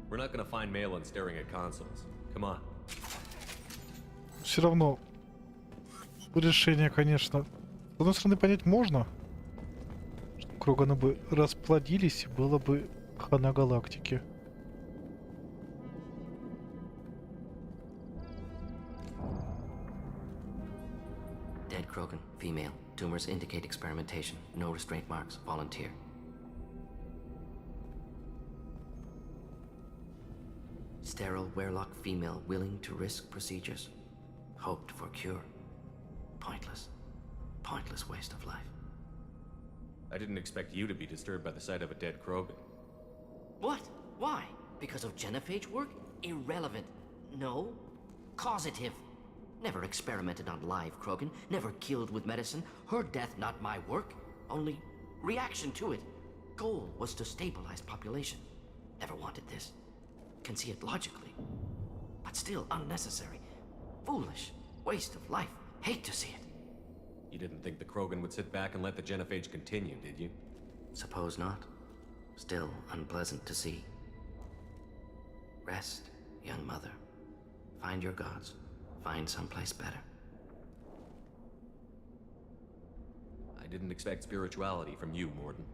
We're not gonna find Malin staring at consoles. Come on. Все равно решение, конечно, с одной стороны понять можно, что Кроганы бы расплодились, было бы хана галактики. Dead Krogan, female. Tumors indicate experimentation. No restraint marks. Volunteer. Sterile Werlock female willing to risk procedures. Hoped for cure. Pointless. Pointless waste of life. I didn't expect you to be disturbed by the sight of a dead Krogan. What? Why? Because of genophage work? Irrelevant. No. Causative. Never experimented on live Krogan, never killed with medicine. Her death not my work, only reaction to it. Goal was to stabilize population. Never wanted this. Can see it logically. But still unnecessary. Foolish. Waste of life. Hate to see it. You didn't think the Krogan would sit back and let the genophage continue, did you? Suppose not. Still unpleasant to see. Rest, young mother. Find your gods. Find someplace better. I didn't expect spirituality from you, Morden.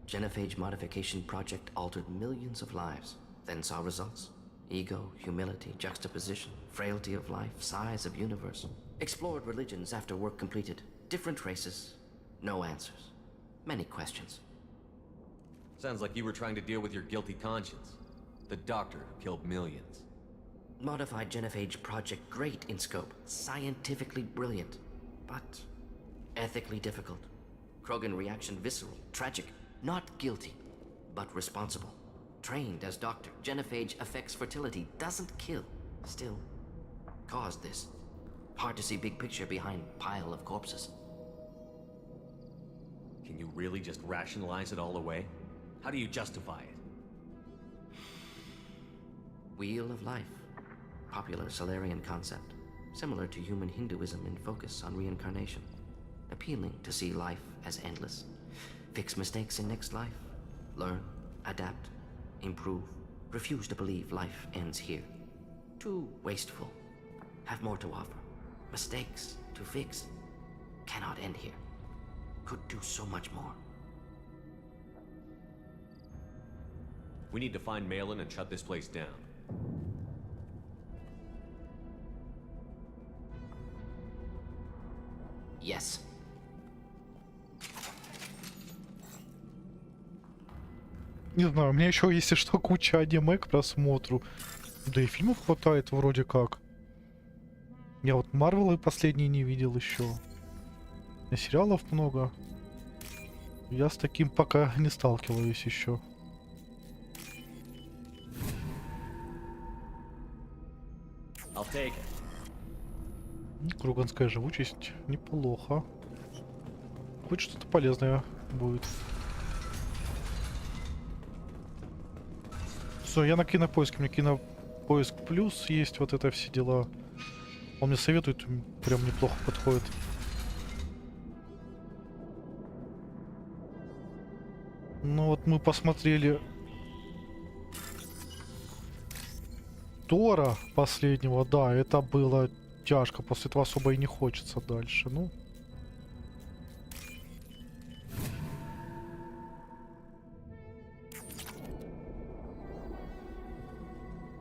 Genophage modification project altered millions of lives, then saw results. Ego, humility, juxtaposition, frailty of life, size of universe. Explored religions after work completed. Different races, no answers. Many questions. Sounds like you were trying to deal with your guilty conscience. The doctor who killed millions. Modified genophage project great in scope, scientifically brilliant, but ethically difficult. Krogan reaction visceral, tragic, not guilty, but responsible. Trained as doctor, genophage affects fertility, doesn't kill, still caused this. Hard to see big picture behind pile of corpses. Can you really just rationalize it all away? How do you justify it? Wheel of life. Popular Solarian concept. Similar to human Hinduism in focus on reincarnation. Appealing to see life as endless. Fix mistakes in next life. Learn, adapt, improve. Refuse to believe life ends here. Too wasteful. Have more to offer. Mistakes to fix. Cannot end here. Could do so much more. We need to find Malin and shut this place down. Yes. Не знаю, у меня еще, если что, куча аниме к просмотру. Да и фильмов хватает вроде как. Я вот Марвелы последние не видел еще. И сериалов много. Я с таким пока не сталкиваюсь еще. I'll take it. Круганская живучесть неплохо. Хоть что-то полезное будет. Все, я на Кинопоиске. У меня Кинопоиск плюс есть, вот это все дела. Он мне советует, прям неплохо подходит. Ну вот мы посмотрели Тора последнего, да, это было тяжко, после этого особо и не хочется дальше, ну.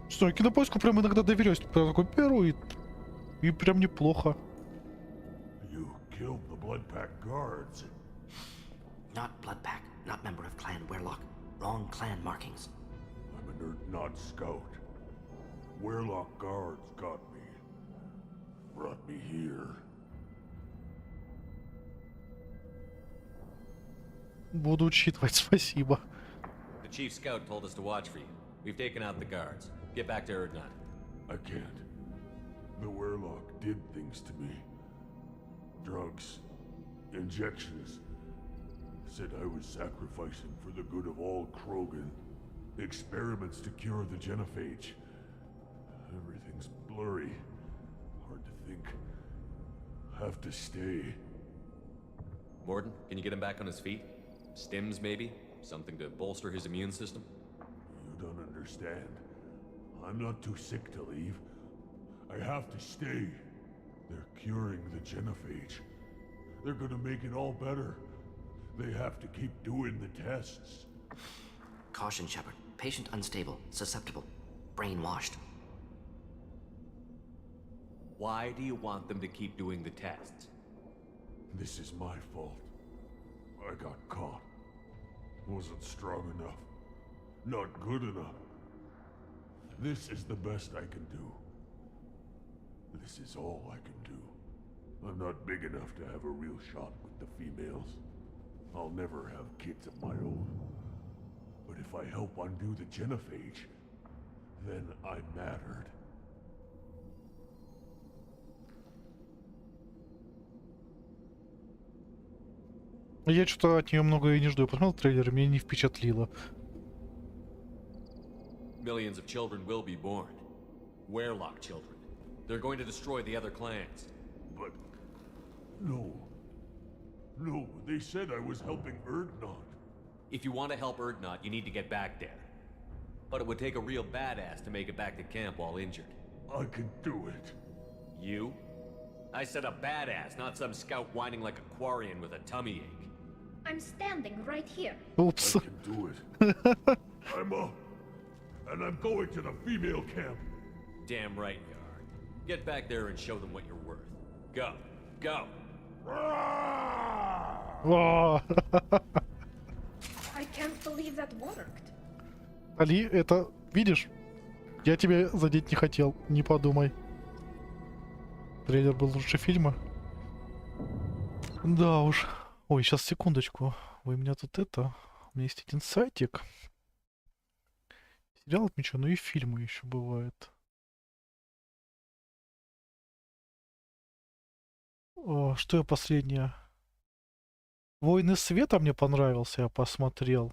Что, я Кинопоиску прям иногда доверяюсь, прям такой беру и прям неплохо. You killed the Bloodpack guards. Not Bloodpack, not member of Clan Werlock. Wrong clan markings. I'm an Earth-Not scout. Werlock guards got me. Brought me here. Буду учитывать, спасибо. The chief scout told us to watch for you. We've taken out the guards. Get back to Erdnot. I can't. The Werlock did things to me. Drugs. Injections. Said I was sacrificing for the good of all Krogan. Experiments to cure the genophage. Everything's blurry. Hard to think. Have to stay. Morden, can you get him back on his feet? Stims, maybe? Something to bolster his immune system? You don't understand. I'm not too sick to leave. I have to stay. They're curing the genophage. They're gonna make it all better. They have to keep doing the tests. Caution, Shepard. Patient unstable, susceptible, brainwashed. Why do you want them to keep doing the tests? This is my fault. I got caught. Wasn't strong enough. Not good enough. This is the best I can do. This is all I can do. I'm not big enough to have a real shot with the females. I'll never have kids of my own. But if I help undo the genophage, then I mattered. Я что-то от нее много и не жду. Я посмотрел трейлер, меня не впечатлило. Millions of children will be born. Werlock children. They're going to destroy the other clans. But... No. No, they said I was helping Erdnot. If you want to help Erdnot, you need to get back there. But it would take a real badass to make it back to camp while injured. I can do it. You? I said a badass, not some scout whining like a Quarian with a tummy ache. I'm standing right here. Oops. I can do it. I'm up. And I'm going to the female camp. Damn right you are. Get back there and show them what you're worth. Go. Go. О! I can't believe that worked. Али, это... Видишь? Я тебя задеть не хотел. Не подумай. Трейлер был лучше фильма. Да уж. Ой, сейчас секундочку. Вы меня тут это... У меня есть один сайтик. Сериал отмечу, но и фильмы еще бывают. О, что я последнее? «Войны света» мне понравился, я посмотрел.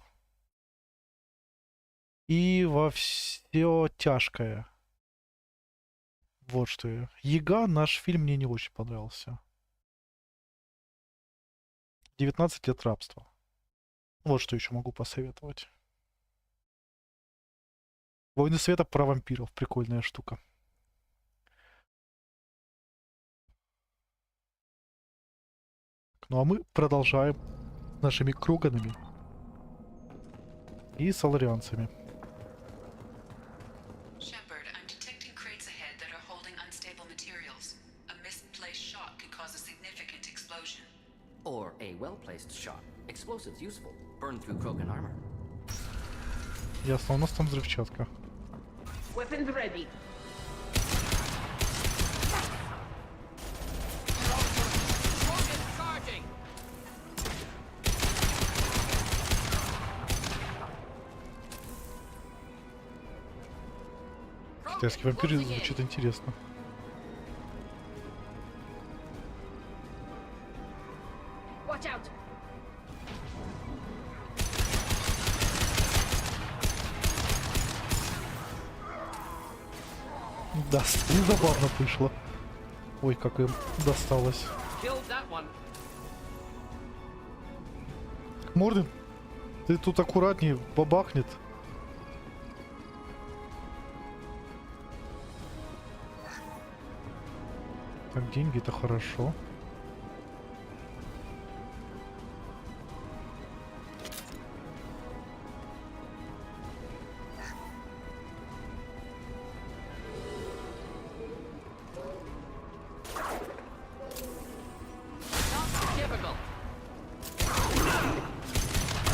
И «Во все тяжкое». Вот что я. «Яга», наш фильм, мне не очень понравился. 19 лет рабства. Вот что еще могу посоветовать. «Войны света» про вампиров. Прикольная штука. Ну а мы продолжаем нашими круганами и соларианцами. Shepard, I'm detecting crates ahead that are holding unstable materials. A misplaced shot could cause a significant explosion. Or a well-placed shot. Explosives useful. Burn through Krogan armor. Ясно, у нас там взрывчатка. Weapons ready. Китайский вампир звучит интересно. Watch out. Да, незабавно вышло. Ой, как им досталось. Морден, ты тут аккуратнее, бабахнет. Так, деньги это хорошо.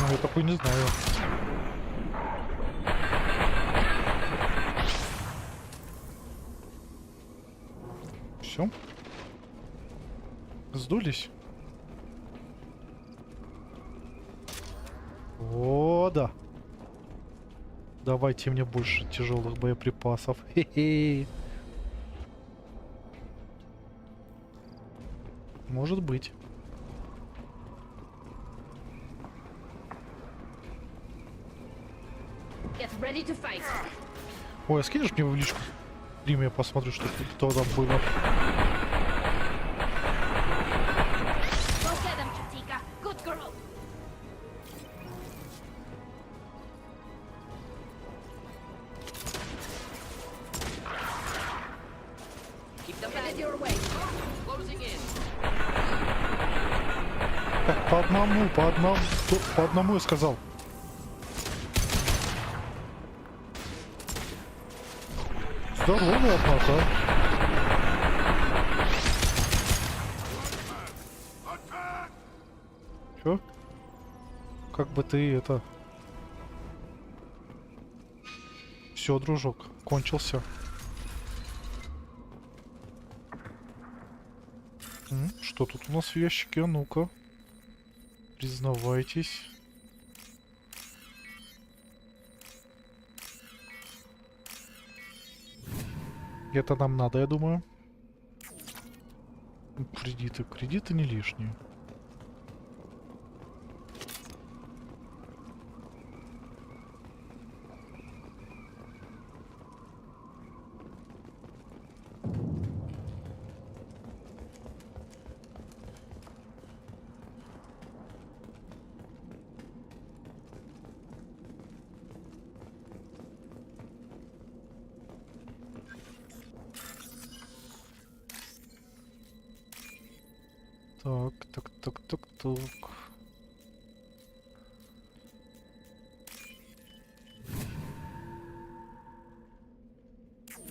Ну, я такой не знаю. Все. Сдулись. О, да. Давайте мне больше тяжелых боеприпасов. Хе-хе. Может быть. Get ready to fight. Ой, а скинешь мне в личку? Стриме я посмотрю, что там было. Так, по одному я сказал. Здорово, однако. Чё? Как бы ты это... Все, дружок, кончился. Что тут у нас в ящике? А ну-ка. Признавайтесь. Это нам надо, я думаю. Кредиты. Кредиты не лишние. Так, так, так, так, так.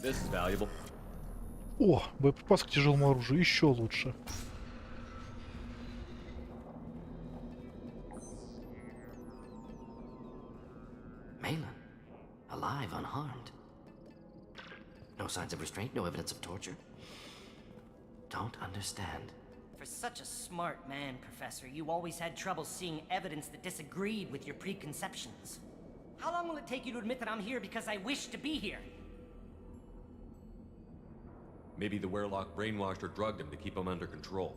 This is valuable. О, боеприпас к тяжелому оружию, еще лучше. Malin, alive, unharmed. No signs of restraint, no evidence of torture. Don't understand. For such a smart man, Professor, you always had trouble seeing evidence that disagreed with your preconceptions. How long will it take you to admit that I'm here because I wish to be here? Maybe the Werlock brainwashed or drugged him to keep him under control.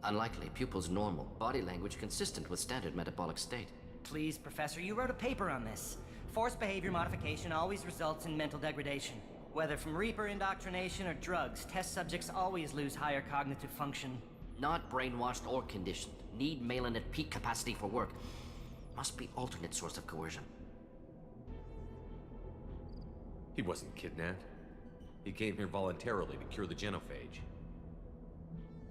Unlikely. Pupil's normal. Body language consistent with standard metabolic state. Please, Professor, you wrote a paper on this. Forced behavior modification always results in mental degradation. Whether from Reaper indoctrination or drugs, test subjects always lose higher cognitive function. Not brainwashed or conditioned. Need Malin at peak capacity for work. Must be alternate source of coercion. He wasn't kidnapped. He came here voluntarily to cure the genophage.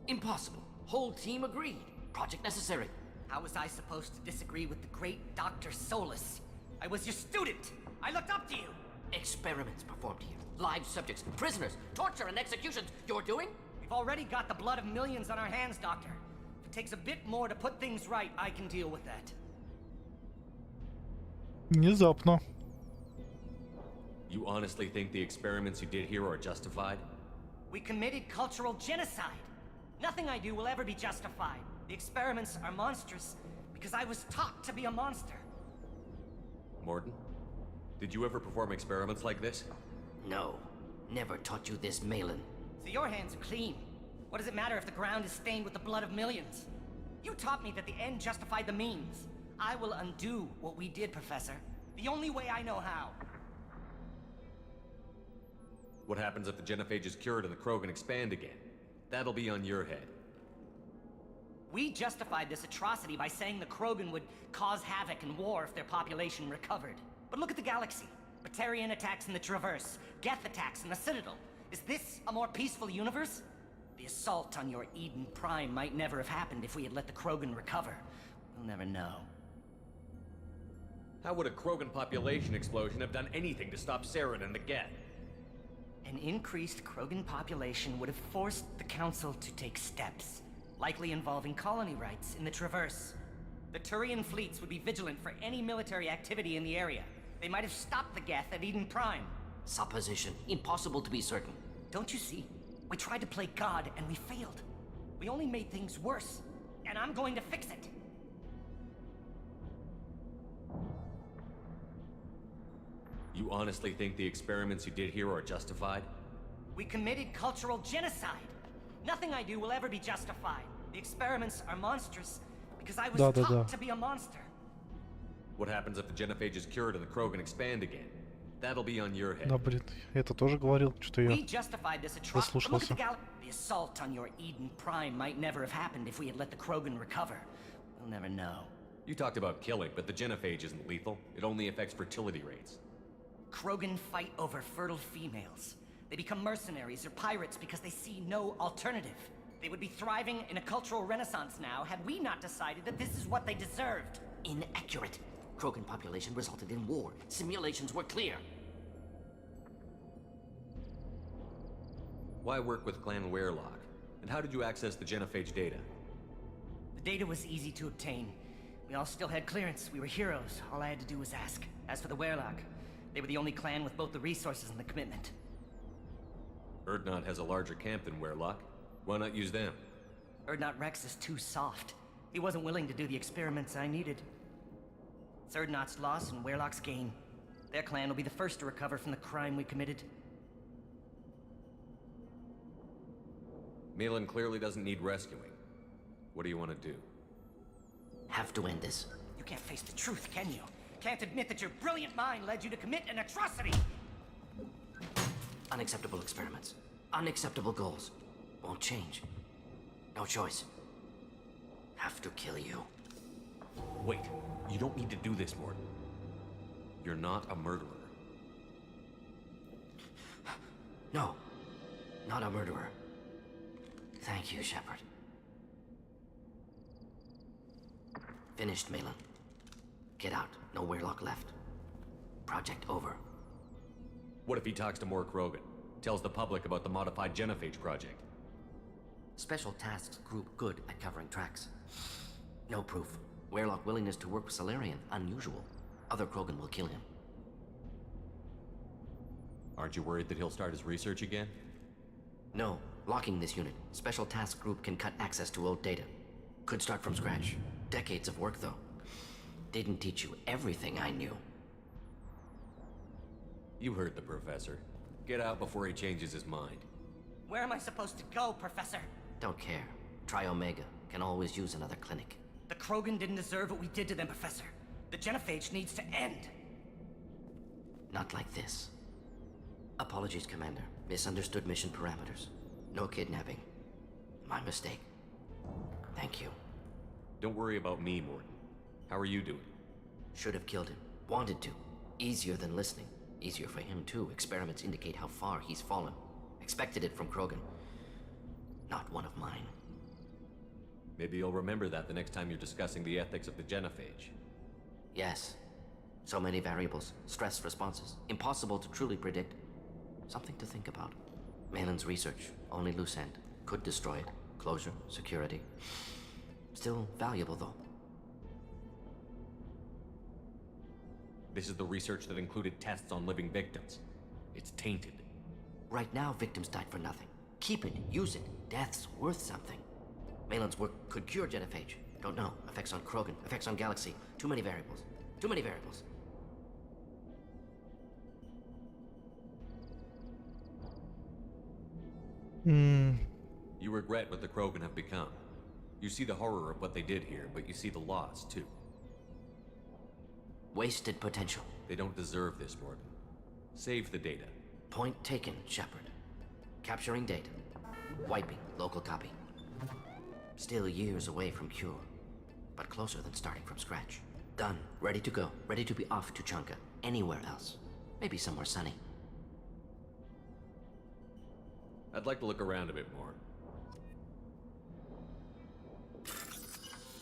Impossible. Whole team agreed. Project necessary. How was I supposed to disagree with the great Dr. Solus? I was your student! I looked up to you! Experiments performed here. Live subjects, prisoners, torture and executions. You're doing? We've already got the blood of millions on our hands, Doctor. If it takes a bit more to put things right, I can deal with that. Внезапно. You honestly think the experiments you did here are justified? We committed cultural genocide. Nothing I do will ever be justified. The experiments are monstrous because I was taught to be a monster. Morton, did you ever perform experiments like this? No. Never taught you this, Malin. So your hands are clean. What does it matter if the ground is stained with the blood of millions? You taught me that the end justified the means. I will undo what we did, Professor. The only way I know how. What happens if the genophage is cured and the Krogan expand again? That'll be on your head. We justified this atrocity by saying the Krogan would cause havoc and war if their population recovered. But look at the galaxy. Batarian attacks in the Traverse, Geth attacks in the Citadel. Is this a more peaceful universe? The assault on your Eden Prime might never have happened if we had let the Krogan recover. We'll never know. How would a Krogan population explosion have done anything to stop Saren and the Geth? An increased Krogan population would have forced the Council to take steps, likely involving colony rights in the Traverse. The Turian fleets would be vigilant for any military activity in the area. They might have stopped the Geth at Eden Prime. Supposition. Impossible to be certain. Don't you see? We tried to play God and we failed. We only made things worse, and I'm going to fix it. You honestly think the experiments you did here are justified? We committed cultural genocide. Nothing I do will ever be justified. The experiments are monstrous because I was taught to be a monster. What happens if the genophage is cured and the Krogan expand again? That'll be on your head. Да, блин, это тоже говорил, что я We justified this atrocity. заслушался. The assault on your Eden Prime might never have happened if we had let the Krogan recover. We'll never know. You talked about killing, but the genophage isn't lethal. It only affects fertility rates. Krogan fight over fertile females. They become mercenaries or pirates because they see no alternative. They would be thriving in a cultural renaissance now had we not decided that this is what they deserved. Inaccurate. Krogan population resulted in war. Simulations were clear. Why work with Clan Werlock? And how did you access the genophage data? The data was easy to obtain. We all still had clearance. We were heroes. All I had to do was ask. As for the Werlock, they were the only clan with both the resources and the commitment. Urdnot has a larger camp than Werlock. Why not use them? Urdnot Rex is too soft. He wasn't willing to do the experiments I needed. It's Urdnot's loss and Werlock's gain. Their clan will be the first to recover from the crime we committed. Malin clearly doesn't need rescuing. What do you want to do? Have to end this. You can't face the truth, can you? Can't admit that your brilliant mind led you to commit an atrocity! Unacceptable experiments. Unacceptable goals. Won't change. No choice. Have to kill you. Wait, you don't need to do this, Morton. You're not a murderer. No, not a murderer. Thank you, Shepard. Finished, Malin. Get out. No Weirlock left. Project over. What if he talks to more Krogan? Tells the public about the modified genophage project? Special tasks group good at covering tracks. No proof. Weirlock willingness to work with Salarian, unusual. Other Krogan will kill him. Aren't you worried that he'll start his research again? No. Locking this unit. Special task group can cut access to old data. Could start from scratch. Decades of work, though. Didn't teach you everything I knew. You heard the professor. Get out before he changes his mind. Where am I supposed to go, Professor? Don't care. Try Omega. Can always use another clinic. The Krogan didn't deserve what we did to them, Professor. The genophage needs to end. Not like this. Apologies, Commander. Misunderstood mission parameters. No kidnapping. My mistake. Thank you. Don't worry about me, Morton. How are you doing? Should have killed him. Wanted to. Easier than listening. Easier for him, too. Experiments indicate how far he's fallen. Expected it from Krogan. Not one of mine. Maybe you'll remember that the next time you're discussing the ethics of the genophage. Yes. So many variables. Stress responses. Impossible to truly predict. Something to think about. Malin's research. Only loose end. Could destroy it. Closure. Security. Still valuable, though. This is the research that included tests on living victims. It's tainted. Right now, victims died for nothing. Keep it. Use it. Death's worth something. Malin's work could cure genophage. Don't know. Effects on Krogan. Effects on Galaxy. Too many variables. Too many variables. You regret what the Krogan have become. You see the horror of what they did here, but you see the loss, too. Wasted potential. They don't deserve this, Morton. Save the data. Point taken, Shepard. Capturing data. Wiping local copy. Still years away from cure, but closer than starting from scratch. Done. Ready to go. Ready to be off to Chunka. Anywhere else. Maybe somewhere sunny. I'd like to look around a bit more.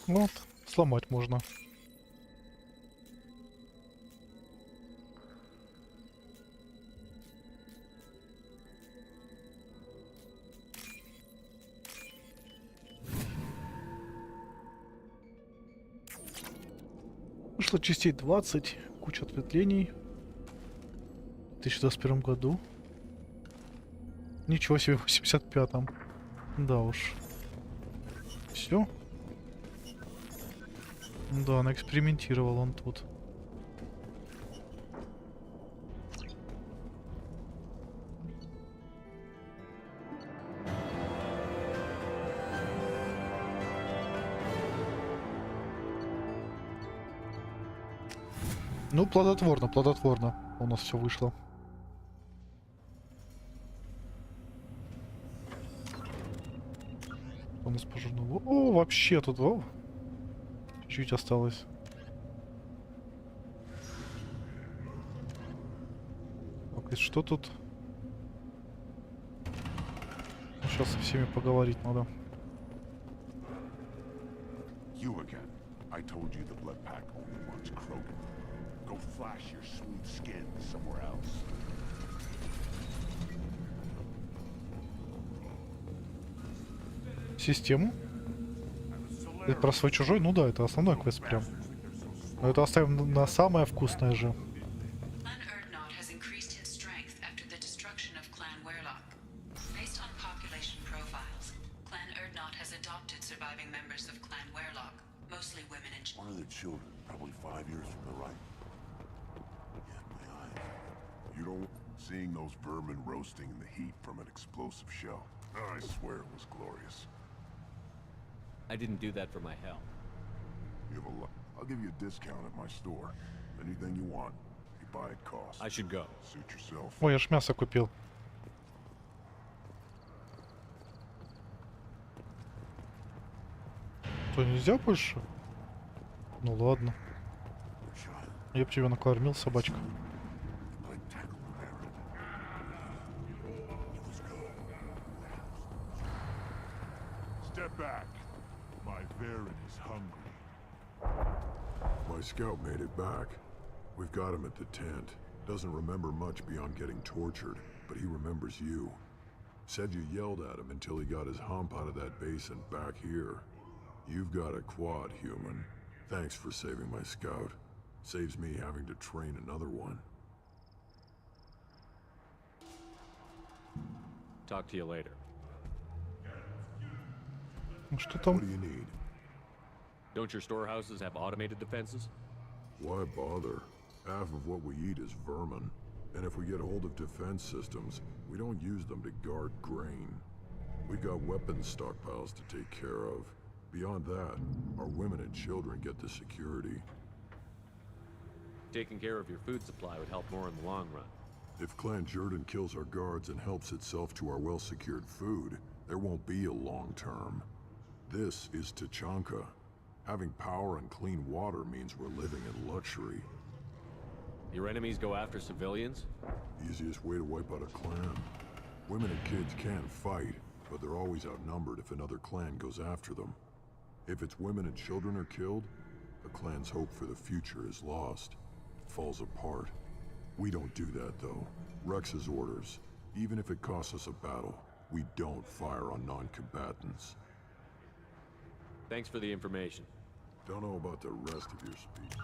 Вот, сломать можно. Вышло частей 20, куча ответвлений. В 2021 году. Ничего себе, в 85-м. Да уж. Все. Да, она экспериментировал он тут. Ну, плодотворно, плодотворно у нас все вышло. У нас пожарного. О, вообще тут, о, чуть-чуть осталось. Так, и что тут? Сейчас со всеми поговорить надо. You again. I told you the blood pack only wants Krogan. Go flash your sweet skin somewhere else. Систему? Это про свой чужой? Ну да, это основной квест прям. Но это оставим на самое вкусное же. One of the children, probably 5 years from the right. Yeah, my eyes. You don't... Seeing those vermin roasting in the heat from an explosive shell. I swear it was glorious. I didn't do that for my health. You have a lot. I'll give you a discount at my store. Anything you want, you buy at cost. I should go. Suit yourself. Ой, я ж мясо купил. Что, нельзя больше? Ну ладно. Я б тебя накормил, собачка. Step back. My Varen is hungry. My scout made it back. We've got him at the tent. Doesn't remember much beyond getting tortured, but he remembers you. Said you yelled at him until he got his hump out of that basin back here. You've got a quad, human. Thanks for saving my scout. Saves me having to train another one. Talk to you later. Что там? What do you need? Don't your storehouses have automated defenses? Why bother? Half of what we eat is vermin. And if we get hold of defense systems, we don't use them to guard grain. We got weapons stockpiles to take care of. Beyond that, our women and children get the security. Taking care of your food supply would help more in the long run. If Clan Jordan kills our guards and helps itself to our well-secured food, there won't be a long term. This is Tachanka. Having power and clean water means we're living in luxury. Your enemies go after civilians? Easiest way to wipe out a clan. Women and kids can fight, but they're always outnumbered if another clan goes after them. If its women and children are killed, the clan's hope for the future is lost. It falls apart. We don't do that, though. Rex's orders. Even if it costs us a battle, we don't fire on non-combatants. Thanks for the information. Don't know about the rest of your speech.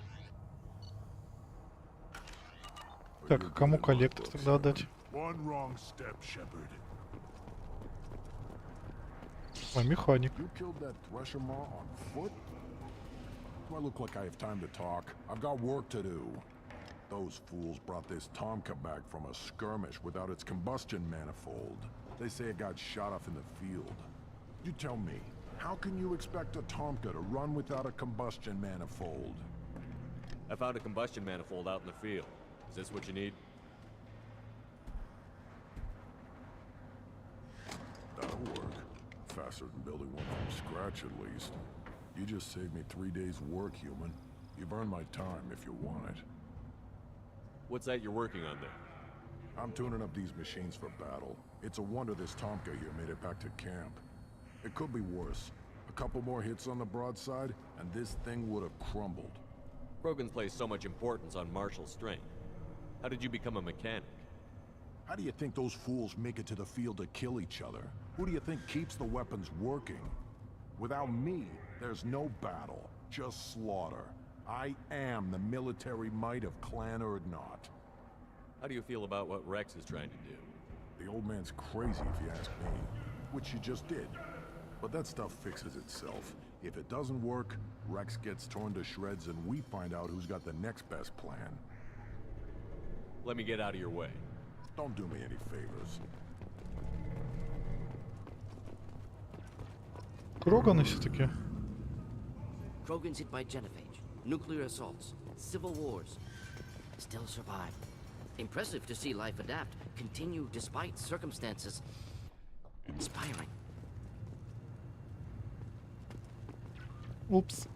Так, а кому коллектор тогда отдать? One wrong step, Shepard. А механик. You killed that Thresher Maw on foot? Do I look like I have time to talk? I've got work to do. Those fools brought this Tomka back from a skirmish without its combustion manifold. They say it got shot off in the field. You tell me, how can you expect a Tomka to run without a combustion manifold? I found a combustion manifold out in the field. Is this what you need? That'll work. Faster than building one from scratch, at least. You just saved me 3 days' work, human. You've earned my time if you want it. What's that you're working on there? I'm tuning up these machines for battle. It's a wonder this Tomka here made it back to camp. It could be worse. A couple more hits on the broadside, and this thing would have crumbled. Krogan's placed so much importance on martial strength. How did you become a mechanic? How do you think those fools make it to the field to kill each other? Who do you think keeps the weapons working? Without me, there's no battle, just slaughter. I am the military might of Clan Urdnot. How do you feel about what Rex is trying to do? The old man's crazy if you ask me, which you just did. But that stuff fixes itself. If it doesn't work, Rex gets torn to shreds and we find out who's got the next best plan. Let me get out of your way. Don't do me any favors. Кроганы все-таки. Krogan's hit by genophage, nuclear assaults, civil wars. Still survive. Impressive to see life adapt, continue despite circumstances. Inspiring. Упс.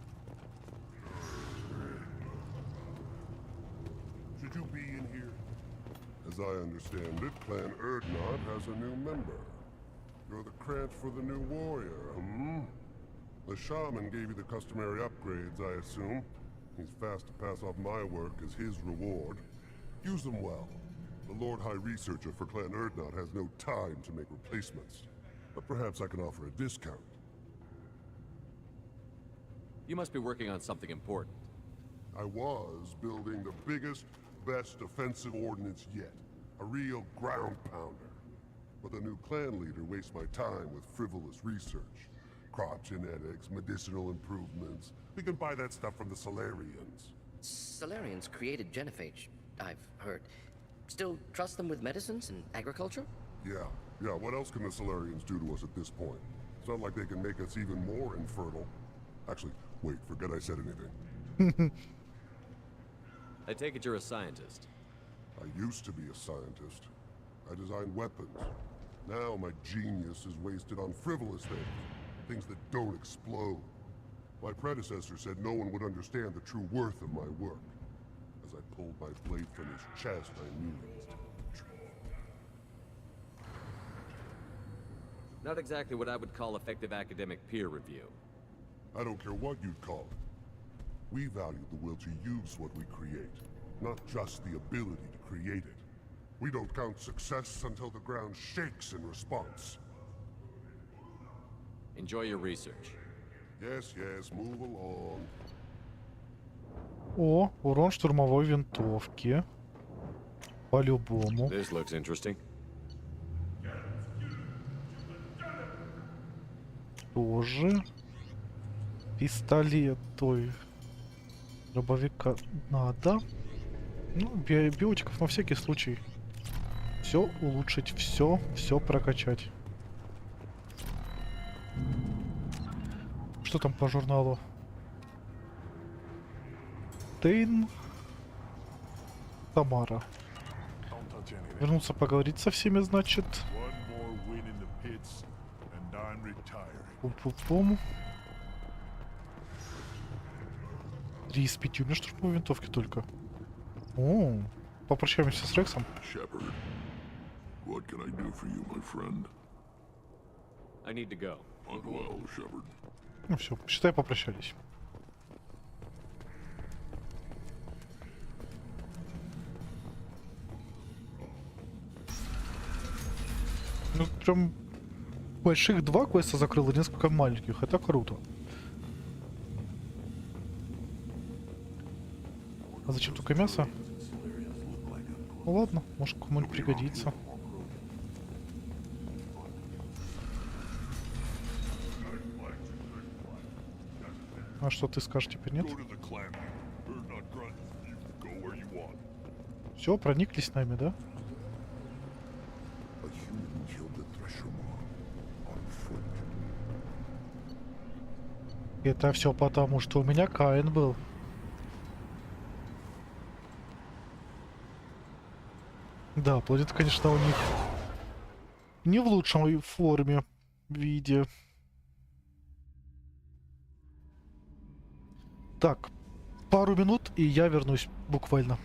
Should you be in here? As I understand it, Clan Urdnot has a new member. You're the Krant for the new warrior, hmm? The shaman gave you the customary upgrades, I assume. He's fast to pass off my work as his reward. Use them well. The Lord High Researcher for Clan Urdnot has no time to make replacements. But perhaps I can offer a discount. You must be working on something important. I was building the biggest, best offensive ordnance yet. A real ground pounder. But the new clan leader wastes my time with frivolous research. Crop genetics, medicinal improvements. We can buy that stuff from the Solarians. Solarians created genophage, I've heard. Still trust them with medicines and agriculture? Yeah. What else can the Solarians do to us at this point? It's not like they can make us even more infertile. Actually, wait, forget I said anything. I take it you're a scientist. I used to be a scientist. I designed weapons. Now my genius is wasted on frivolous things that don't explode. My predecessor said no one would understand the true worth of my work. As I pulled my blade from his chest, I knew he was telling the truth. Not exactly what I would call effective academic peer review. I don't care what you'd call it. We value the will to use what we create, not just the ability to create it. We don't count success until the ground shakes in response. Enjoy your research. Yes, yes, move along. О, урон штурмовой винтовки. По-любому. This looks interesting. Тоже. Пистолет, той. Дробовика надо. Ну, биотиков на всякий случай. Все улучшить, все прокачать. Что там по журналу? Тейн. Тамара. Вернуться поговорить со всеми, значит. Пум-пум-пум. 3 из 5 у меня штурмовой винтовки только. О, попрощаемся с Рексом. Shepard, what can I do for you, my friend? I need to go. Hunt well, Shepard. Ну все, считай, попрощались. Ну, прям больших 2 квеста закрыло, несколько маленьких. Это круто. А зачем только мясо? Ну ладно, может кому-нибудь пригодится. А что ты скажешь теперь, нет? Все, прониклись с нами, да? Это все потому, что у меня Каин был. Да, планета, конечно, у них не в лучшей форме, виде. Так, пару минут, и я вернусь буквально.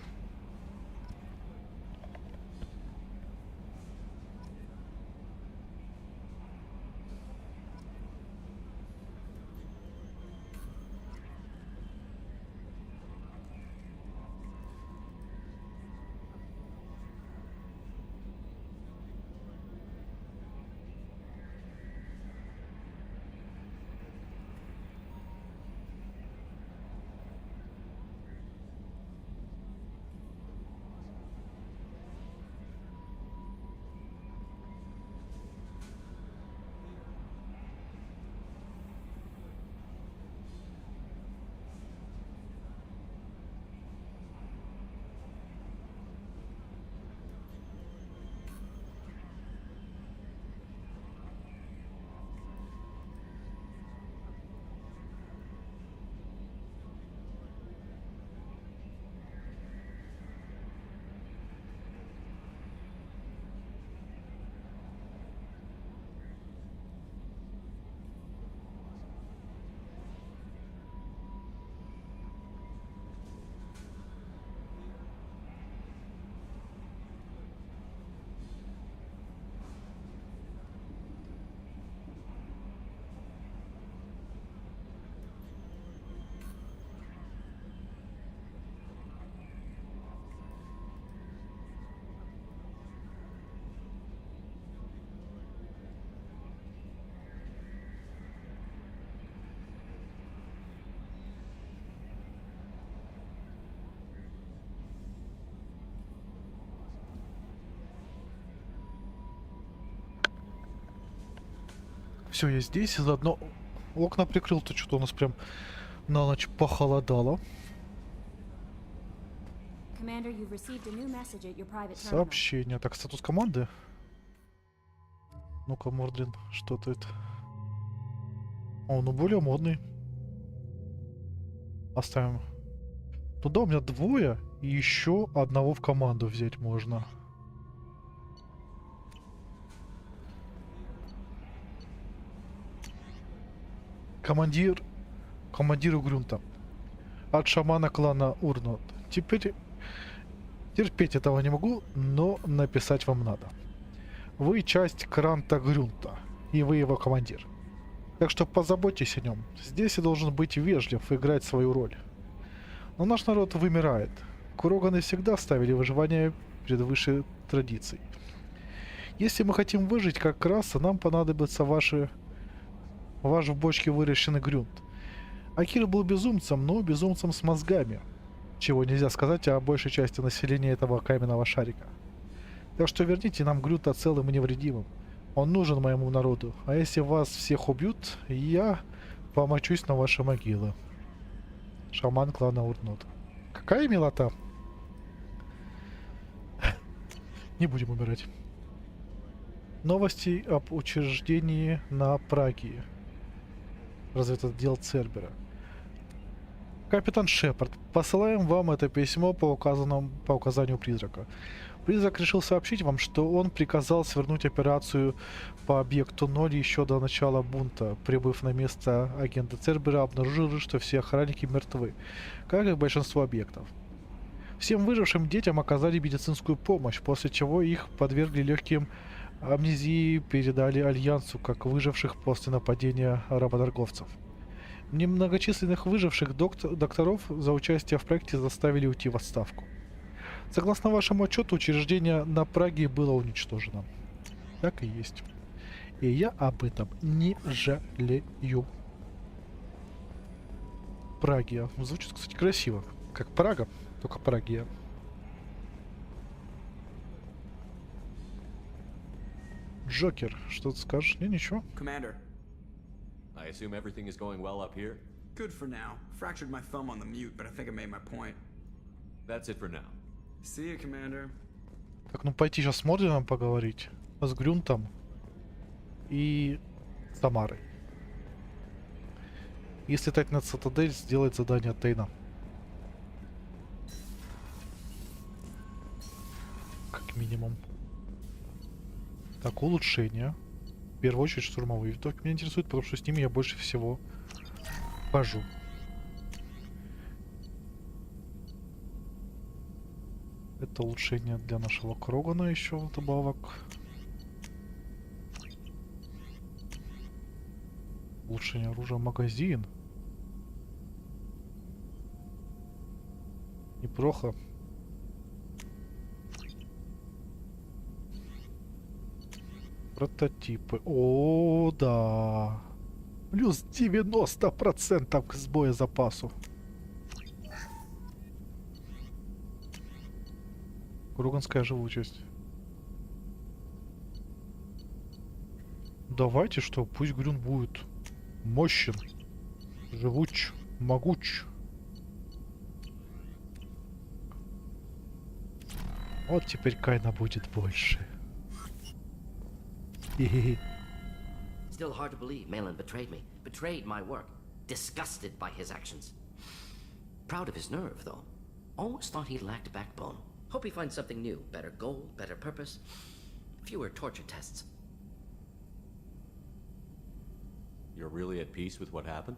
Все, я здесь, и заодно окна прикрыл, то что-то у нас прям на ночь похолодало. Сообщение. Так, статус команды. Ну-ка, Мордрин, что-то это. О, ну более модный. Оставим. Ну да, у меня 2, и еще одного в команду взять можно. Командиру Грюнта. От шамана клана Урнот. Теперь терпеть этого не могу, но написать вам надо. Вы часть Кранта Грюнта, и вы его командир. Так что позаботьтесь о нем. Здесь я должен быть вежлив, играть свою роль. Но наш народ вымирает. Кроганы всегда ставили выживание превыше традиций. Если мы хотим выжить как раса, нам понадобится ваш в бочке выращенный грунт. Акир был безумцем, но безумцем с мозгами. Чего нельзя сказать о большей части населения этого каменного шарика. Так что верните нам грунта целым и невредимым. Он нужен моему народу. А если вас всех убьют, я помочусь на ваши могилы. Шаман клана Урнот. Какая милота! Не будем умирать. Новости об учреждении на Праге. Разведотдел Цербера. Капитан Шепард, посылаем вам это письмо по указанию призрака. Призрак решил сообщить вам, что он приказал свернуть операцию по объекту 0 еще до начала бунта. Прибыв на место, агенты Цербера обнаружили, что все охранники мертвы, как и большинство объектов. Всем выжившим детям оказали медицинскую помощь, после чего их подвергли легким амнезии, передали Альянсу, как выживших после нападения работорговцев. Немногочисленных выживших докторов за участие в проекте заставили уйти в отставку. Согласно вашему отчету, учреждение на Праге было уничтожено. Так и есть. И я об этом не жалею. Прагия. Звучит, кстати, красиво. Как Прага, только Прагия. Джокер, что ты скажешь? Не, ничего. Commander. I assume everything is going well up here? Good for now. Fractured my thumb on the mute, but I think I made my point. That's it for now. See you, Commander. Так, ну пойти сейчас с Мордином поговорить. С Грюнтом. И с Тамарой. И слетать на Цитадель, сделать задание от Тейна. Как минимум. Так, улучшения. В первую очередь штурмовые винтовки меня интересуют, потому что с ними я больше всего хожу. Это улучшение для нашего Крогана еще добавок. Улучшение оружия, магазин. Неплохо. Прототипы. О, да. Плюс 90% к боезапасу. Круганская живучесть. Давайте что, пусть Грюн будет мощен, живуч, могуч. Вот теперь Кайна будет больше. Still hard to believe Malin betrayed me, betrayed my work, disgusted by his actions. Proud of his nerve, though. Almost thought he lacked backbone. Hope he finds something new, better goal, better purpose, fewer torture tests. You're really at peace with what happened?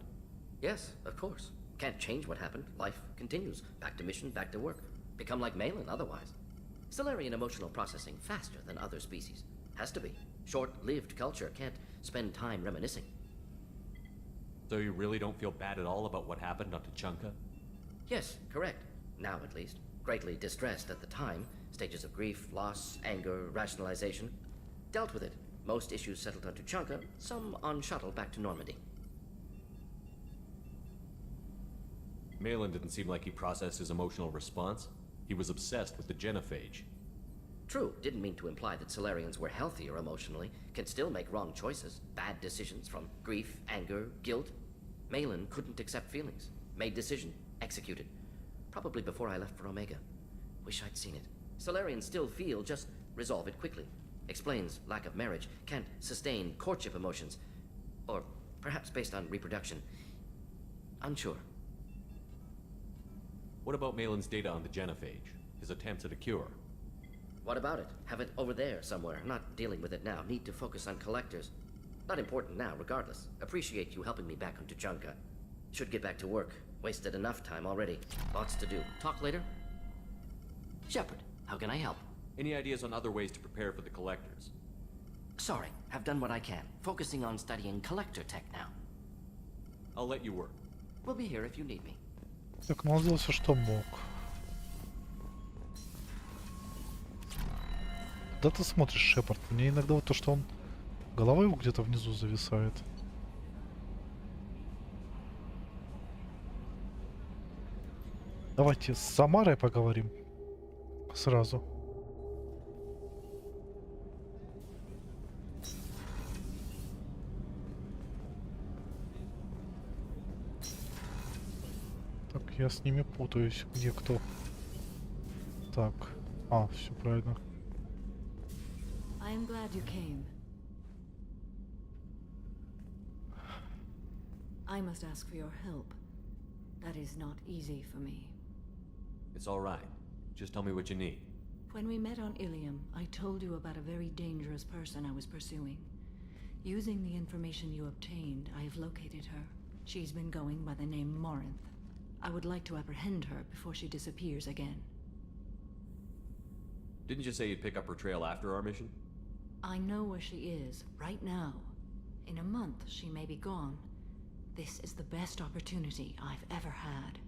Yes, of course. Can't change what happened. Life continues. Back to mission, back to work. Become like Malin otherwise. Solarian emotional processing faster than other species. Has to be. Short-lived culture can't spend time reminiscing. So you really don't feel bad at all about what happened on Tuchanka? Yes, correct. Now at least. Greatly distressed at the time. Stages of grief, loss, anger, rationalization. Dealt with it. Most issues settled on Tuchanka, some on shuttle back to Normandy. Malin didn't seem like he processed his emotional response. He was obsessed with the genophage. True, didn't mean to imply that Solarians were healthier emotionally, can still make wrong choices, bad decisions from grief, anger, guilt. Malin couldn't accept feelings, made decision, executed. Probably before I left for Omega. Wish I'd seen it. Solarians still feel, just resolve it quickly. Explains lack of marriage, can't sustain courtship emotions. Or perhaps based on reproduction. Unsure. What about Malin's data on the genophage? His attempts at a cure? What about it? Have it over there somewhere. Not dealing with it now. Need to focus on collectors. Not important now, regardless. Appreciate you helping me back on Tuchanka. Should get back to work. Wasted enough time already. Lots to do. Talk later? Shepard, how can I help? Any ideas on other ways to prepare for the collectors? Sorry, have done what I can. Focusing on studying collector tech now. I'll let you work. We'll be here if you need me. Так, ну он сделал все, что мог. Да ты смотришь, Шепард. Мне иногда вот то, что он... Голова его где-то внизу зависает. Давайте с Самарой поговорим. Сразу. Так, я с ними путаюсь. Где кто? Так. А, все правильно. I am glad you came. I must ask for your help. That is not easy for me. It's all right. Just tell me what you need. When we met on Ilium, I told you about a very dangerous person I was pursuing. Using the information you obtained, I have located her. She's been going by the name Morinth. I would like to apprehend her before she disappears again. Didn't you say you'd pick up her trail after our mission? I know where she is, right now. In a month, she may be gone. This is the best opportunity I've ever had.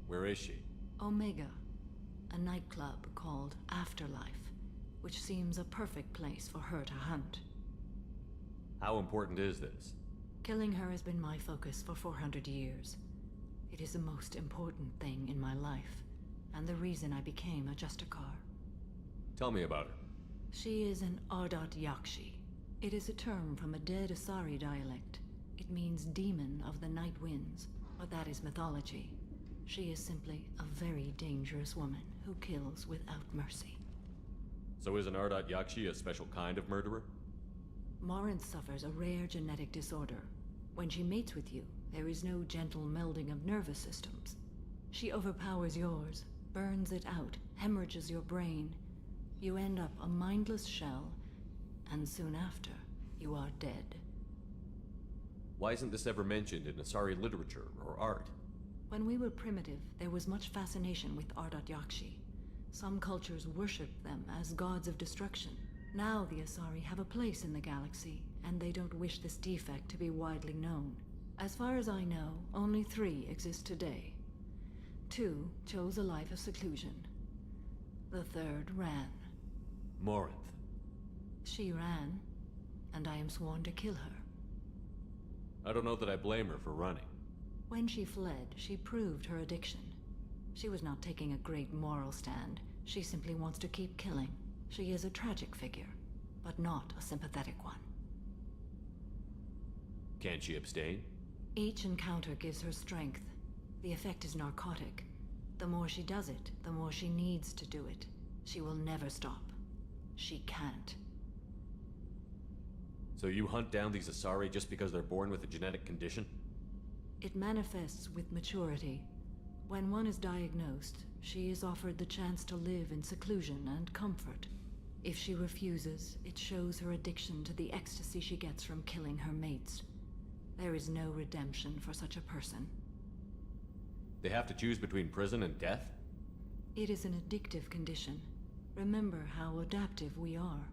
Where is she? Omega, a nightclub called Afterlife, which seems a perfect place for her to hunt. How important is this? Killing her has been my focus for 400 years. It is the most important thing in my life, and the reason I became a Justicar. Tell me about her. She is an Ardat Yakshi. It is a term from a dead Asari dialect. It means demon of the night winds, but that is mythology. She is simply a very dangerous woman who kills without mercy. So is an Ardat Yakshi a special kind of murderer? Morinth suffers a rare genetic disorder. When she mates with you, there is no gentle melding of nervous systems. She overpowers yours, burns it out, hemorrhages your brain. You end up a mindless shell, and soon after, you are dead. Why isn't this ever mentioned in Asari literature or art? When we were primitive, there was much fascination with Ardat Yakshi. Some cultures worshipped them as gods of destruction. Now the Asari have a place in the galaxy, and they don't wish this defect to be widely known. As far as I know, only 3 exist today. 2 chose a life of seclusion. The 3rd ran. Morinth. She ran, and I am sworn to kill her. I don't know that I blame her for running. When she fled, she proved her addiction. She was not taking a great moral stand. She simply wants to keep killing. She is a tragic figure, but not a sympathetic one. Can't she abstain? Each encounter gives her strength. The effect is narcotic. The more she does it, the more she needs to do it. She will never stop. She can't. So you hunt down these Asari just because they're born with a genetic condition? It manifests with maturity. When one is diagnosed, she is offered the chance to live in seclusion and comfort. If she refuses, it shows her addiction to the ecstasy she gets from killing her mates. There is no redemption for such a person. They have to choose between prison and death? It is an addictive condition. Remember how adaptive we are.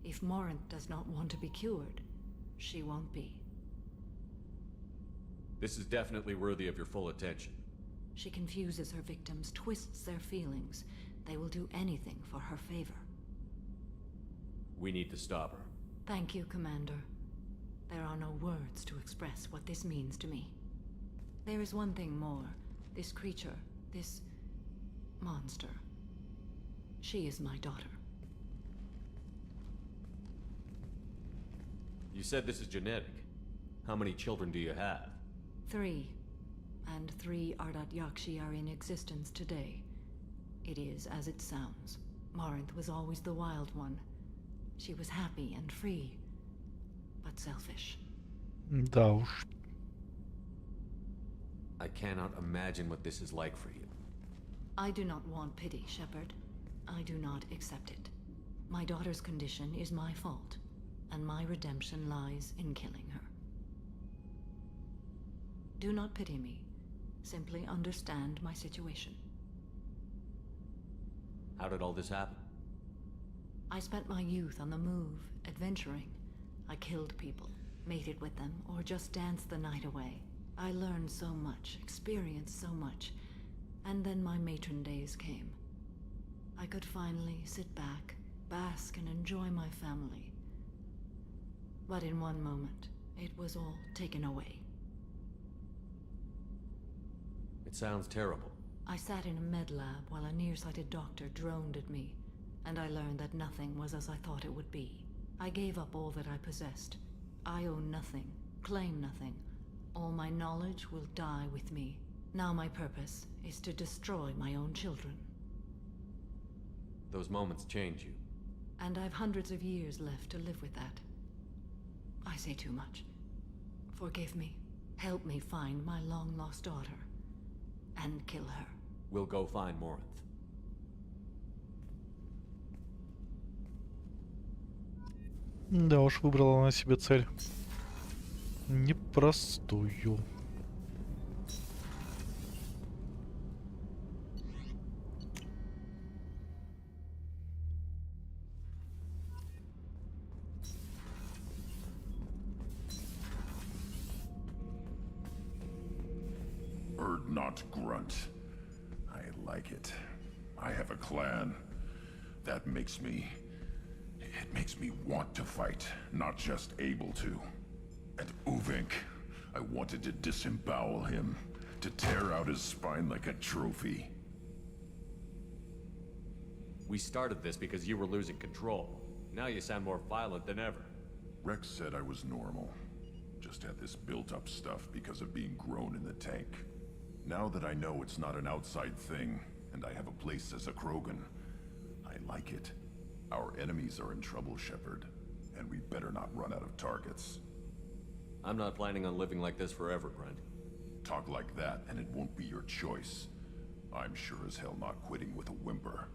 If Morinth does not want to be cured, she won't be. This is definitely worthy of your full attention. She confuses her victims, twists their feelings. They will do anything for her favor. We need to stop her. Thank you, Commander. There are no words to express what this means to me. There is one thing more. This creature, this monster. She is my daughter. You said this is genetic. How many children do you have? 3. And 3 Ardat Yakshi are in existence today. It is as it sounds. Morinth was always the wild one. She was happy and free, but selfish. Да уж. I cannot imagine what this is like for you. I do not want pity, Shepard. I do not accept it. My daughter's condition is my fault, and my redemption lies in killing her. Do not pity me. Simply understand my situation. How did all this happen? I spent my youth on the move, adventuring. I killed people, mated with them, or just danced the night away. I learned so much, experienced so much, and then my matron days came. I could finally sit back, bask and enjoy my family. But in one moment, it was all taken away. It sounds terrible. I sat in a med lab while a nearsighted doctor droned at me, and I learned that nothing was as I thought it would be. I gave up all that I possessed. I own nothing, claim nothing. All my knowledge will die with me. Now my purpose is to destroy my own children. Those moments change you. And I've hundreds of years left to live with that. I say too much. Forgive me. Help me find my long-lost daughter. And kill her. We'll go find Morinth. Да уж, выбрала она себе цель. Непростую. Not grunt. I like it. I have a clan. That makes me... It makes me want to fight, not just able to. And Uvink, I wanted to disembowel him, to tear out his spine like a trophy. We started this because you were losing control. Now you sound more violent than ever. Rex said I was normal. Just had this built-up stuff because of being grown in the tank. Now that I know it's not an outside thing, and I have a place as a Krogan, I like it. Our enemies are in trouble, Shepard, and we better not run out of targets. I'm not planning on living like this forever, Grunt. Talk like that, and it won't be your choice. I'm sure as hell not quitting with a whimper.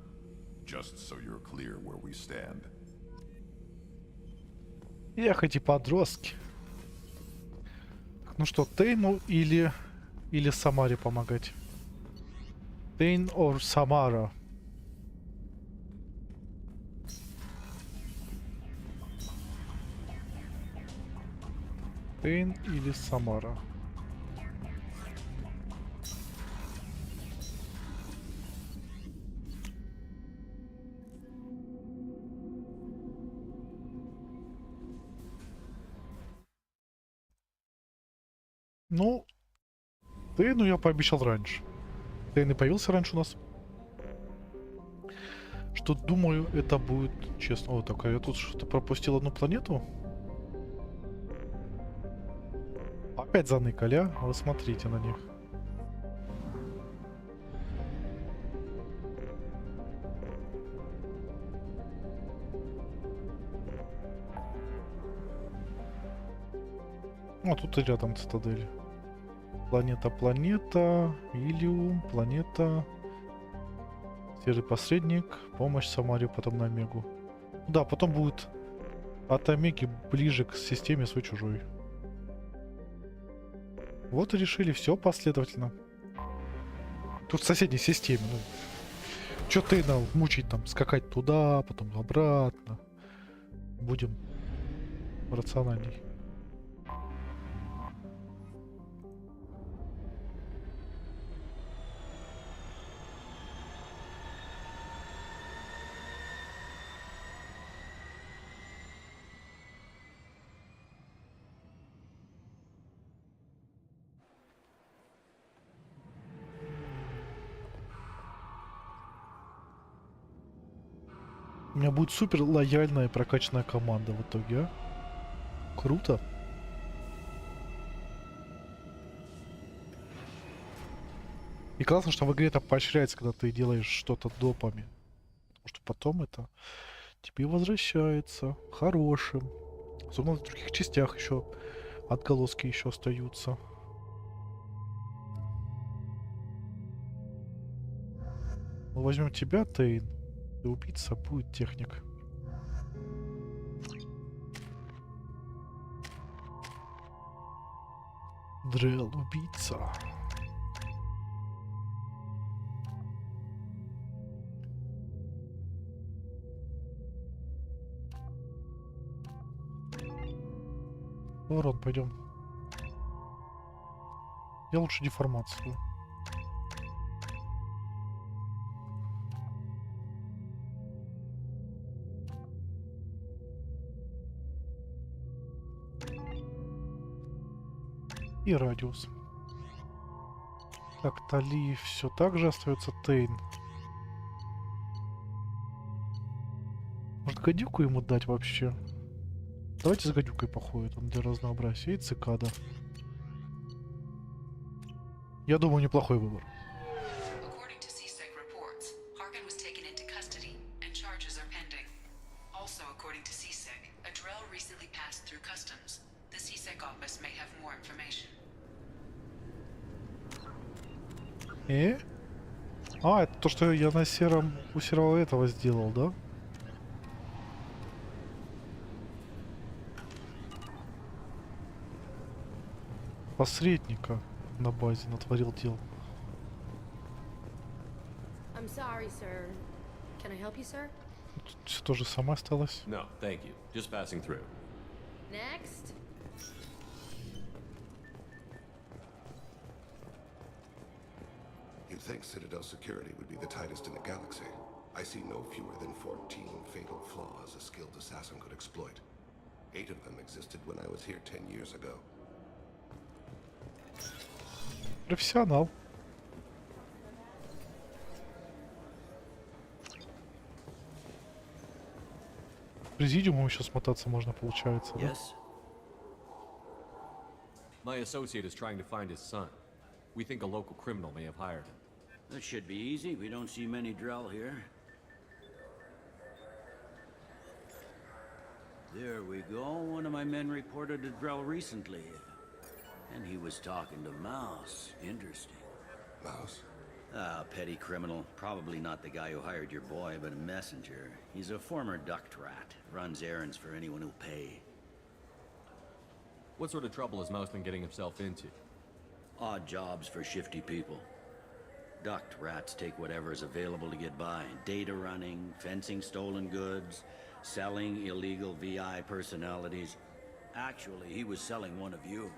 Just so you're clear where we stand. Эх, эти подростки. Ну что, Тейну или Самаре помогать? Тейн or Самара? Тейн или Самара? Ну, Тейну я пообещал раньше. Тейн и появился раньше у нас. Что, думаю, это будет честно. О, так, я тут что-то пропустил одну планету. Опять заныкали, а? Вы смотрите на них. А тут и рядом цитадель. Планета, Илиум, планета, серый посредник, помощь Самаре, потом на Омегу. Да, потом будет от Омеги ближе к системе свой-чужой. Вот и решили все последовательно. Тут в соседней системе. Ну, чё ты мучить там, скакать туда, потом обратно. Будем рациональней. У меня будет супер лояльная и прокачанная команда в итоге, а? Круто. И классно, что в игре это поощряется, когда ты делаешь что-то допами. Потому что потом это тебе возвращается хорошим. Особенно в других частях еще отголоски еще остаются. Мы возьмем тебя, Тейн. И убийца будет техник. Дрел, убийца. Ворон, пойдем. Я лучше деформацию. И радиус. Так, Тали все так же остается. Тейн. Может, гадюку ему дать вообще? Давайте с гадюкой походит, он для разнообразия. И цикада. Я думаю, неплохой выбор. According to CSEC reports, Harkin was taken into custody and charges are pending. Also, according to CSEC, a Drell recently passed through customs. The CSEC office may have more information. А, это то, что я на сером у серого этого сделал, да? Посредника на базе натворил дел. I'm sorry, sir. Can I help you, sir? Тут все то же самое осталось. No, thank you. Just passing through. Next. You'd think Citadel security would be the tightest in the galaxy. I see no fewer than 14 fatal flaws a skilled assassin could exploit. 8 of them existed when I was here 10 years ago. Профессионал. Президиумом еще смотаться можно, получается, да? Yes. My associate is trying to find his son. We think a local criminal may have hired him. That should be easy. We don't see many Drell here. There we go. One of my men reported a Drell recently. And he was talking to Mouse. Interesting. Mouse? Ah, petty criminal. Probably not the guy who hired your boy, but a messenger. He's a former duct rat. Runs errands for anyone who'll pay. What sort of trouble has Mouse been getting himself into? Odd jobs for shifty people. Duct rats take whatever is available to get by. Data running, fencing stolen goods, selling illegal VI personalities. Actually, he was selling one of you.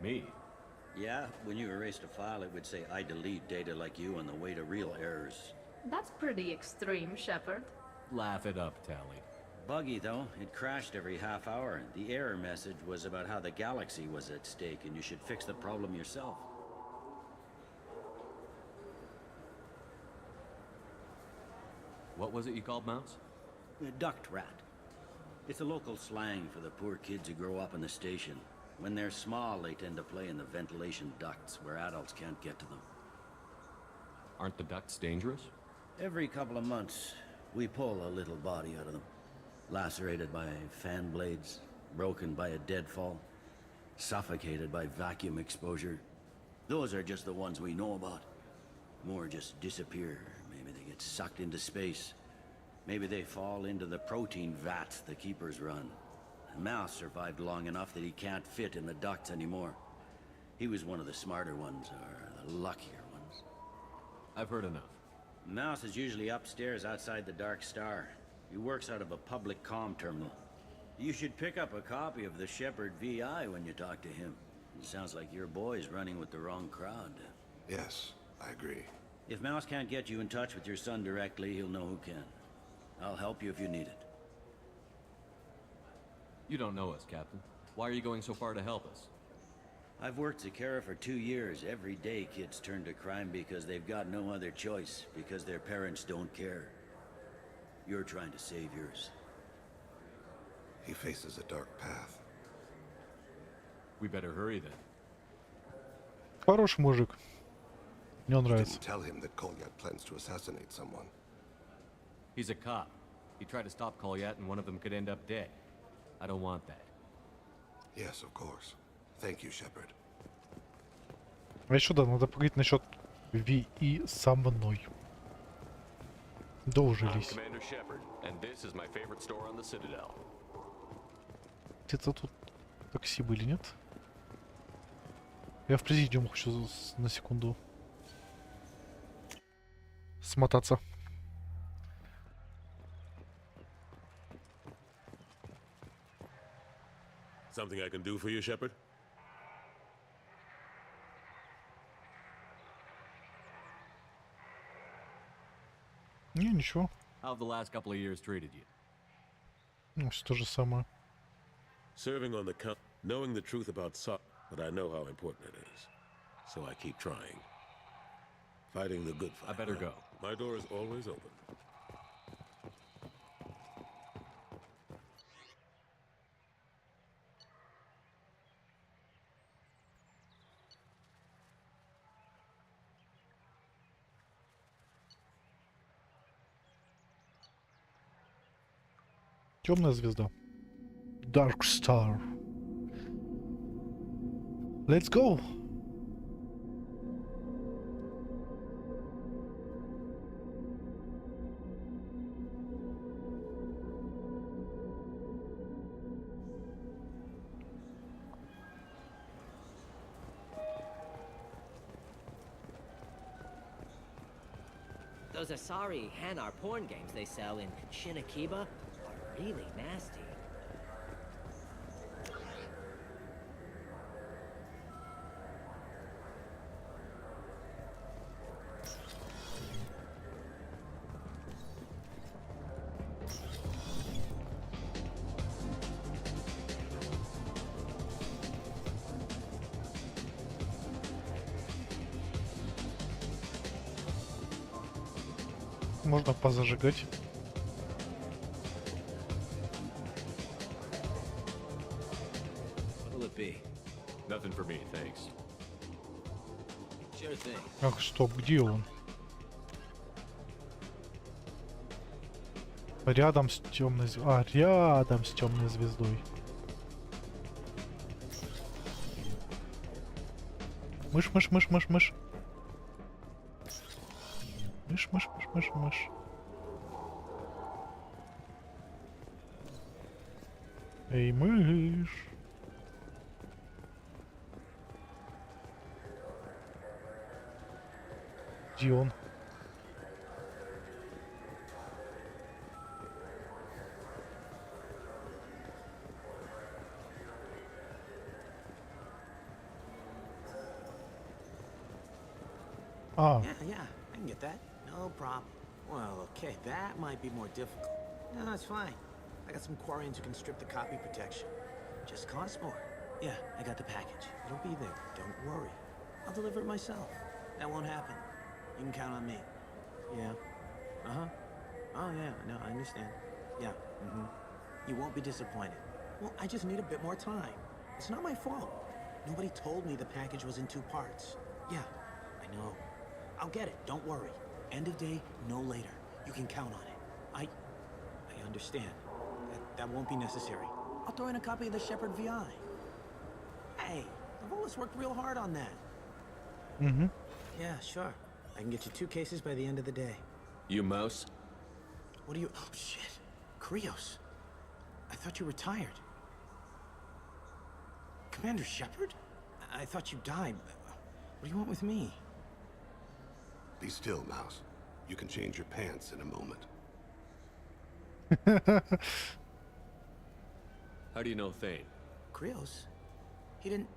Me? Yeah, when you erased a file, it would say, I delete data like you on the way to real errors. That's pretty extreme, Shepard. Laugh it up, Tally. Buggy, though. It crashed every half hour. The error message was about how the galaxy was at stake, and you should fix the problem yourself. What was it you called Mouse? A duct rat. It's a local slang for the poor kids who grow up in the station. When they're small, they tend to play in the ventilation ducts where adults can't get to them. Aren't the ducts dangerous? Every couple of months, we pull a little body out of them. Lacerated by fan blades, broken by a deadfall, suffocated by vacuum exposure. Those are just the ones we know about. More just disappear. Maybe they get sucked into space. Maybe they fall into the protein vats the keepers run. Mouse survived long enough that he can't fit in the ducts anymore. He was one of the smarter ones, or the luckier ones. I've heard enough. Mouse is usually upstairs outside the Dark Star. He works out of a public comm terminal. You should pick up a copy of the Shepard VI when you talk to him. It sounds like your boy's running with the wrong crowd. Yes, I agree. If Mouse can't get you in touch with your son directly, he'll know who can. I'll help you if you need it. You don't know us, Captain. Why are you going so far to help us? I've worked Zakara for 2 years. Every day kids turn to crime because they've got no other choice, because their parents don't care. You're trying to save yours. He faces a dark path. We better hurry then. Хороший мужик. Мне он You нравится. didn't tell him that Kolyat plans to assassinate someone. He's a cop. He tried to stop Kolyat and one of them could end up dead. I don't want that. Yes, of course. Thank you, Shepard. А еще да, надо поговорить насчет ВИ со мной. I'm Доужились. Commander Shepard, and this is my favorite store on the Citadel. Где-то тут такси были, нет? Я в президиум хочу на секунду смотаться. Something I can do for you, Shepard? Не, ничего. How have the last couple of years treated you? Ну, все то же самое. Serving on the knowing the truth about but I know how important it is. So I keep trying. Fighting the good fight. I better go. My door is always open. Темная звезда. Dark Star. Let's go. Those Asari Hanar porn games they sell in Shinakiba are really nasty. Можно позажигать. What'll it be? Nothing for me, thanks. Sure thing. Ах, стоп, где он? Рядом с темной звездой. А, рядом с темной звездой. Мышь. Мышь. Эй, мышь. Где он? Yeah, I can get that. No problem. Well, okay, that might be more difficult. No, it's fine. I got some Quarians who can strip the copy protection. Just costs more. Yeah, I got the package. It'll be there. Don't worry. I'll deliver it myself. That won't happen. You can count on me. Yeah. Uh-huh. Oh, yeah, no, I understand. Yeah, You won't be disappointed. Well, I just need a bit more time. It's not my fault. Nobody told me the package was in 2 parts. Yeah, I know. I'll get it, don't worry. End of day, no later. You can count on it. I understand. That won't be necessary. I'll throw in a copy of the Shepard VI. Hey, Avolis worked real hard on that. Yeah, sure. I can get you 2 cases by the end of the day. You mouse? What are you... Oh, shit. Krios. I thought you retired. Commander Shepard? I thought you died. What do you want with me? Be still, Mouse. You can change your pants in a moment. How do you know Thane? Krios? He didn't...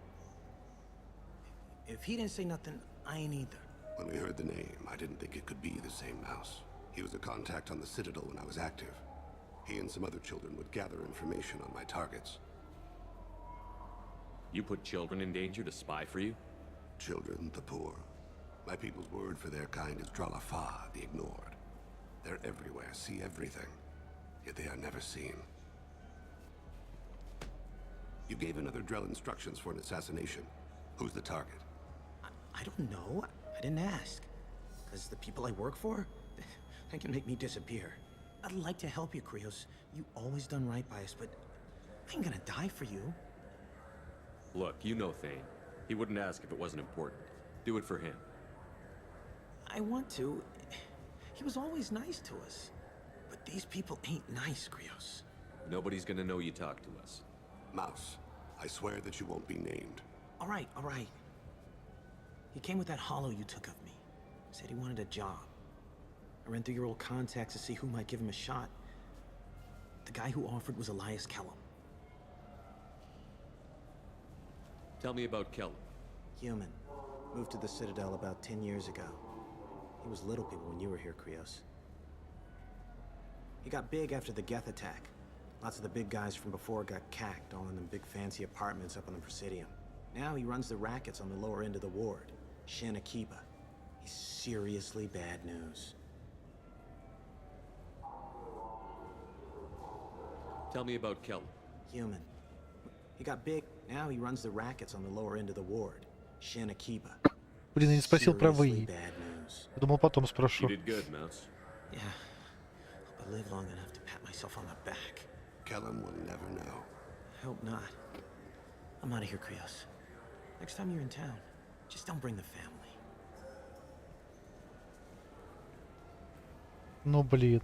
If he didn't say nothing, I ain't either. When we heard the name, I didn't think it could be the same Mouse. He was a contact on the Citadel when I was active. He and some other children would gather information on my targets. You put children in danger to spy for you? Children, the poor. My people's word for their kind is Dralafa, the ignored. They're everywhere, see everything, yet they are never seen. You gave another Drell instructions for an assassination. Who's the target? I don't know. I didn't ask. Because the people I work for, they can make me disappear. I'd like to help you, Krios. You always done right by us, but I ain't gonna die for you. Look, you know Thane. He wouldn't ask if it wasn't important. Do it for him. I want to. He was always nice to us. But these people ain't nice, Krios. Nobody's gonna know you talked to us. Mouse, I swear that you won't be named. All right. He came with that hollow you took of me. Said he wanted a job. I ran through your old contacts to see who might give him a shot. The guy who offered was Elias Kellum. Tell me about Kellum. Human. Moved to the Citadel about 10 years ago. He was little people when you were here, Krios. He got big after the Geth attack. Lots of the big guys from before got cacked, all in them big fancy apartments up on the Presidium. Now he runs the rackets on the lower end of the ward, Shinakiba. He's seriously bad news. Tell me about Kelly. Human. He got big. Now he runs the rackets on the lower end of the ward, Shinakiba. Блин, я не спросил про Seriously вы. bad news. Я думал, потом спрошу. You did good, Mouse. Yeah. Hope I live long enough to pat myself on the back. Kellum will never know. I hope not. I'm out of here, Krios. Next time you're in town, just don't bring the family. Ну, блин.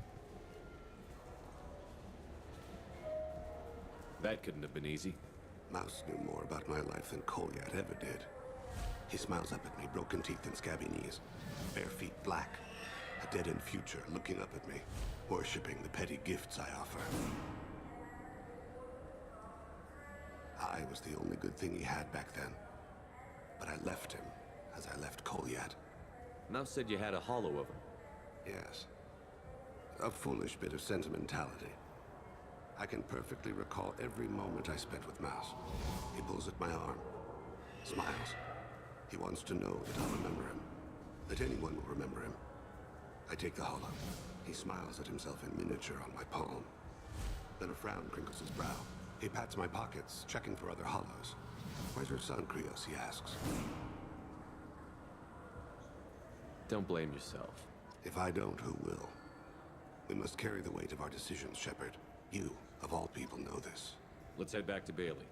That couldn't have been easy. Mouse knew more about my life than Kolyat ever did. He smiles up at me, broken teeth and scabby knees. Bare feet black. A dead-end future looking up at me, worshipping the petty gifts I offer. I was the only good thing he had back then. But I left him, as I left Kolyat. Mouse said you had a hollow of him. Yes. A foolish bit of sentimentality. I can perfectly recall every moment I spent with Mouse. He pulls at my arm, smiles. He wants to know that I'll remember him, that anyone will remember him. I take the hollow. He smiles at himself in miniature on my palm. Then a frown crinkles his brow. He pats my pockets, checking for other hollows. Where's your son, Krios? He asks. Don't blame yourself. If I don't, who will? We must carry the weight of our decisions, Shepard. You, of all people, know this. Let's head back to Bailey.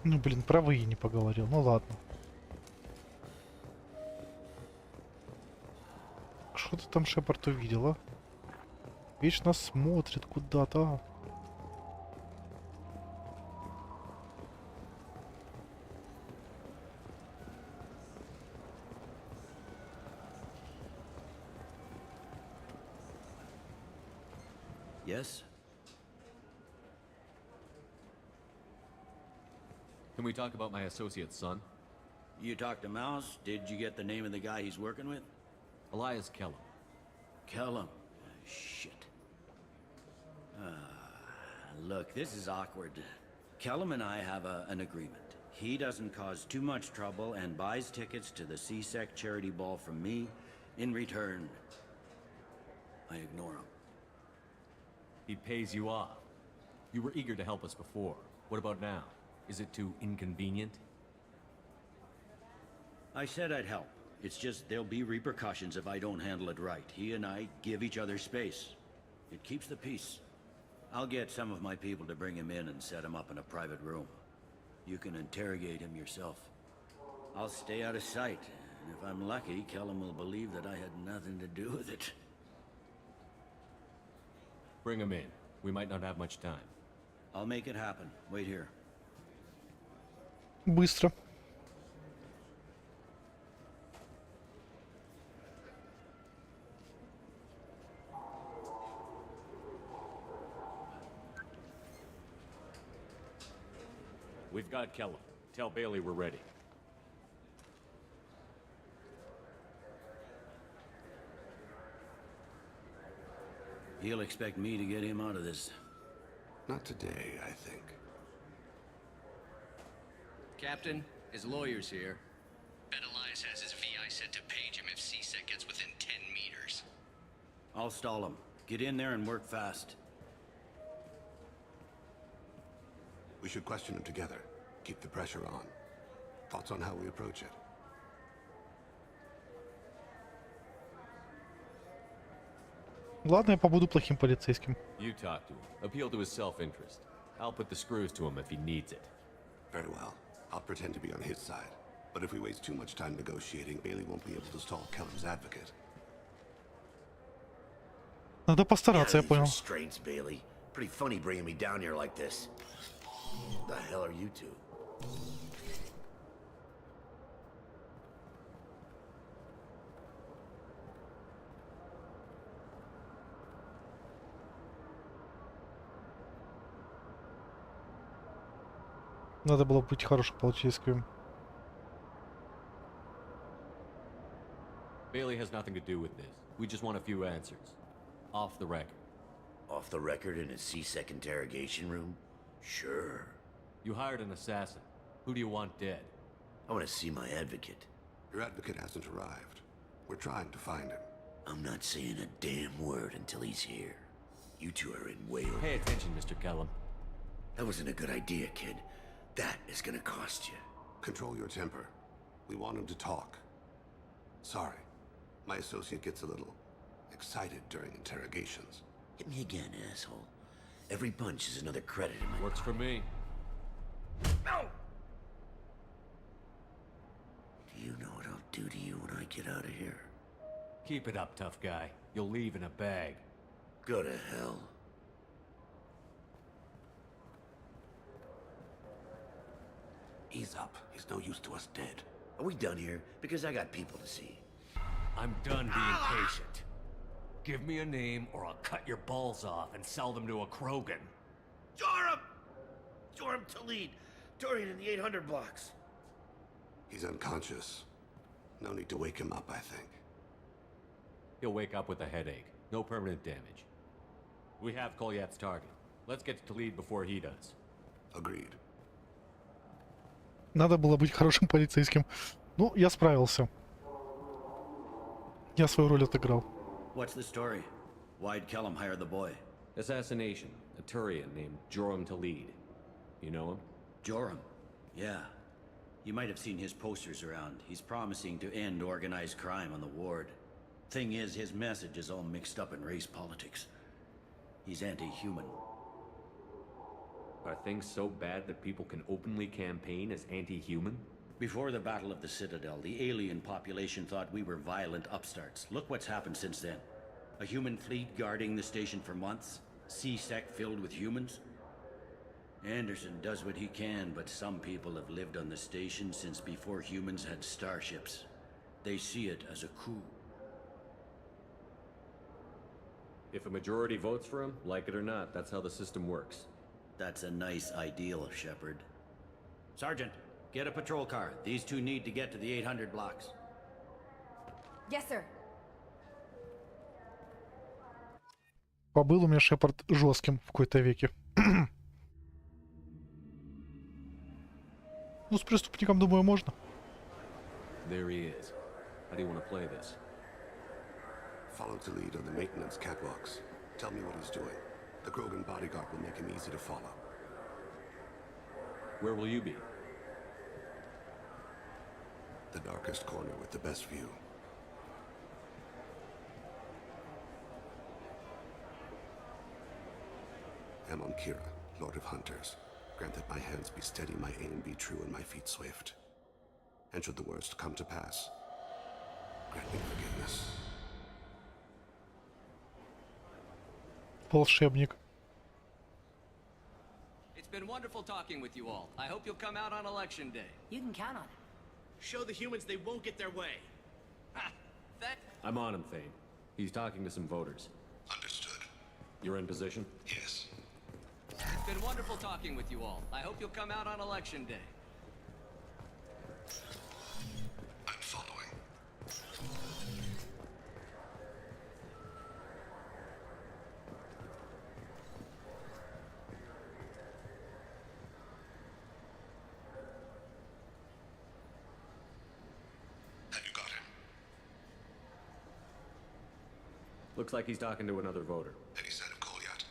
Ну, блин, про вы не поговорил. Ну, ладно. Что ты там, Шепард, увидела? Вечно смотрит куда-то. А? Yes? Can we talk about my associate's son? You talked to Mouse? Did you get the name of the guy he's working with? Elias Kellum. Kellum. Shit. Look, this is awkward. Kellum and I have an agreement. He doesn't cause too much trouble and buys tickets to the CSEC charity ball from me. In return, I ignore him. He pays you off. You were eager to help us before. What about now? Is it too inconvenient? I said I'd help. It's just there'll be repercussions if I don't handle it right. He and I give each other space. It keeps the peace. I'll get some of my people to bring him in and set him up in a private room. You can interrogate him yourself. I'll stay out of sight, and if I'm lucky, Kellum will believe that I had nothing to do with it. Bring him in. We might not have much time. I'll make it happen. Wait here. Быстро. We've got Kellum. Tell Bailey we're ready. He'll expect me to get him out of this. Not today, I think. Captain, his lawyer's here. Bet Elias has his VI set to page him if CSEC gets within 10 meters. I'll stall him. Get in there and work fast. We should question him together. Keep the pressure on. Thoughts on how we approach it? Ладно, я побуду плохим полицейским. You talk to him. Appeal to his self-interest. I'll put the screws to him if he needs it. Very well. I'll pretend to be on his side. But if we waste too much time negotiating, Bailey won't be able to stall Kellum's advocate. Надо постараться, я понял. Restraints, Bailey. Pretty funny bringing me down here like this. The hell are you two? Надо было быть хорошим полицейским. Bailey has has nothing to do with this. We just want a few answers. Off the record. Off the record in a C-Sec interrogation room? Sure. You hired an assassin. Who do you want dead? I want to see my advocate. Your advocate hasn't arrived. We're trying to find him. I'm not saying a damn word until he's here. You two are in way over. Pay attention, Mr. Kellum. That wasn't a good idea, kid. That is gonna cost you. Control your temper. We want him to talk. Sorry. My associate gets a little excited during interrogations. Hit me again, asshole. Every punch is another credit in my... Works for me. No! Do you know what I'll do to you when I get out of here? Keep it up, tough guy. You'll leave in a bag. Go to hell. Ease up. He's no use to us dead. Are we done here? Because I got people to see. I'm done being patient. Give me a name or I'll cut your balls off and sell them to a Krogan. Joram! Joram Talid. Dorian in the 800 blocks. He's unconscious. No need to wake him up, I think. He'll wake up with a headache. No permanent damage. We have Kolyat's target. Let's get to Talid before he does. Agreed. Надо было быть хорошим полицейским. Ну, я справился. Я свою роль отыграл. What's the story? Why'd Kellum hire the boy? Assassination. A Turian named Joram Talid. You know him? Joram? Yeah. You might have seen his posters around. He's promising to end organized crime on the ward. Thing is, his message is all mixed up in race politics. He's anti-human. Are things so bad that people can openly campaign as anti-human? Before the Battle of the Citadel, the alien population thought we were violent upstarts. Look what's happened since then. A human fleet guarding the station for months. C-Sec filled with humans. Anderson does what he can, but some people have lived on the station since before humans had starships. They see it as a coup. If a majority votes for him, like it or not, that's how the system works. That's a nice ideal, Shepard. Sergeant, get a patrol car. These two need to get to the 800 blocks. Yes, sir. Побыл у меня Шепард жестким в какой-то веке. Ну, с преступником, думаю, можно. There he is. How do you want to play this? Follow Talid on the maintenance catwalks. Tell me what he's doing. The Krogan bodyguard will make him easy to follow. Where will you be? The darkest corner with the best view. Amon Kira, Lord of Hunters. Grant that my hands be steady, my aim be true, and my feet swift. And should the worst come to pass, grant me forgiveness. Волшебник. It's been wonderful talking with you all. I hope you'll come out on election day. You can count on it. Show the humans they won't get their way. Ha! I'm on him, Thane. He's talking to some voters. Understood. You're in position? Yes. It's been wonderful talking with you all. I hope you'll come out on election day. I'm following. Have you got him? Looks like he's talking to another voter. Any sign of Kolyat?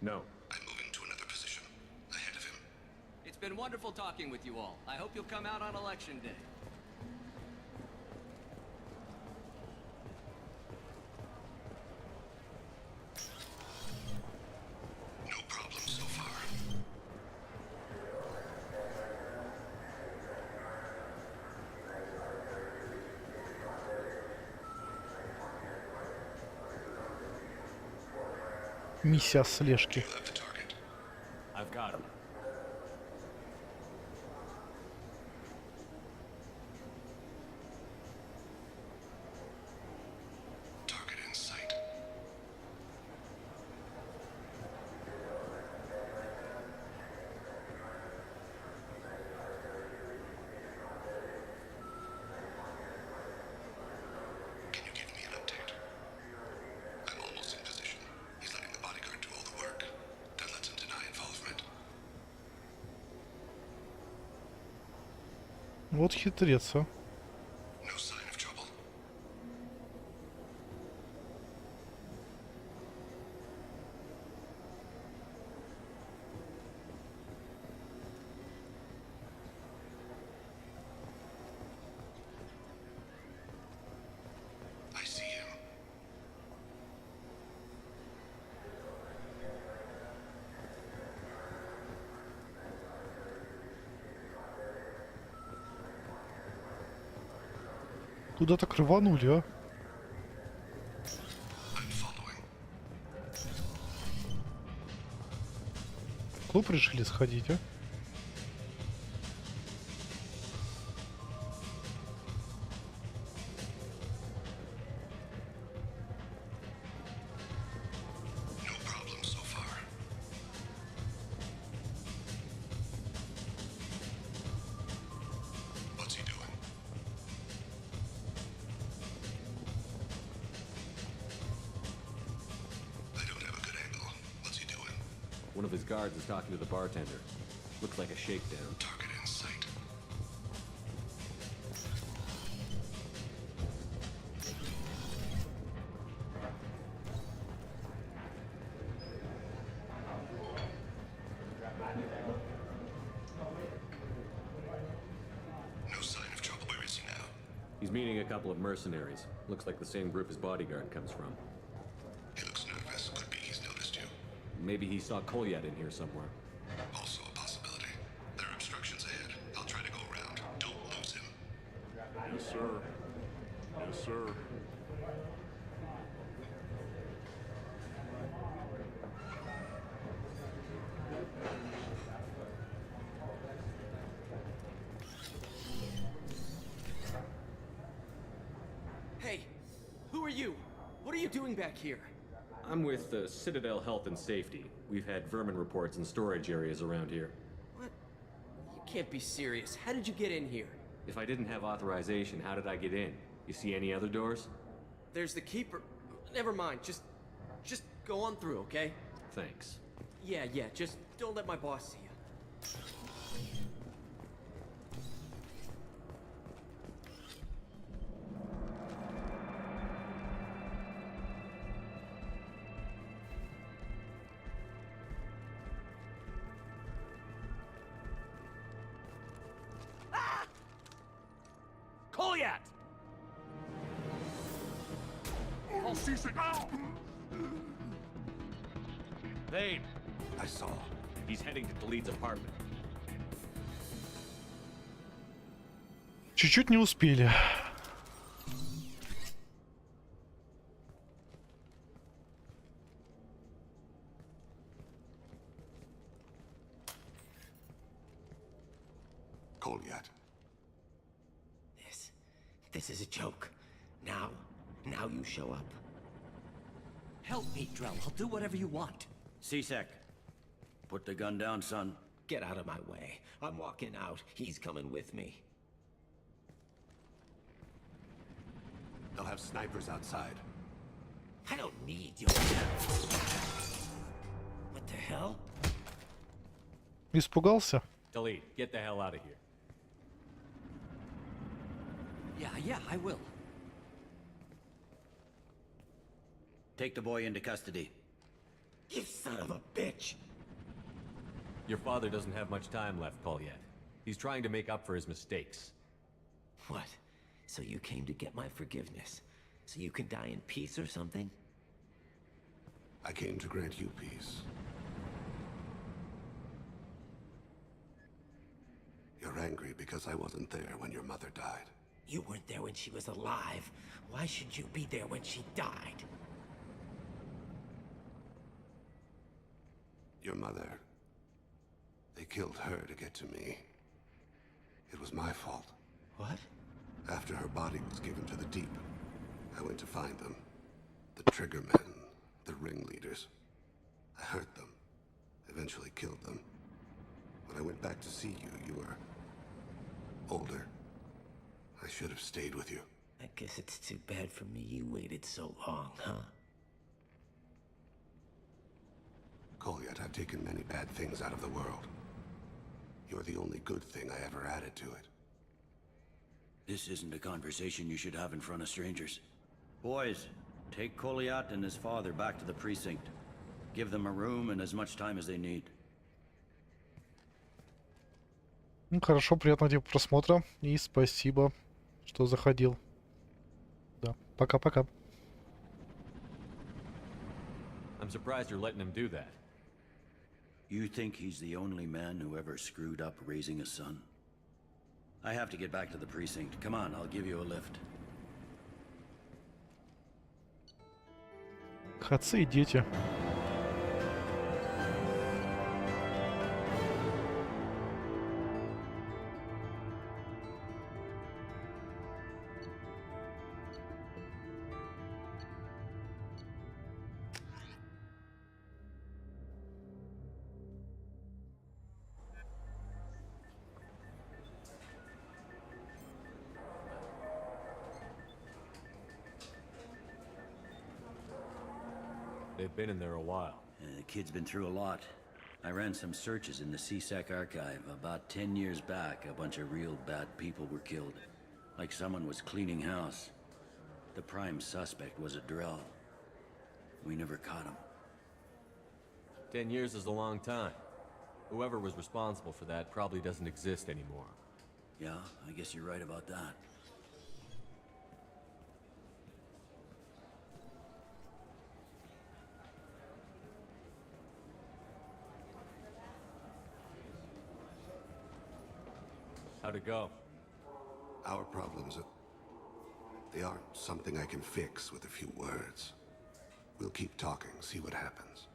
No. I'm moving to another position. Ahead of him. It's been wonderful talking with you all. I hope you'll come out on election day. No problem so far. Миссия слежки. I've got him. Target in sight. Can you give me Вот хитрец, а. Куда так рванули, а? В клуб решили сходить, а? One of his guards is talking to the bartender. Looks like a shakedown. Target in sight. No sign of trouble. Where is he now? He's meeting a couple of mercenaries. Looks like the same group his bodyguard comes from. He looks nervous. Could be he's noticed you. Maybe he saw Kolyat in here somewhere. Also a possibility. There are obstructions ahead. I'll try to go around. Don't lose him. Yes, sir. Yes, sir. Hey, who are you? What are you doing back here? I'm with Citadel Health and Safety. We've had vermin reports in storage areas around here. What? You can't be serious. How did you get in here? If I didn't have authorization, how did I get in? You see any other doors? There's the keeper. Never mind. Just go on through, okay? Thanks. Yeah, just don't let my boss see you. Kolyat! Oh, seasick! Ow! Vane! I saw. He's heading to Khalid's apartment. Чуть-чуть не успели. Kolyat. This is a joke. Now you show up. Help me, Drell. I'll do whatever you want. CSEC, put the gun down, son. Get out of my way. I'm walking out. He's coming with me. They'll have snipers outside. I don't need your What the hell? Испугался? Khalid, get the hell out of here. Yeah, I will. Take the boy into custody. You son of a bitch! Your father doesn't have much time left, Kolyat. He's trying to make up for his mistakes. What? So you came to get my forgiveness? So you can die in peace or something? I came to grant you peace. You're angry because I wasn't there when your mother died. You weren't there when she was alive. Why should you be there when she died? Your mother... They killed her to get to me. It was my fault. What? After her body was given to the deep, I went to find them. The triggermen, the ringleaders. I hurt them. Eventually killed them. When I went back to see you, you were... older. I should have stayed with you. I guess it's too bad for me you waited so long, huh? Kolyat, I've taken many bad things out of the world. You're the only good thing I ever added to it. This isn't a conversation you should have in front of strangers. Boys, take Koliat and his father back to the precinct. Give them a room and as much time as they need. Ну, хорошо, приятного тебе просмотра. И спасибо, что заходил. Да, пока-пока. I'm surprised you're letting him do that. You think he's the only man who ever screwed up raising a son? I have to get back to the precinct. Come on, I'll give you a lift. Отцы и дети. They've been in there a while. The kid's been through a lot. I ran some searches in the CSEC archive. About 10 years back, a bunch of real bad people were killed. Like someone was cleaning house. The prime suspect was a Drell. We never caught him. 10 years is a long time. Whoever was responsible for that probably doesn't exist anymore. Yeah, I guess you're right about that. How'd it go? Our problems they aren't something I can fix with a few words. We'll keep talking, see what happens.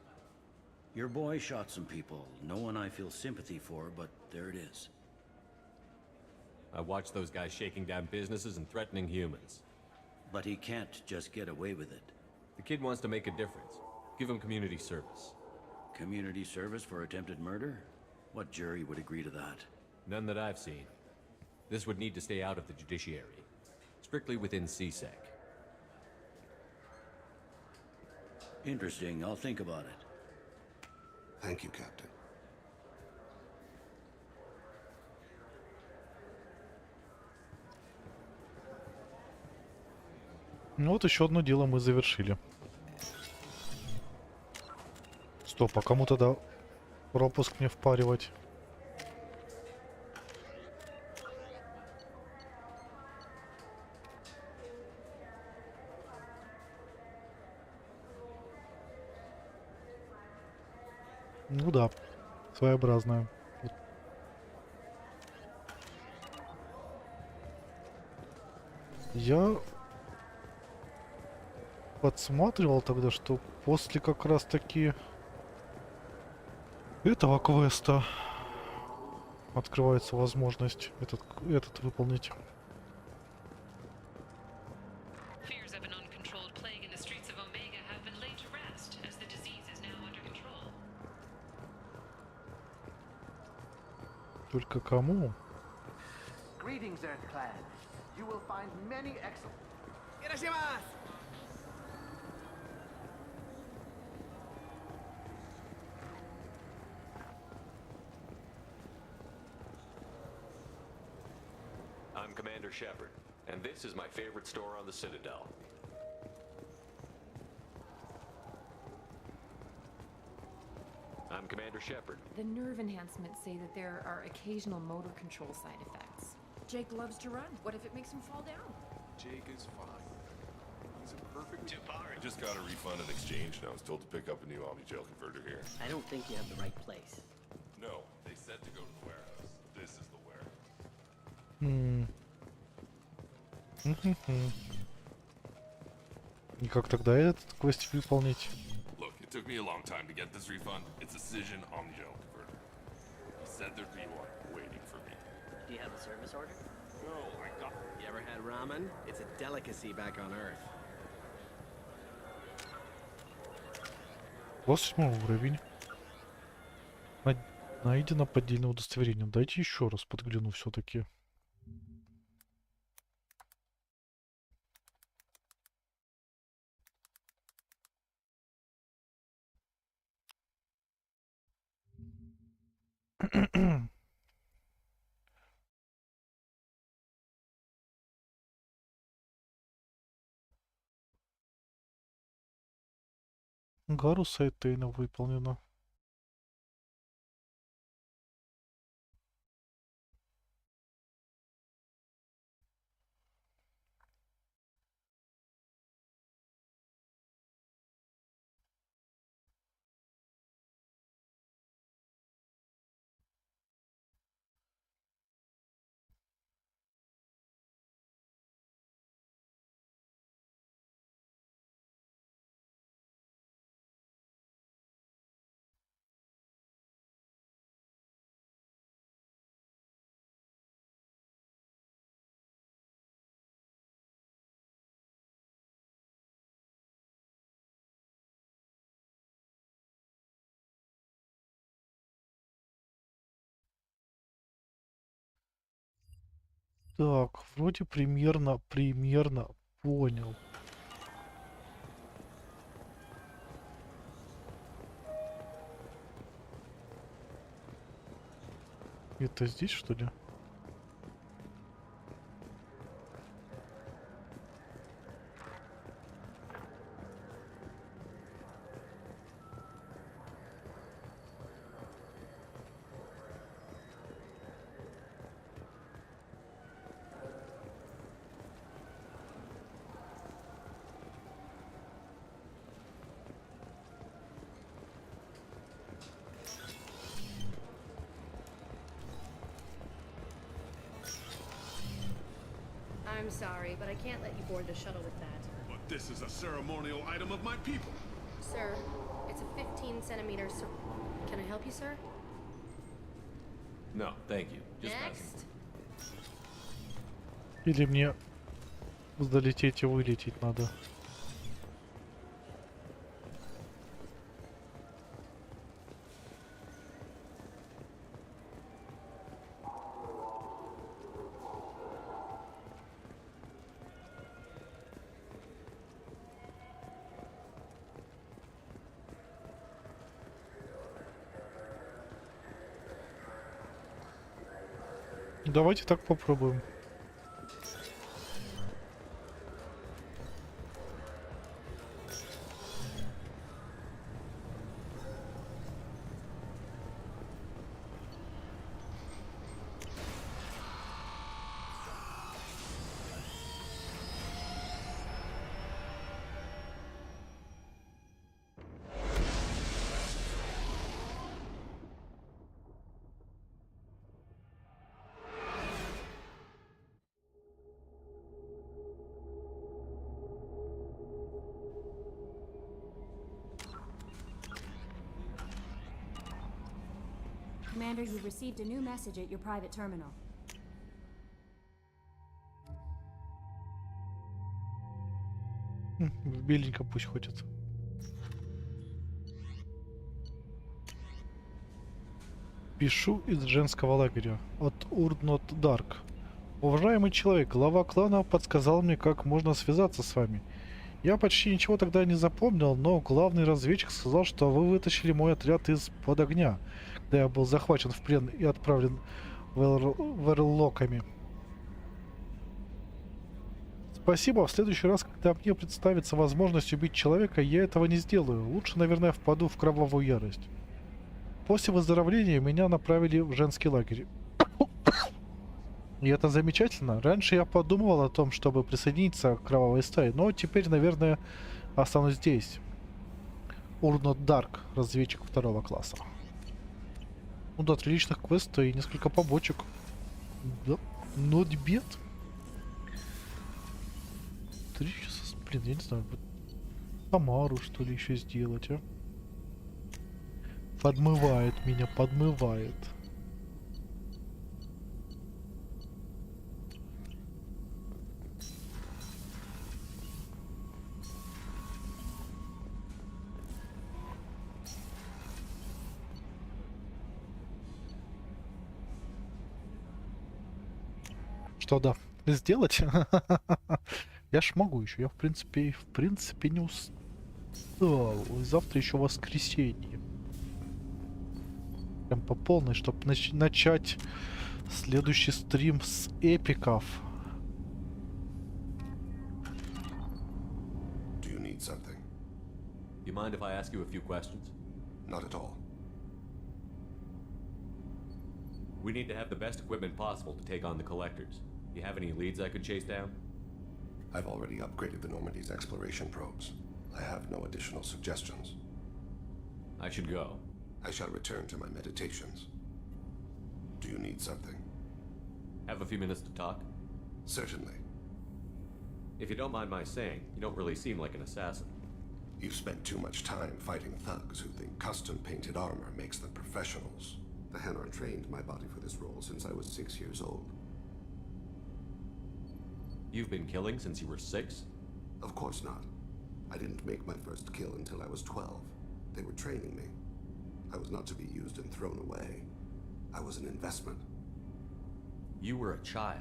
Your boy shot some people. No one I feel sympathy for, but there it is. I watched those guys shaking down businesses and threatening humans. But he can't just get away with it. The kid wants to make a difference. Give him community service. Community service for attempted murder? What jury would agree to that? None that I've seen. This would need to stay out of the judiciary. Strictly within CSEC. Interesting. I'll think about it. Thank you, Captain. Ну вот еще одно дело мы завершили. Стоп, а кому тогда пропуск мне впаривать? Ну да, своеобразная. Я подсматривал тогда, что после как раз таки этого квеста открывается возможность этот выполнить. Только кому? Greetings, Earthclan. You will find many excellent. I'm Commander Shepard, and this is my favorite store on the Citadel. I'm Commander Shepard. The nerve enhancements say that there are occasional motor control side effects. Jake loves to run. What if it makes him fall down? Jake is fine. He's a perfect... I just got a refund in exchange and I was told to pick up a new Omni-Gel converter here. I don't think you have the right place. No, they said to go to the warehouse. This is the warehouse. И как тогда этот квестик выполнить? Look, it took me a long time to get this refund. It's a Cision Omni-Gel converter. He said there'd be one waiting for me. Do you have a service order? No, I got... You ever had ramen? It's a delicacy back on Earth. 27 уровень. Найдено поддельное удостоверение. Дайте еще раз подгляну все-таки. Гару Сайтейна выполнено. Так, вроде примерно понял. Это здесь, что ли? I'm sorry, but I can't let you board the shuttle with that. But this is a ceremonial item of my people. Sir, it's a 15-centimeter Can I help you, sir? No, thank you. Just Next. Или мне залететь и вылететь надо? Давайте так попробуем. Commander, you've received a new message at your private terminal. В беленьком пусть ходит. Пишу из женского лагеря. От Урнот Дарк. Уважаемый человек, глава клана подсказал мне, как можно связаться с вами. Я почти ничего тогда не запомнил, но главный разведчик сказал, что вы вытащили мой отряд из-под огня, когда я был захвачен в плен и отправлен верлоками. Спасибо. В следующий раз, когда мне представится возможность убить человека, я этого не сделаю. Лучше, наверное, впаду в кровавую ярость. После выздоровления меня направили в женский лагерь. И это замечательно. Раньше я подумывал о том, чтобы присоединиться к кровавой стае, но теперь, наверное, останусь здесь. Урнот Дарк, разведчик 2-го класса. Ну да, 3 личных квеста и несколько побочек. Да, not bad. 3 часа, блин, я не знаю, Тамару что ли еще сделать, а? Подмывает меня, подмывает. Что, да, сделать? Я ж могу еще. Я в принципе не устал. Завтра еще воскресенье. Прям по полной, чтобы начать следующий стрим с эпиков. Do you need something? You you mind if I ask you a few questions? Not at all. We need to have the best equipment possible to take on the collectors. You have any leads I could chase down? I've already upgraded the Normandy's exploration probes. I have no additional suggestions. I should go. I shall return to my meditations. Do you need something? Have a few minutes to talk? Certainly. If you don't mind my saying, you don't really seem like an assassin. You've spent too much time fighting thugs who think custom-painted armor makes them professionals. The Hanar trained my body for this role since I was 6 years old. You've been killing since you were 6? Of course not. I didn't make my first kill until I was 12. They were training me. I was not to be used and thrown away. I was an investment. You were a child,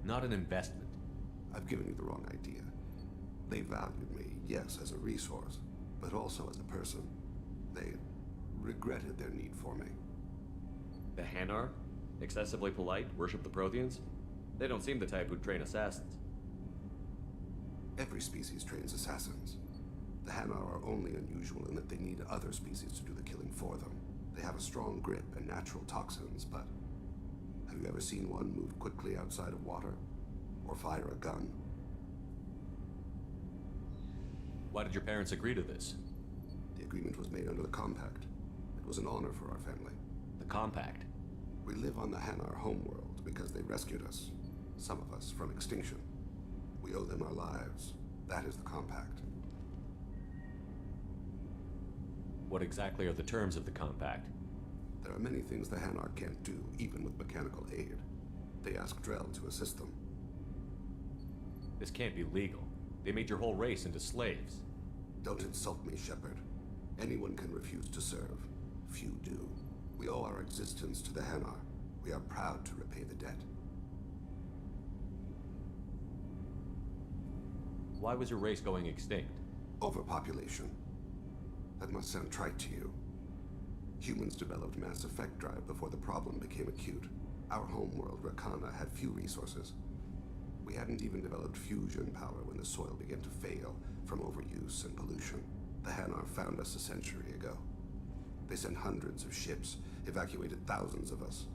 not an investment. I've given you the wrong idea. They valued me, yes, as a resource, but also as a person. They regretted their need for me. The Hanar? Excessively polite, worship the Protheans? They don't seem the type who'd train assassins. Every species trains assassins. The Hanar are only unusual in that they need other species to do the killing for them. They have a strong grip and natural toxins, but have you ever seen one move quickly outside of water? Or fire a gun? Why did your parents agree to this? The agreement was made under the Compact. It was an honor for our family. The Compact? We live on the Hanar homeworld because they rescued us, some of us, from extinction. We owe them our lives. That is the Compact. What exactly are the terms of the Compact? There are many things the Hanar can't do, even with mechanical aid. They ask Drell to assist them. This can't be legal. They made your whole race into slaves. Don't insult me, Shepard. Anyone can refuse to serve. Few do. We owe our existence to the Hanar. We are proud to repay the debt. Why was your race going extinct? Overpopulation. That must sound trite to you. Humans developed mass effect drive before the problem became acute. Our homeworld, Rakana, had few resources. We hadn't even developed fusion power when the soil began to fail from overuse and pollution. The Hanar found us a century ago. They sent hundreds of ships, evacuated thousands of us.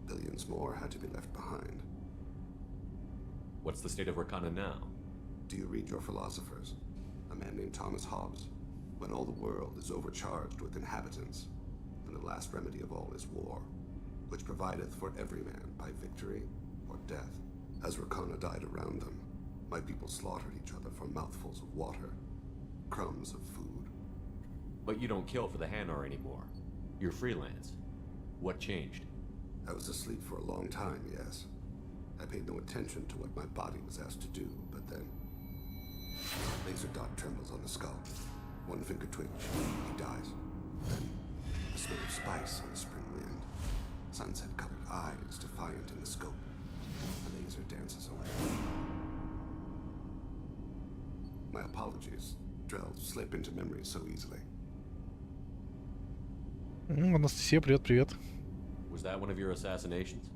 Billions more had to be left behind. What's the state of Rakana now? Do you read your philosophers? A man named Thomas Hobbes. When all the world is overcharged with inhabitants, then the last remedy of all is war, which provideth for every man by victory or death. As Rakana died around them, my people slaughtered each other for mouthfuls of water, crumbs of food. But you don't kill for the Hanar anymore. You're freelance. What changed? I was asleep for a long time, yes. I paid no attention to what my body was asked to do, but then... Laser dot trembles on the skull. One finger twitch, he dies. Then, the smell of spice on the spring wind. Sunset-colored eyes defiant in the scope. The laser dances away. My apologies. Drell slip into memory so easily. Анастасия, привет. Was that one of your assassinations?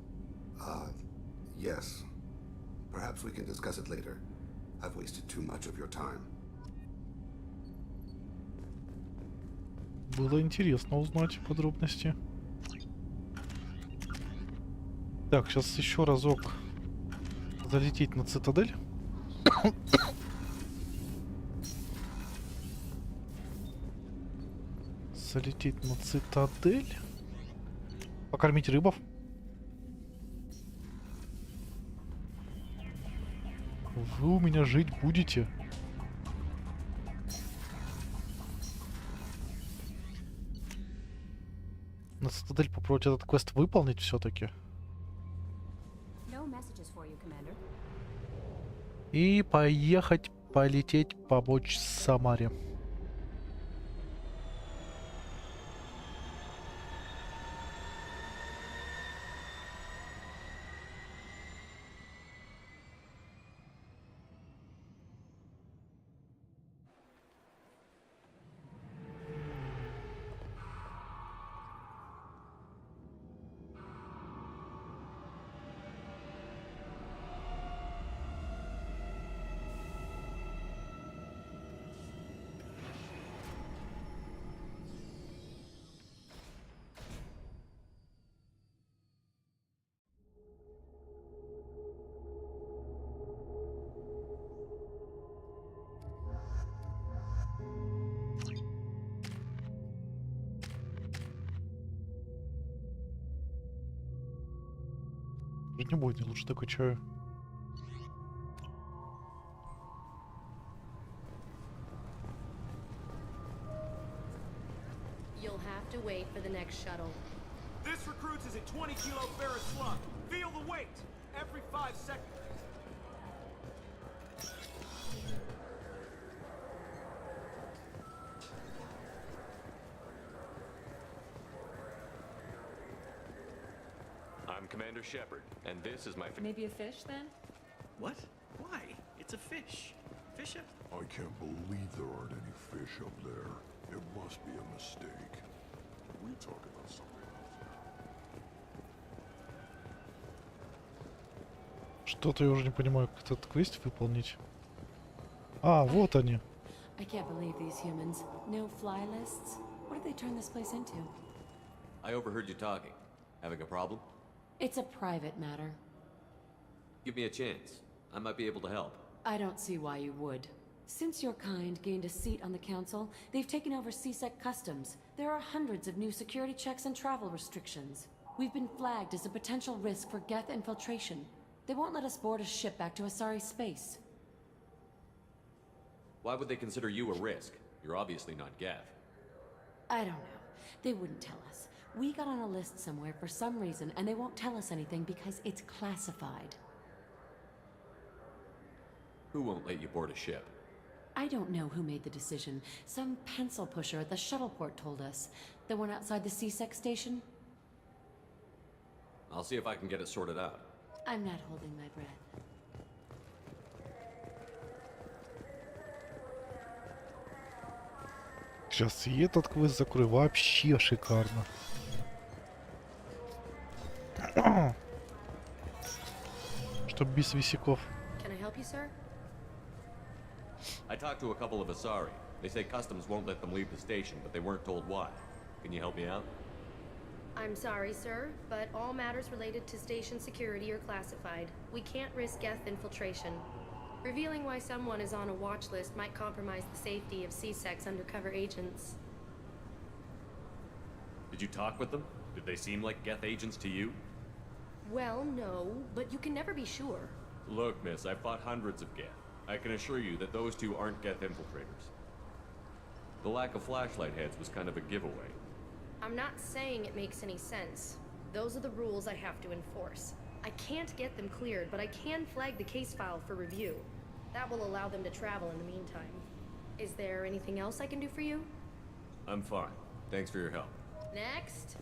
Yes. Perhaps we can discuss it later. I've wasted too much of your time. Было интересно узнать подробности. Так, сейчас еще разок залететь на цитадель. Залететь на цитадель. Покормить рыбов. Вы у меня жить будете. На цитадель попробовать этот квест выполнить все-таки. И поехать, полететь, помочь Самаре. Не будет лучше такой чаю. You'll have to wait for the next shuttle. This recruits is a 20-kilo ferrous slug. Feel the weight every 5 seconds. I'm Commander Shepard, and this is my... Maybe a fish, then? What? Why? It's a fish. Fish up? I can't believe there aren't any fish up there. It must be a mistake. We talk about something else. Что-то я уже не понимаю, как этот квест выполнить. А, вот они. I can't believe these humans. No fly lists? What did they turn this place into? I overheard you talking. Having a problem? It's a private matter. Give me a chance. I might be able to help. I don't see why you would. Since your kind gained a seat on the council, they've taken over CSEC customs. There are hundreds of new security checks and travel restrictions. We've been flagged as a potential risk for Geth infiltration. They won't let us board a ship back to Asari space. Why would they consider you a risk? You're obviously not Geth. I don't know. They wouldn't tell us. We got on a list somewhere for some reason, and they won't tell us anything because it's classified. Who won't let you board a ship? I don't know who made the decision. Some pencil pusher at the shuttle port told us. The one outside the CSEC station? I'll see if I can get it sorted out. I'm not holding my breath. Сейчас и этот квест закрою. Вообще шикарно. Чтоб без висяков. Can I help you, sir? I talked to a couple of Asari. They say customs won't let them leave the station, but they weren't told why. Can you help me out? I'm sorry, sir, but all matters related to station security are classified. We can't risk Geth infiltration. Revealing why someone is on a watch list might compromise the safety of CSEC's undercover agents. Did you talk with them? Did they seem like Geth agents to you? Well, no, but you can never be sure. Look, miss, I've fought hundreds of Geth. I can assure you that those two aren't Geth infiltrators. The lack of flashlight heads was kind of a giveaway. I'm not saying it makes any sense. Those are the rules I have to enforce. I can't get them cleared, but I can flag the case file for review. That will allow them to travel in the meantime. Is there anything else I can do for you? I'm fine. Thanks for your help. Next.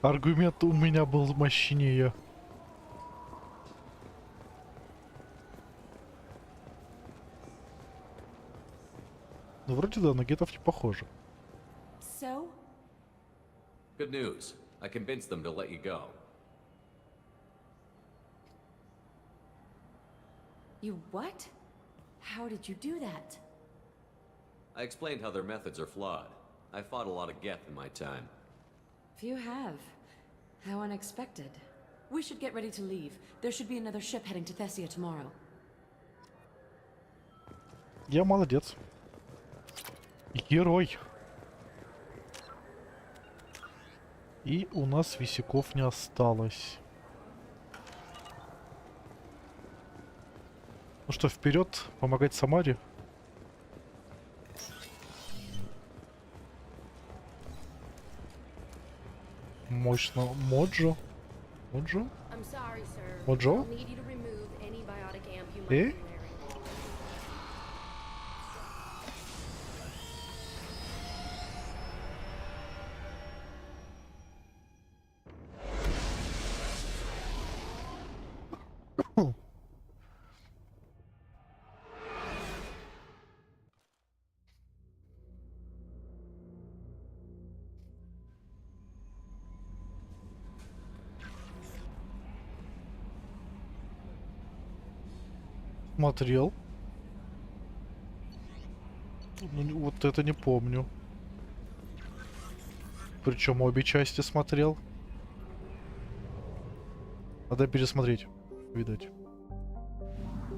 Аргумент у меня был мощнее. Ну, вроде да, на гетов не похоже. So? Good news. I convinced them to let you go. You what? How did you do that? I explained how their methods are flawed. I fought a lot of Geth in my time. Few have. How unexpected. We should get ready to leave. There should be another ship heading to Thessia tomorrow. Я молодец. Герой. И у нас висяков не осталось. Ну что, вперед, помогать Самаре. Мощно. Моджо. Моджо? Моджо? Смотрел. Ну, вот это не помню. Причем обе части смотрел. Надо пересмотреть, видать.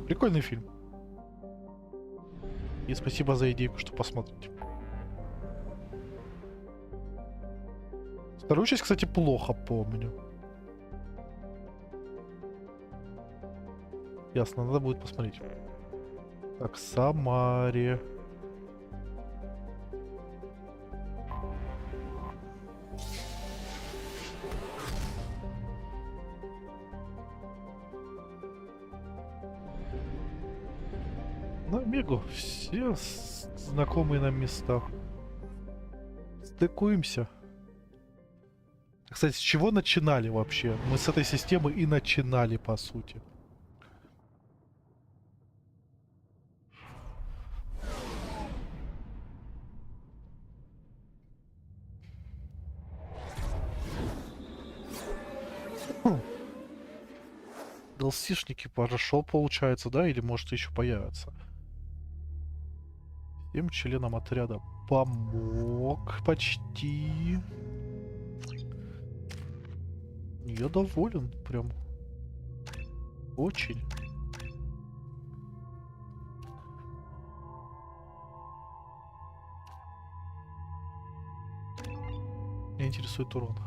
Прикольный фильм. И спасибо за идейку, что посмотрите. Вторую часть, кстати, плохо помню. Ясно, надо будет посмотреть. Так, Самаре. На Мегу все знакомые нам места. Стыкуемся. Кстати, с чего начинали вообще? Мы с этой системы и начинали, по сути. DLC-шники Прошло, получается, да? Или может еще появятся? Всем членам отряда помог почти. Я доволен, прям. Очень. Меня интересует урон.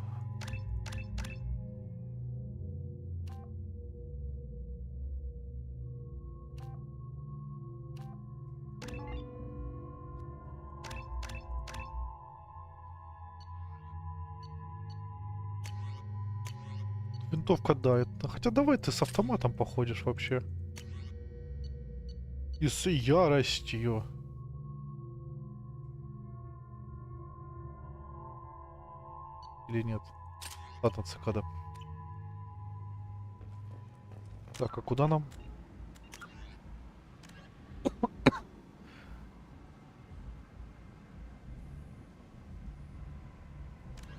Винтовка, да, это... Хотя давай ты с автоматом походишь вообще. И с яростью. Или нет? Охотится, когда. Так, а куда нам?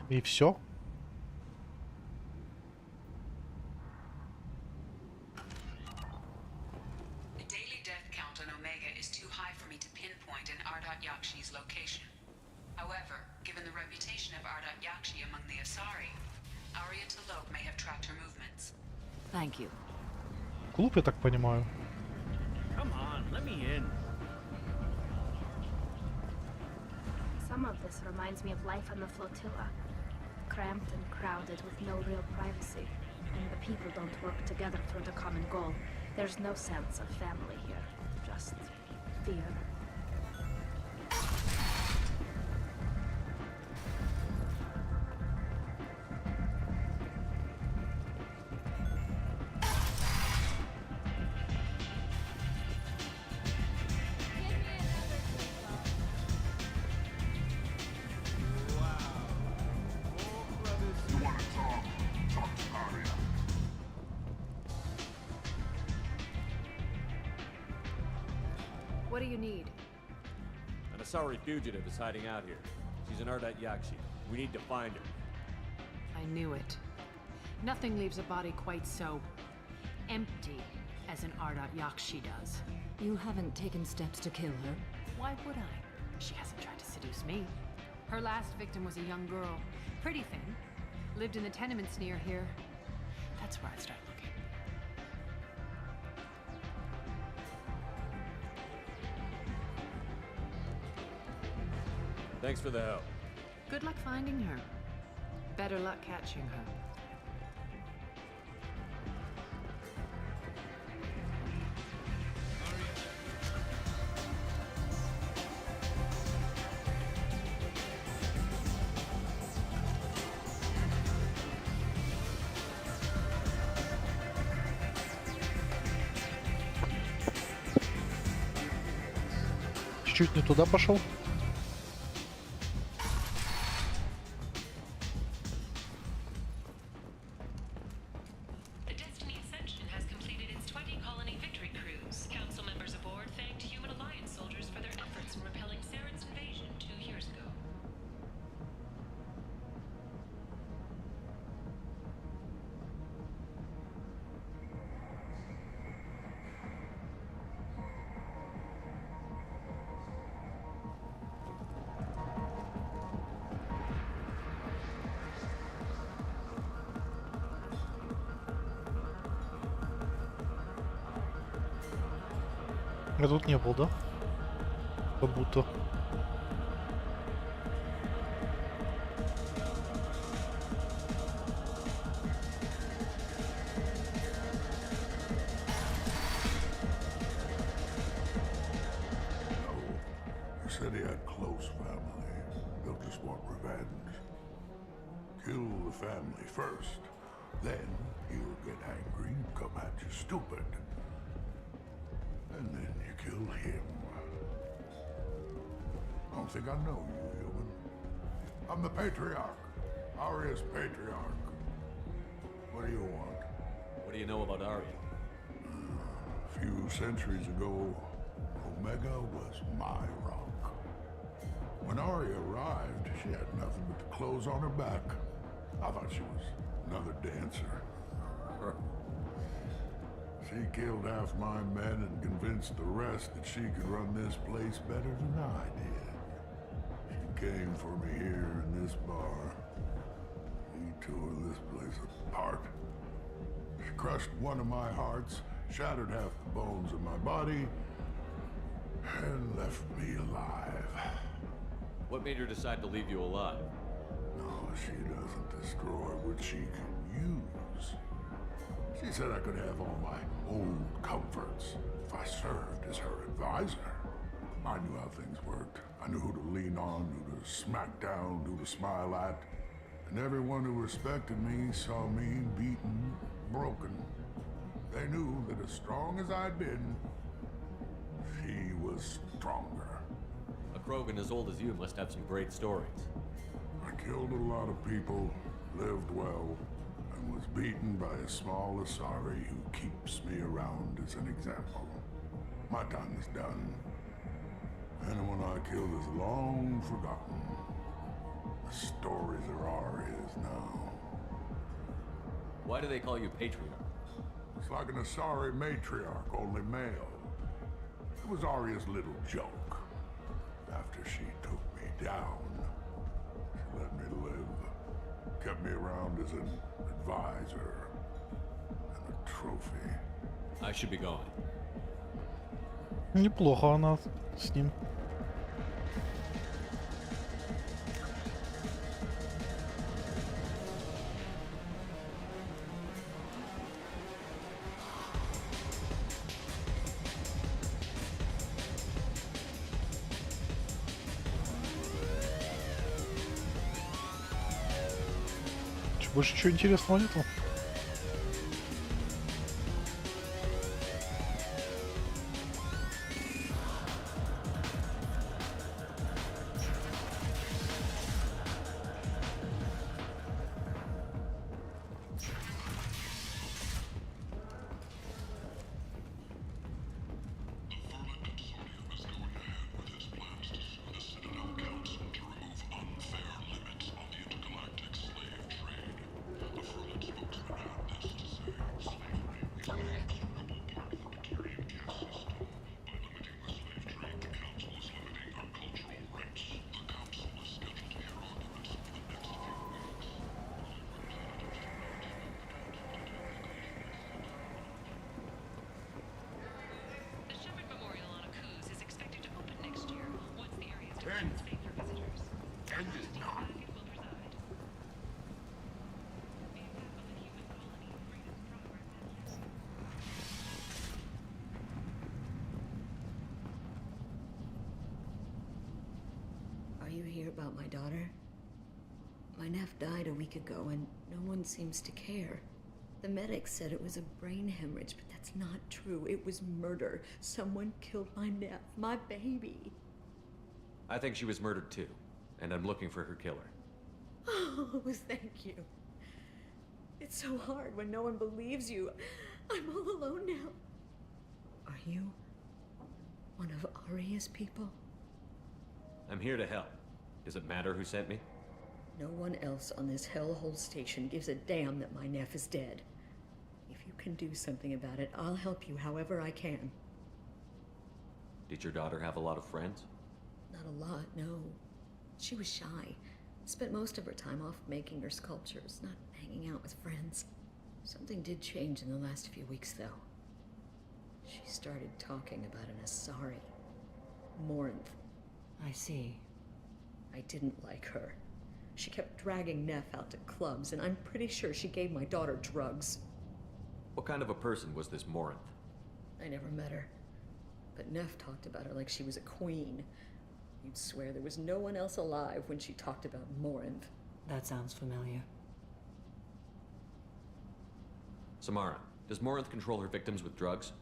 И все? Клуб, я так понимаю. Come on, let me in. Some of this reminds me of life on the flotilla. Cramped and crowded with no real privacy. And the people don't work together toward a common goal. There's no sense of family here. Just fear. What do you need? An Asari fugitive is hiding out here. She's an Ardat Yakshi. We need to find her. I knew it. Nothing leaves a body quite so empty as an Ardat Yakshi does. You haven't taken steps to kill her? Why would I? She hasn't tried to seduce me. Her last victim was a young girl. Pretty thin. Lived in the tenements near here. That's where I'd start looking. Thanks for the help. Good luck finding her. Better luck catching her. Чуть не туда пошел. Я тут не был, да? Как будто. that close family, they'll just want revenge. Kill the family first, then he'll get angry and come at you stupid. And then you kill him. I don't think I know you, human. I'm the Patriarch. Arya's Patriarch. What do you want? What do you know about Arya? A few centuries ago, Omega was my rock. When Arya arrived, she had nothing but the clothes on her back. I thought she was another dancer. She killed half my men and convinced the rest that she could run this place better than I did. She came for me here in this bar. We tore this place apart. She crushed one of my hearts, shattered half the bones of my body, and left me alive. What made her decide to leave you alive? No, she doesn't destroy what she can use. She said I could have all my old comforts if I served as her advisor. I knew how things worked. I knew who to lean on, who to smack down, who to smile at. And everyone who respected me saw me beaten, broken. They knew that as strong as I'd been, she was stronger. A Krogan as old as you must have some great stories. I killed a lot of people, lived well, and was beaten by a small Asari who keeps me around as an example. My time is done. Anyone I killed is long forgotten. The stories are Arya's now. Why do they call you Patriarch? It's like an Asari matriarch, only male. It was Arya's little joke. After she took me down, she let me live. Kept me around as an advisor and a trophy. I should be going. Неплохо она с ним. Больше чего интересного нету? Are you here about my daughter? My nephew died a week ago and no one seems to care. The medics said it was a brain hemorrhage, but that's not true. It was murder. Someone killed my nephew, my baby. I think she was murdered too, and I'm looking for her killer. Oh, thank you. It's so hard when no one believes you. I'm all alone now. Are you one of Arya's people? I'm here to help. Does it matter who sent me? No one else on this hellhole station gives a damn that my nephew is dead. If you can do something about it, I'll help you however I can. Did your daughter have a lot of friends? Not a lot, no. She was shy. Spent most of her time off making her sculptures, not hanging out with friends. Something did change in the last few weeks, though. She started talking about an Asari. Morinth. I see. I didn't like her. She kept dragging Neff out to clubs, and I'm pretty sure she gave my daughter drugs. What kind of a person was this Morinth? I never met her. But Neff talked about her like she was a queen. You'd swear there was no one else alive when she talked about Morinth. That sounds familiar. Samara, does Morinth control her victims with drugs?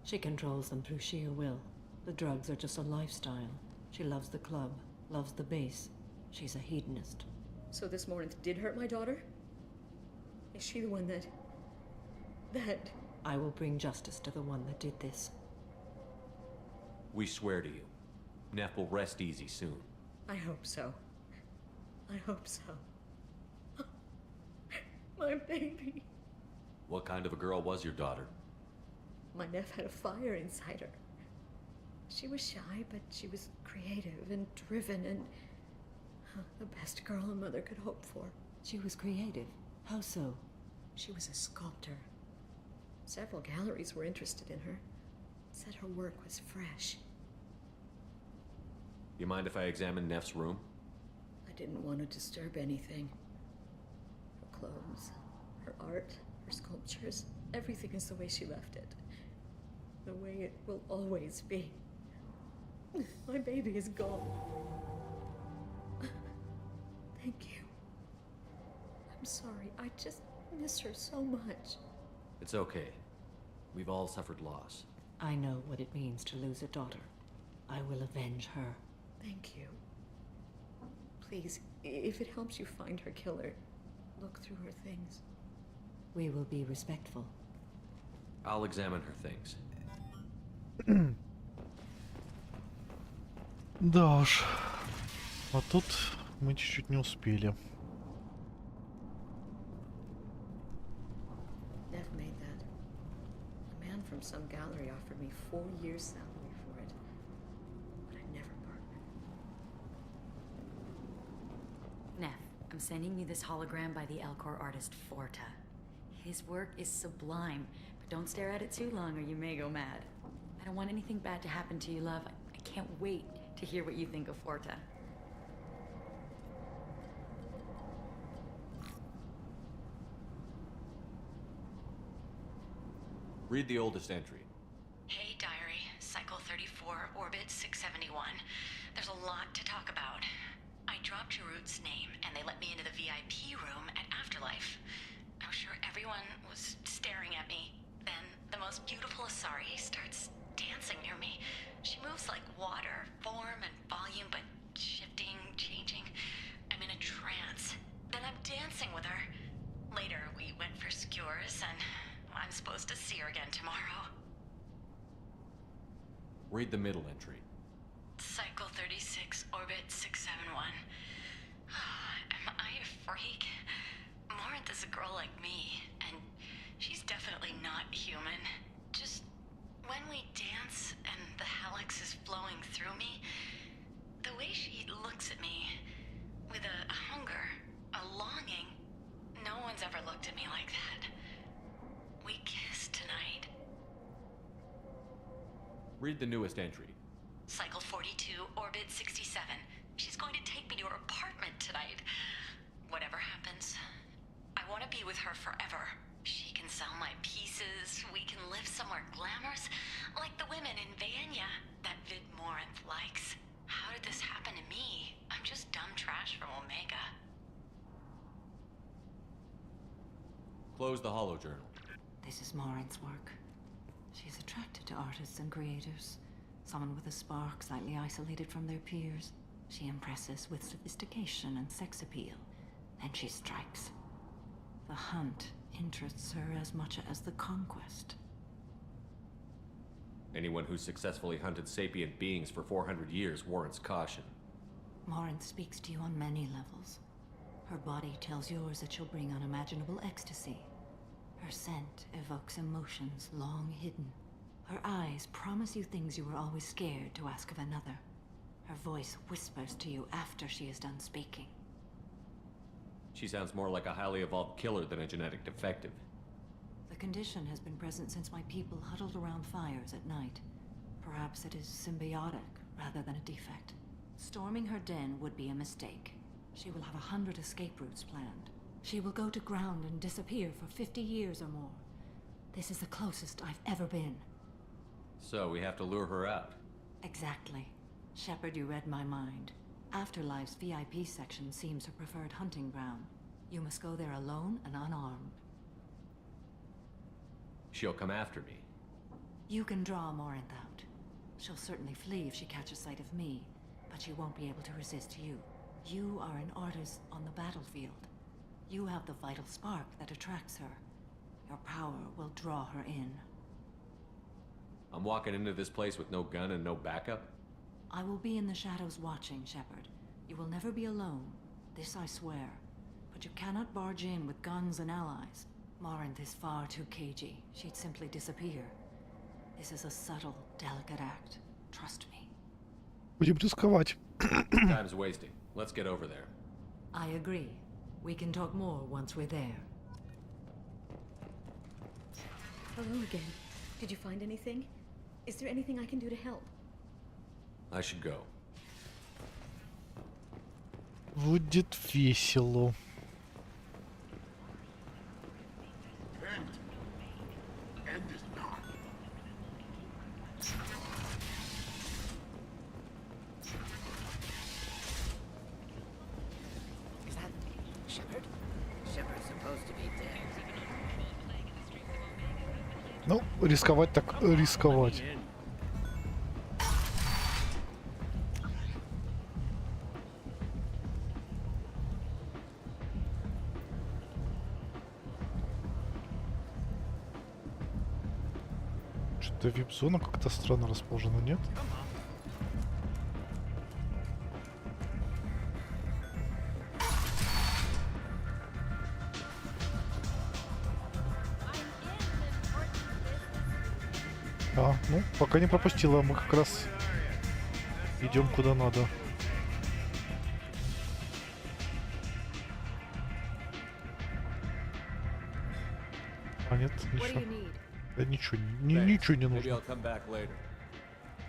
She controls them through sheer will. The drugs are just a lifestyle. She loves the club, loves the base. She's a hedonist. So this Morinth did hurt my daughter? Is she the one that... I will bring justice to the one that did this. We swear to you. Neff will rest easy soon. I hope so. I hope so. My baby. What kind of a girl was your daughter? My Neff had a fire inside her. She was shy, but she was creative and driven and the best girl a mother could hope for. She was creative? How so? She was a sculptor. Several galleries were interested in her. Said her work was fresh. You mind if I examine Neff's room? I didn't want to disturb anything. Her clothes, her art, her sculptures, everything is the way she left it. The way it will always be. My baby is gone. Thank you. I'm sorry, I just miss her so much. It's okay. We've all suffered loss. I know what it means to lose a daughter. I will avenge her. Thank you. Please, if it helps you find her killer, look through her things. We will be respectful. I'll examine her things. Да уж. А тут мы чуть-чуть не успели. Neff made that. A man from some gallery offered me 4 years' salary for it. But I never bargained. Neff, I'm sending you this hologram by the Elcor artist Forta. His work is sublime, but don't stare at it too long or you may go mad. I don't want anything bad to happen to you, love. I can't wait to hear what you think of Forta. Read the oldest entry. Hey, diary. Cycle 34, orbit 671. There's a lot to talk about. I dropped Jarut's name, and they let me into the VIP room at Afterlife. I'm sure everyone was staring at me. Then the most beautiful Asari starts dancing near me. She moves like water, form and volume, but shifting, changing. I'm in a trance. Then I'm dancing with her. Later, we went for skewers, and I'm supposed to see her again tomorrow. Read the middle entry. Cycle 36, orbit 671. Am I a freak? Morinth is a girl like me, and she's definitely not human. Just when we dance and the helix is flowing through me, the way she looks at me with a hunger, a longing, no one's ever looked at me like that. We kiss tonight. Read the newest entry. Cycle 42, orbit 67. She's going to take me to her apartment tonight. Whatever happens, I want to be with her forever. She can sell my pieces, we can live somewhere glamorous, like the women in Vanya that Vid Morinth likes. How did this happen to me? I'm just dumb trash from Omega. Close the holojournal. This is Morinth's work. She's attracted to artists and creators. Someone with a spark, slightly isolated from their peers. She impresses with sophistication and sex appeal. Then she strikes. The hunt interests her as much as the conquest. Anyone who's successfully hunted sapient beings for 400 years warrants caution. Morinth speaks to you on many levels. Her body tells yours that she'll bring unimaginable ecstasy. Her scent evokes emotions long hidden. Her eyes promise you things you were always scared to ask of another. Her voice whispers to you after she is done speaking. She sounds more like a highly evolved killer than a genetic defective. The condition has been present since my people huddled around fires at night. Perhaps it is symbiotic rather than a defect. Storming her den would be a mistake. She will have 100 escape routes planned. She will go to ground and disappear for 50 years or more. This is the closest I've ever been. So we have to lure her out. Exactly. Shepard, you read my mind. Afterlife's VIP section seems her preferred hunting ground. You must go there alone and unarmed. She'll come after me. You can draw Morinth out. She'll certainly flee if she catches sight of me, but she won't be able to resist you. You are an artist on the battlefield. You have the vital spark that attracts her. Your power will draw her in. I'm walking into this place with no gun and no backup? I will be in the shadows watching, Shepard. You will never be alone. This I swear. But you cannot barge in with guns and allies. Morinth is far too cagey. She'd simply disappear. This is a subtle, delicate act. Trust me. Будем рисковать. Time's wasting. Let's get over there. I agree. We can talk more once we're there. Hello again. Did you find anything? Is there anything I can do to help? I should go. Будет весело. End is not. Is that Shepard? Shepard's supposed to be dead. Ну, рисковать так рисковать. Что-то вип-зона как-то странно расположена, нет? А, ну, пока не пропустила, мы как раз идем куда надо. А нет, ничего. Да ничего, ничего не нужно.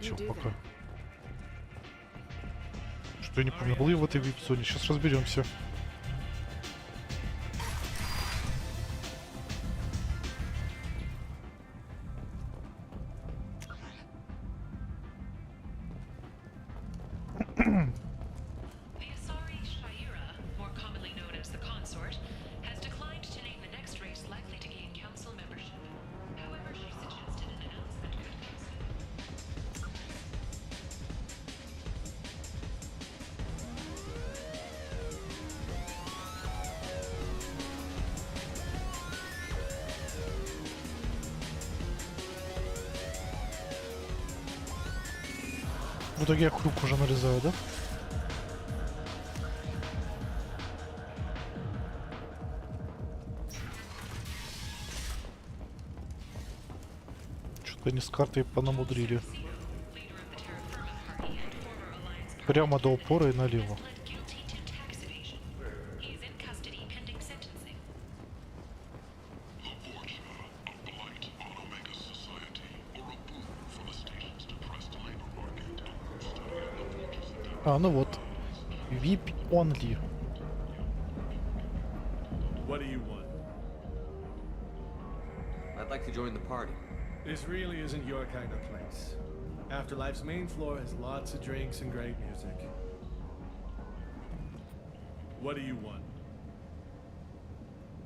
Все, пока. Что я не помню, был я в этой вип-зоне, сейчас разберемся. В итоге я круг уже нарезаю, да? Что-то они с картой понамудрили. Прямо до упора и налево. А, ну вот. VIP only. What do you want? I'd like to join the party. This really isn't your kind of place. Afterlife's main floor has lots of drinks and great music. What do you want?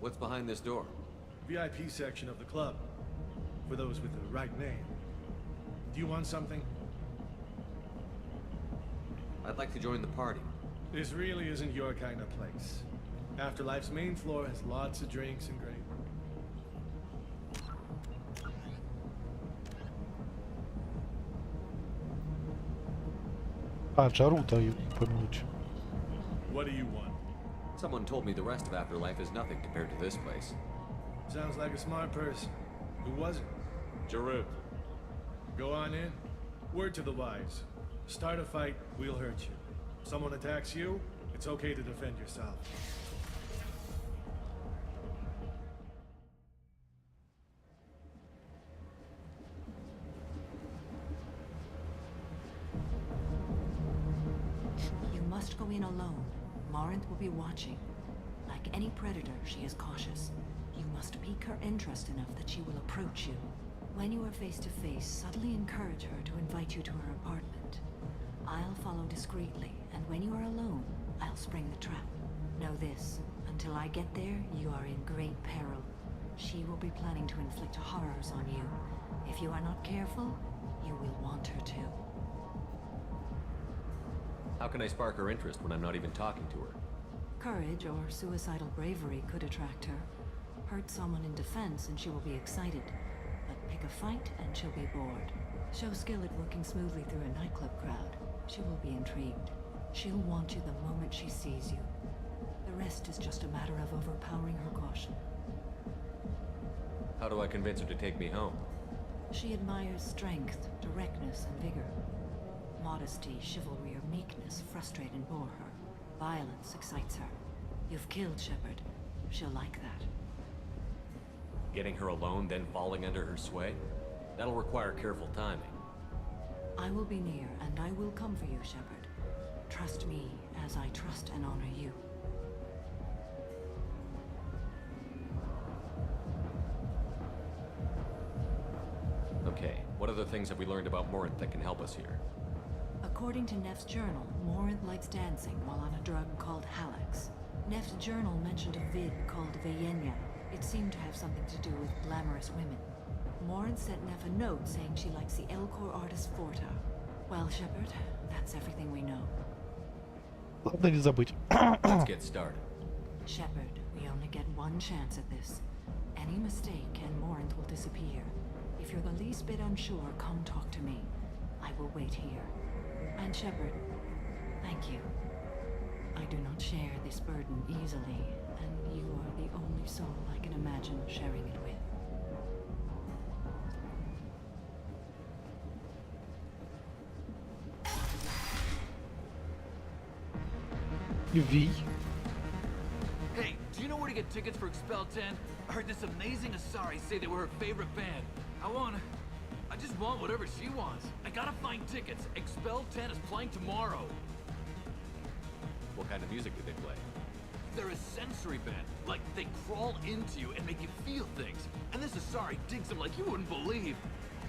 What's behind this door? VIP section of the club. For those with the right name. Do you want something? I'd like to join the party. This really isn't your kind of place. Afterlife's main floor has lots of drinks and great... А, жару даю упомянуть. What do you want? Someone told me the rest of Afterlife is nothing compared to this place. Sounds like a smart person. Who was it? Jarut. Go on in. Word to the wise. Start a fight, we'll hurt you. Someone attacks you, it's okay to defend yourself. You must go in alone. Morinth will be watching. Like any predator, she is cautious. You must pique her interest enough that she will approach you. When you are face to face, subtly encourage her to invite you to her apartment. I'll follow discreetly, and when you are alone, I'll spring the trap. Know this, until I get there, you are in great peril. She will be planning to inflict horrors on you. If you are not careful, you will want her to. How can I spark her interest when I'm not even talking to her? Courage or suicidal bravery could attract her. Hurt someone in defense and she will be excited. But pick a fight and she'll be bored. Show skill at working smoothly through a nightclub crowd. She will be intrigued. She'll want you the moment she sees you. The rest is just a matter of overpowering her caution. How do I convince her to take me home? She admires strength, directness, and vigor. Modesty, chivalry, or meekness frustrate and bore her. Violence excites her. You've killed Shepard. She'll like that. Getting her alone, then falling under her sway? That'll require careful timing. I will be near, and I will come for you, Shepard. Trust me as I trust and honor you. Okay, what other things have we learned about Morinth that can help us here? According to Neff's journal, Morinth likes dancing while on a drug called Halax. Neff's journal mentioned a vid called Veyenya. It seemed to have something to do with glamorous women. Morinth sent Neff a note saying she likes the Elcor artist Forta. Well, Shepard, that's everything we know. Ладно, не забыть. Let's get started. Shepard, we only get one chance at this. Any mistake and Morinth will disappear. If you're the least bit unsure, come talk to me. I will wait here. And Shepard, thank you. I do not share this burden easily, and you are the only soul I can imagine sharing it with. V. Hey, do you know where to get tickets for Expel 10? I heard this amazing Asari say they were her favorite band. I just want whatever she wants. I gotta find tickets. Expel 10 is playing tomorrow. What kind of music do they play? They're a sensory band. Like, they crawl into you and make you feel things. And this Asari digs them like you wouldn't believe.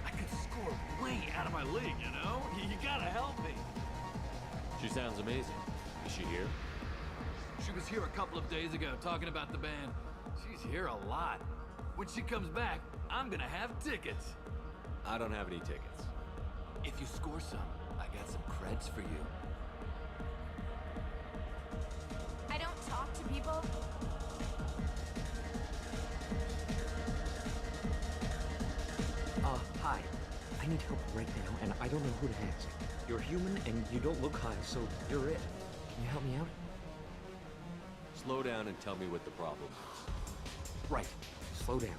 I could score way out of my league, you know? You gotta help me. She sounds amazing. Is she here? She was here a couple of days ago talking about the band. She's here a lot. When she comes back, I'm gonna have tickets. I don't have any tickets. If you score some, I got some creds for you. I don't talk to people. Hi. I need help right now, and I don't know who to ask. You're human, and you don't look high, so you're it. Can you help me out? Slow down and tell me what the problem is. Right. Slow down.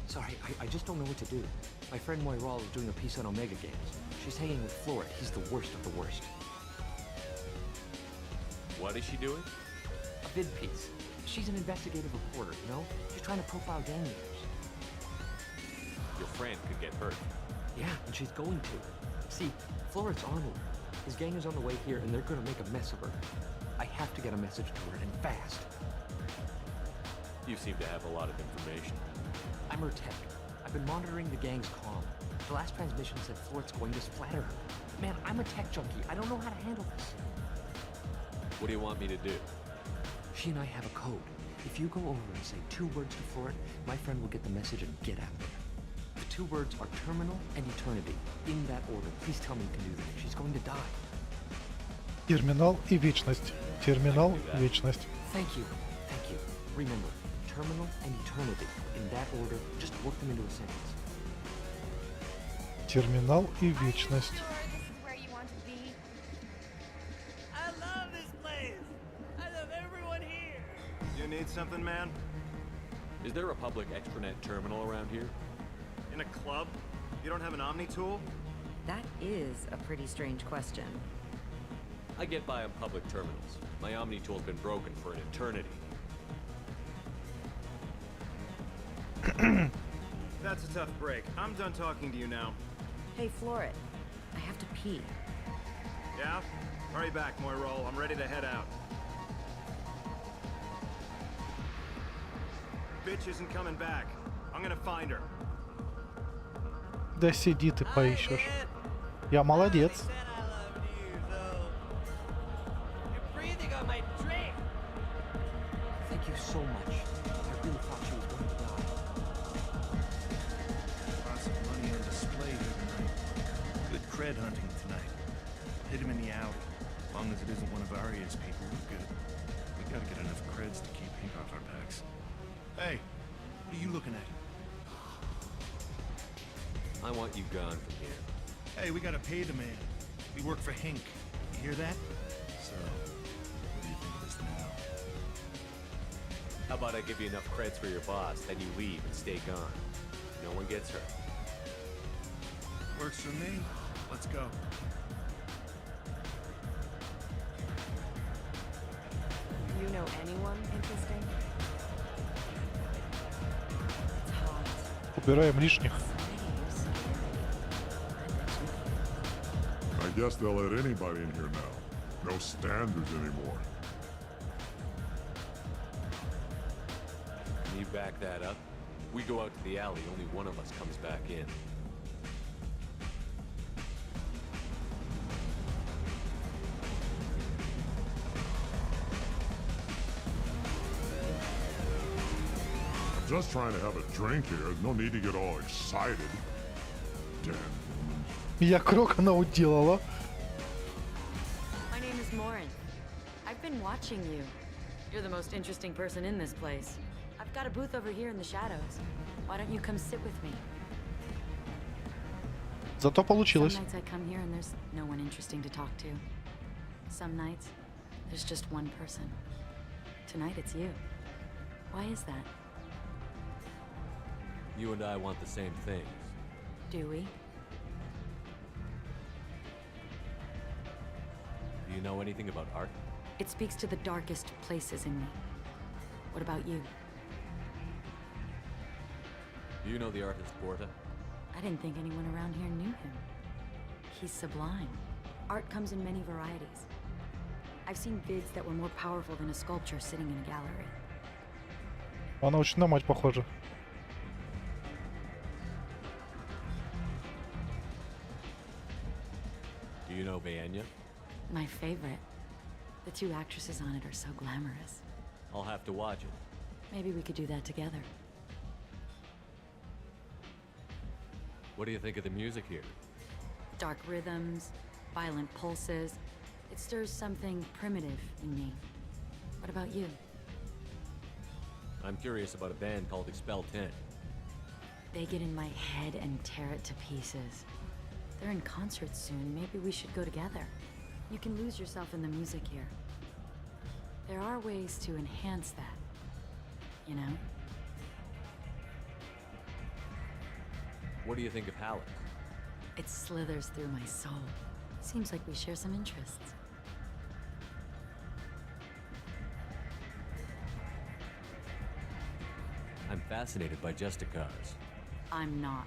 Sorry, I just don't know what to do. My friend Moiral is doing a piece on Omega Games. She's hanging with Florid. He's the worst of the worst. What is she doing? A vid piece. She's an investigative reporter, you know? She's trying to profile gang leaders. Your friend could get hurt. Yeah, and she's going to. See, Florid's on her. His gang is on the way here, and they're gonna make a mess of her. I have to get a message to her, and fast. You seem to have a lot of information. I'm her tech. I've been monitoring the gang's comm. The last transmission said Florid's going to splatter her. Man, I'm a tech junkie. I don't know how to handle this. What do you want me to do? She and I have a code. If you go over and say 2 words to Florid, my friend will get the message and get out of there. The 2 words are terminal and eternity. In that order. Please tell me you can do that. She's going to die. Терминал и вечность. Терминал, вечность. Thank you. Thank you. Remember, terminal and eternity. In that order, just work them into a sentence. Терминал и вечность. I love this place. I love everyone here. You need something, man? Is there a public extranet terminal around here? In a club? You don't have an Omni tool? That is a pretty strange question. I get by on public terminals. My Omni tool's been broken for an eternity. That's a tough break. I'm done talking to you now. Hey, Florid. I have to pee. Yeah? Hurry back, Moiral. I'm ready to head out. Bitch isn't coming back. I'm gonna find her. Да сиди ты поищешь. Я молодец. cred hunting tonight. Hit him in the alley. As long as it isn't one of Arya's people, we're good. We gotta get enough creds to keep Hink off our backs. Hey, what are you looking at? I want you gone from here. Hey, we gotta pay the man. We work for Hink. You hear that? So, what do you think of this now? How about I give you enough creds for your boss, then you leave and stay gone. No one gets hurt. Works for me. Let's go. You know anyone interesting? Убираем лишних. I guess they'll let anybody in here now. No standards anymore. Can you back that up? We go out to the alley, only one of us comes back in. I'm just trying to have a drink here. No need to get all excited. Damn woman. Я крок она уделала. My name is Morin. I've been watching you. You're the most interesting person in this place. I've got a booth over here in the shadows. Why don't you come sit with me? Зато получилось. Some nights I come here and there's no one interesting to talk to. Some nights, there's just one person. Tonight it's you. Why is that? You and I want the same things. Do we? Do you know anything about art? It speaks to the darkest places in me. What about you? Do you know the artist Porta? I didn't think anyone around here knew him. He's sublime. Art comes in many varieties. I've seen vids that were more powerful than a sculpture sitting in a gallery. Она очень на мать похожа. Do you know Vienya? My favorite. The two actresses on it are so glamorous. I'll have to watch it. Maybe we could do that together. What do you think of the music here? Dark rhythms, violent pulses. It stirs something primitive in me. What about you? I'm curious about a band called Expel 10. They get in my head and tear it to pieces. They're in concert soon. Maybe we should go together. You can lose yourself in the music here. There are ways to enhance that, you know? What do you think of Halleck? It slithers through my soul. Seems like we share some interests. I'm fascinated by Justicars. I'm not.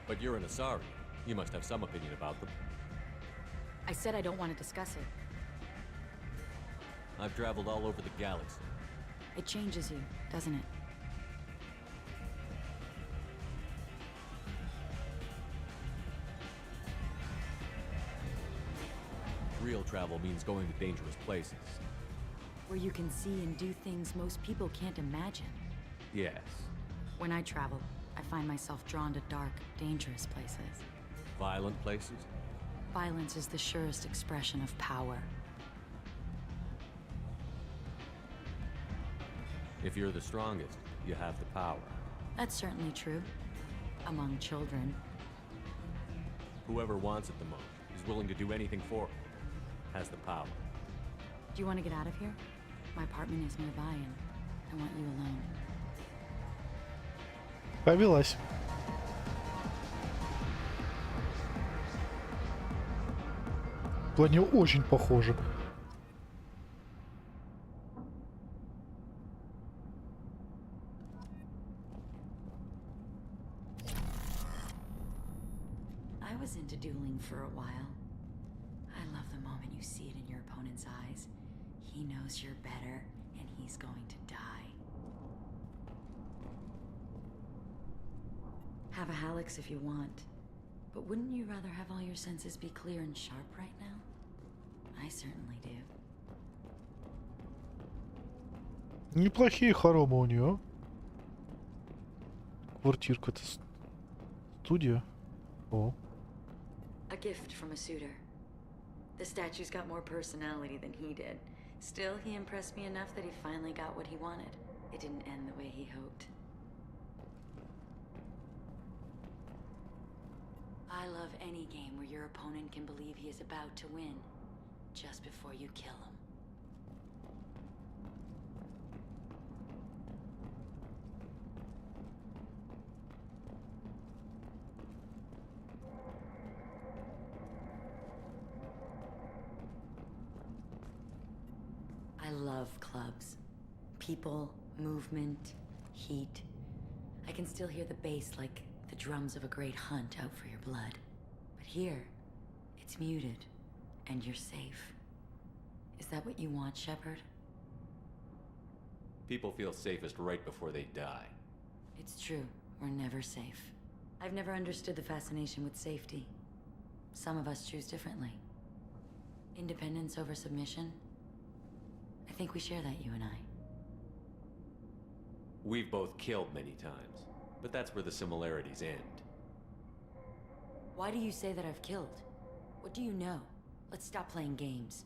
But you're an Asari. You must have some opinion about them. I said I don't want to discuss it. I've traveled all over the galaxy. It changes you, doesn't it? Real travel means going to dangerous places. Where you can see and do things most people can't imagine. Yes. When I travel, I find myself drawn to dark, dangerous places. Violent places? Violence is the surest expression of power. If you're the strongest, you have the power. That's certainly true. Among children. Whoever wants it the most, is willing to do anything for it, has the power. Do you want to get out of here? My apartment is nearby and I want you alone. Повелась. В плане очень похоже. I was into dueling for a while. I love the moment you see it in your opponent's eyes. He knows you're better, and he's going to die. Have a Hallex if you want. But wouldn't you rather have all your senses be clear and sharp right now? I certainly do. Неплохие хоромы у нее. Квартирка-то. Студия. О. A gift from a suitor. The statue's got more personality than he did. Still, he impressed me enough that he finally got what he wanted. It didn't end the way he hoped. I love any game where your opponent can believe he is about to win, just before you kill him. I love clubs. People, movement, heat. I can still hear the bass like the drums of a great hunt out for your blood. But here, it's muted, and you're safe. Is that what you want, Shepard? People feel safest right before they die. It's true. We're never safe. I've never understood the fascination with safety. Some of us choose differently. Independence over submission? I think we share that, you and I. We've both killed many times, but that's where the similarities end. Why do you say that I've killed? What do you know? Let's stop playing games.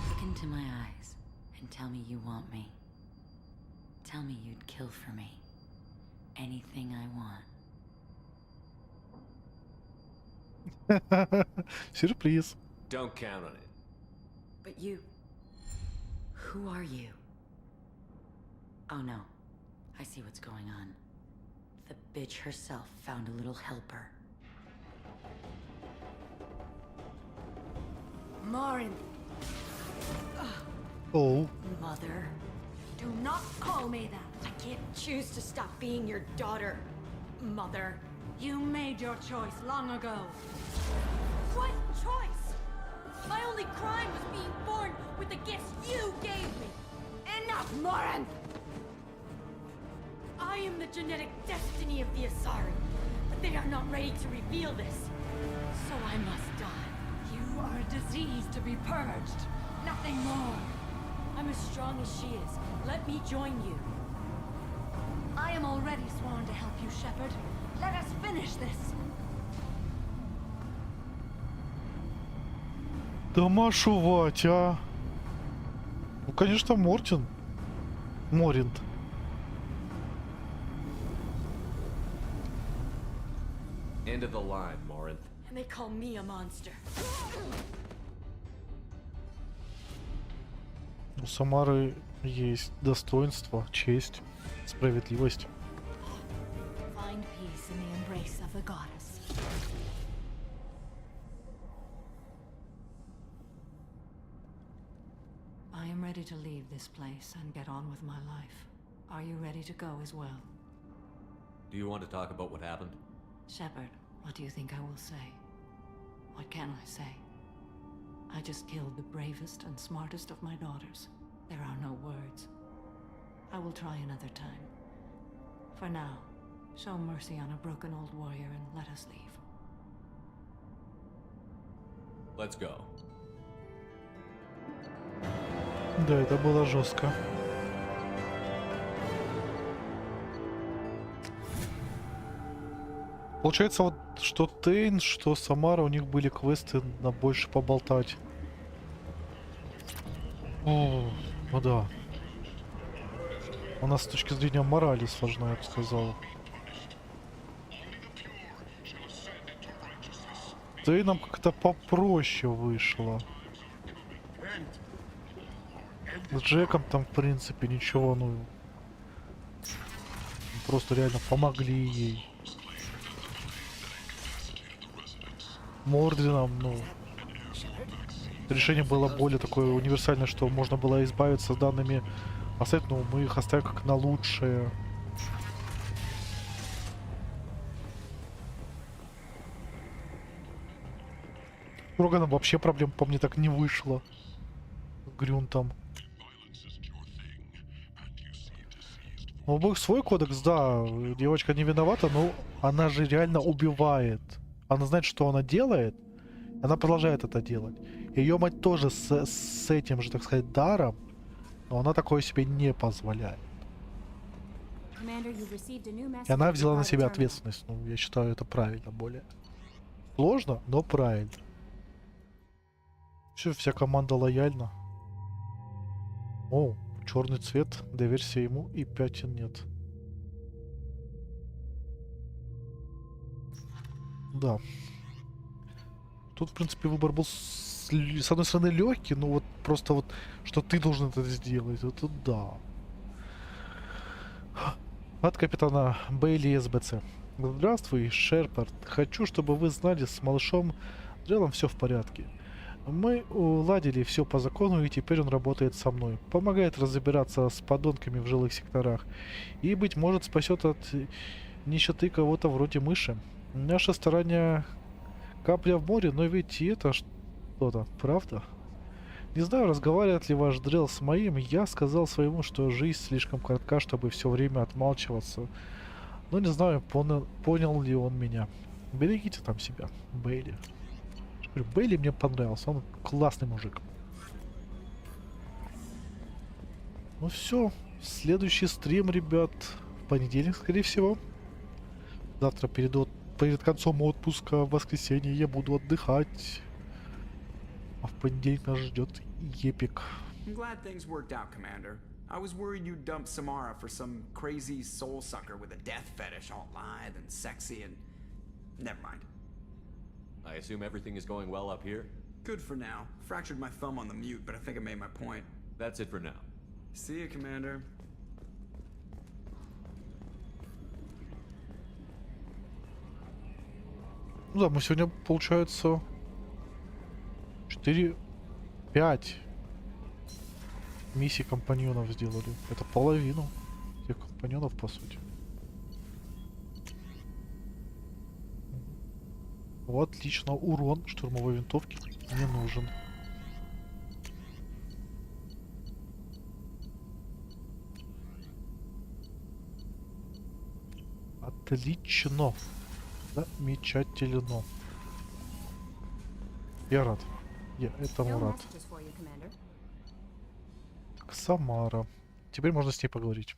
Look into my eyes and tell me you want me. Tell me you'd kill for me. Anything I want. Сюрприз. Don't count on it. But you... Who are you? Oh no. I see what's going on. The bitch herself found a little helper. Marin! Oh. Mother. Do not call me that. I can't choose to stop being your daughter. Mother. You made your choice long ago. What choice? My only crime was being born with the gifts you gave me. Enough, Moran! I am the genetic destiny of the Asari, but they are not ready to reveal this. So I must die. You are a disease to be purged. Nothing more. I'm as strong as she is. Let me join you. I am already sworn to help you, Shepard. Let us finish this. Да машувать, а? Ну, конечно, Моринт. End of the line, Morinth. And they call me a monster. У Самары есть достоинство, честь, справедливость. Find peace in the embrace of the goddess. I am ready to leave this place and get on with my life. Are you ready to go as well? Do you want to talk about what happened? Shepard, what do you think I will say? What can I say? I just killed the bravest and smartest of my daughters. There are no words. I will try another time. For now, show mercy on a broken old warrior and let us leave. Let's go. Да, это было жестко. Получается, вот что Тейн, что Самара, у них были квесты на больше поболтать. О, ну да. У нас с точки зрения морали сложно, я бы сказал. Тейном как-то попроще вышло. С Джеком там, в принципе, ничего, ну... Просто реально помогли ей. Мордвином, ну... Решение было более такое универсальное, что можно было избавиться с данными оставить, но мы их оставим как на лучшее. С Роганом вообще проблем по мне так не вышло. С Грюнтом. У обоих свой кодекс, да, девочка не виновата, но она же реально убивает. Она знает, что она делает, она продолжает это делать. Ее мать тоже с этим же, так сказать, даром, но она такое себе не позволяет. Commander, you've received a new message. И она взяла на себя from the terminal. ответственность. Ну, я считаю, это правильно более. Сложно, но правильно. Все, вся команда лояльна. О, черный цвет, доверься ему, и пятен нет. Да. Тут, в принципе, выбор был с одной стороны легкий, но вот просто вот, что ты должен это сделать, это да. От капитана Бейли СБЦ. Здравствуй, Шепард. Хочу, чтобы вы знали, с малышом Дрелом все в порядке. Мы уладили все по закону, и теперь он работает со мной. Помогает разбираться с подонками в жилых секторах. И, быть может, спасет от нищеты кого-то вроде мыши. Наше старание капля в море, но ведь и это что-то, правда? Не знаю, разговаривает ли ваш Дрел с моим. Я сказал своему, что жизнь слишком коротка, чтобы все время отмалчиваться. Но не знаю, понял ли он меня. Берегите там себя, Бейли. Бейли мне понравился, он классный мужик. Ну все, следующий стрим, ребят, в понедельник, скорее всего. Завтра перед концом отпуска, в воскресенье я буду отдыхать. А в понедельник нас ждет эпик. I'm glad things worked out, Commander. I was worried you'd dump Samara for some crazy soul sucker with a death fetish, all lithe and sexy and... Never mind. I assume everything is going well up here? Good for now. Fractured my thumb on the mute, but I think I made my point. That's it for now. See you, Commander. Ну да, мы сегодня, получается, 5 миссий компаньонов сделали. Это половину тех компаньонов, по сути. Вот, отлично. Урон штурмовой винтовки не нужен. Отлично. Замечательно. Я рад. Я этому рад. Так, Самара. Теперь можно с ней поговорить.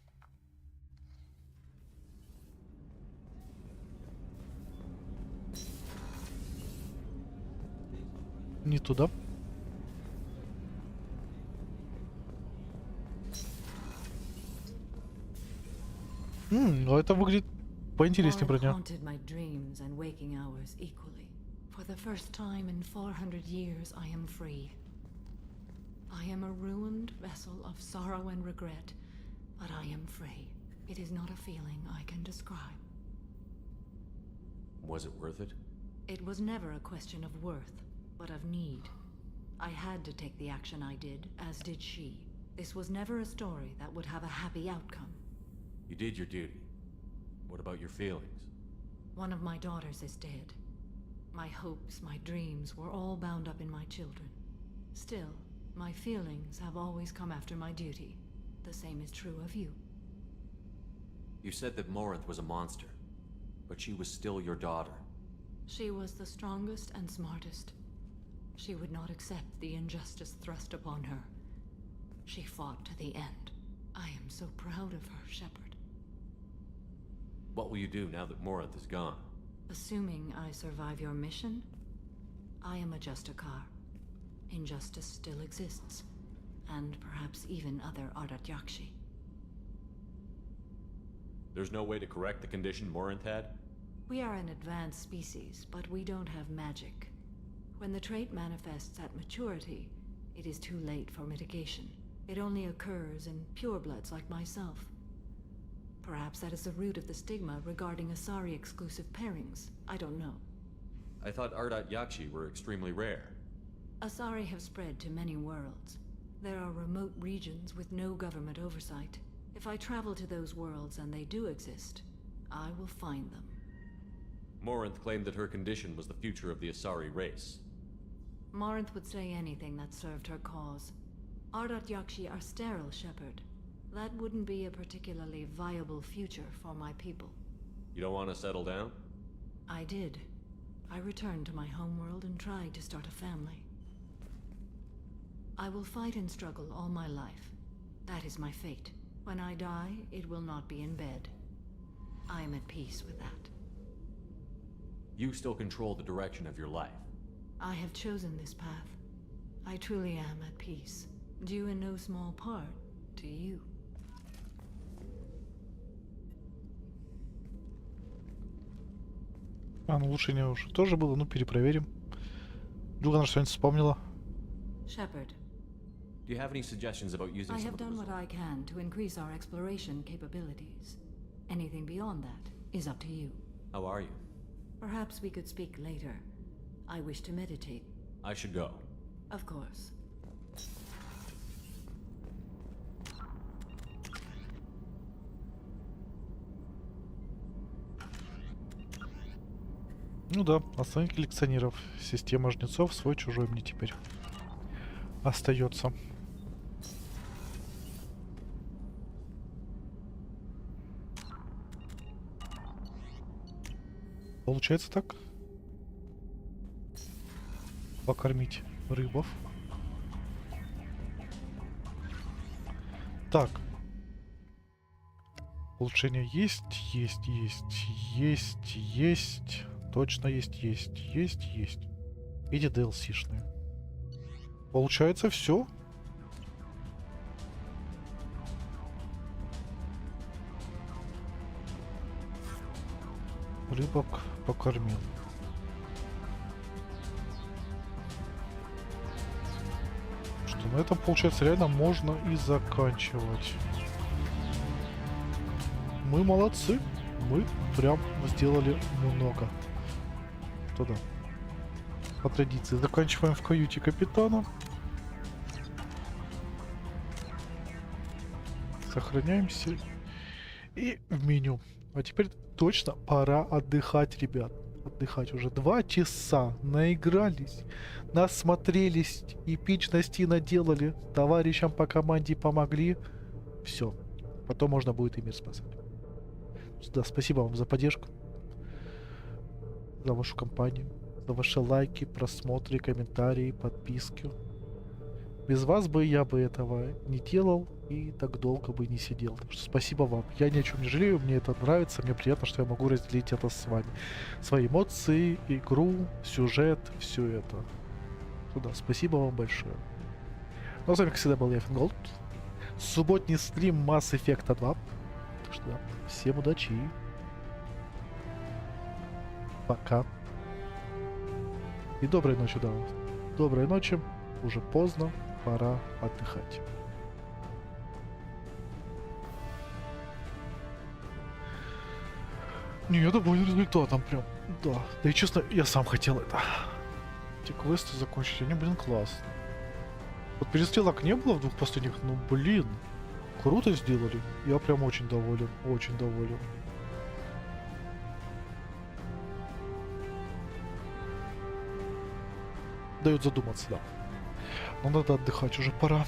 Не туда. Ну это выглядит поинтереснее броня. For the first time in 400 years, I am free. I am a ruined vessel of sorrow and regret, but I am free. It is not a feeling I can describe. Was it worth it? It was never a question of worth, but of need. I had to take the action I did, as did she. This was never a story that would have a happy outcome. You did your duty. What about your feelings? One of my daughters is dead. My hopes, my dreams were all bound up in my children. Still, my feelings have always come after my duty. The same is true of you. You said that Morinth was a monster, but she was still your daughter. She was the strongest and smartest. She would not accept the injustice thrust upon her. She fought to the end. I am so proud of her, Shepard. What will you do now that Morinth is gone? Assuming I survive your mission, I am a Justicar. Injustice still exists, and perhaps even other Ardatyakshi. There's no way to correct the condition Morinth had? We are an advanced species, but we don't have magic. When the trait manifests at maturity, it is too late for mitigation. It only occurs in purebloods like myself. Perhaps that is the root of the stigma regarding Asari-exclusive pairings. I don't know. I thought Ardatyakshi were extremely rare. Asari have spread to many worlds. There are remote regions with no government oversight. If I travel to those worlds and they do exist, I will find them. Morinth claimed that her condition was the future of the Asari race. Morinth would say anything that served her cause. Ardatyakshi are sterile, Shepard. That wouldn't be a particularly viable future for my people. You don't want to settle down? I did. I returned to my homeworld and tried to start a family. I will fight and struggle all my life. That is my fate. When I die, it will not be in bed. I'm at peace with that. You still control the direction of your life. I have chosen this path. I truly am at peace, due in no small part to you. Ну улучшение уже тоже было, ну перепроверим. Вдруг она что-нибудь вспомнила. Shepard, Do you have any suggestions about using I some have of the done what results? I can to increase our exploration capabilities. Anything beyond that is up to you. How are you? Perhaps we could speak later. I wish to meditate. I should go. Of course. Ну да, основных коллекционеров. Система Жнецов, свой-чужой мне теперь остается. Получается так? Покормить рыбов. Так. Улучшение есть. Точно есть. Эти DLC-шные. Получается все. Рыбок покормил. Что, на этом, получается, реально можно и заканчивать. Мы молодцы. Мы прям сделали много. Туда. По традиции заканчиваем в каюте капитана. Сохраняемся. И в меню. А теперь точно пора отдыхать, ребят. Отдыхать уже 2 часа. Наигрались. Насмотрелись. Эпичности наделали. Товарищам по команде помогли. Все. Потом можно будет и мир спасать. Да, спасибо вам за поддержку. За вашу компанию. За ваши лайки, просмотры, комментарии, подписки. Без вас бы я бы этого не делал и так долго бы не сидел. Так что спасибо вам. Я ни о чем не жалею, мне это нравится, мне приятно, что я могу разделить это с вами. Свои эмоции, игру, сюжет, все это. Да, спасибо вам большое. Ну а с вами, как всегда, был я, Fingolt. Субботний стрим Mass Effect 2. Так что да, всем удачи. Пока. И доброй ночи, да. Доброй ночи. Уже поздно. Пора отдыхать. Не, я доволен результатом прям. Да. Да и честно, я сам хотел это. Эти квесты закончить. Они, блин, классно. Вот перестрелок не было в 2 последних. Ну, блин. Круто сделали. Я прям очень доволен. Очень доволен. Дает задуматься, да. Но надо отдыхать, уже пора.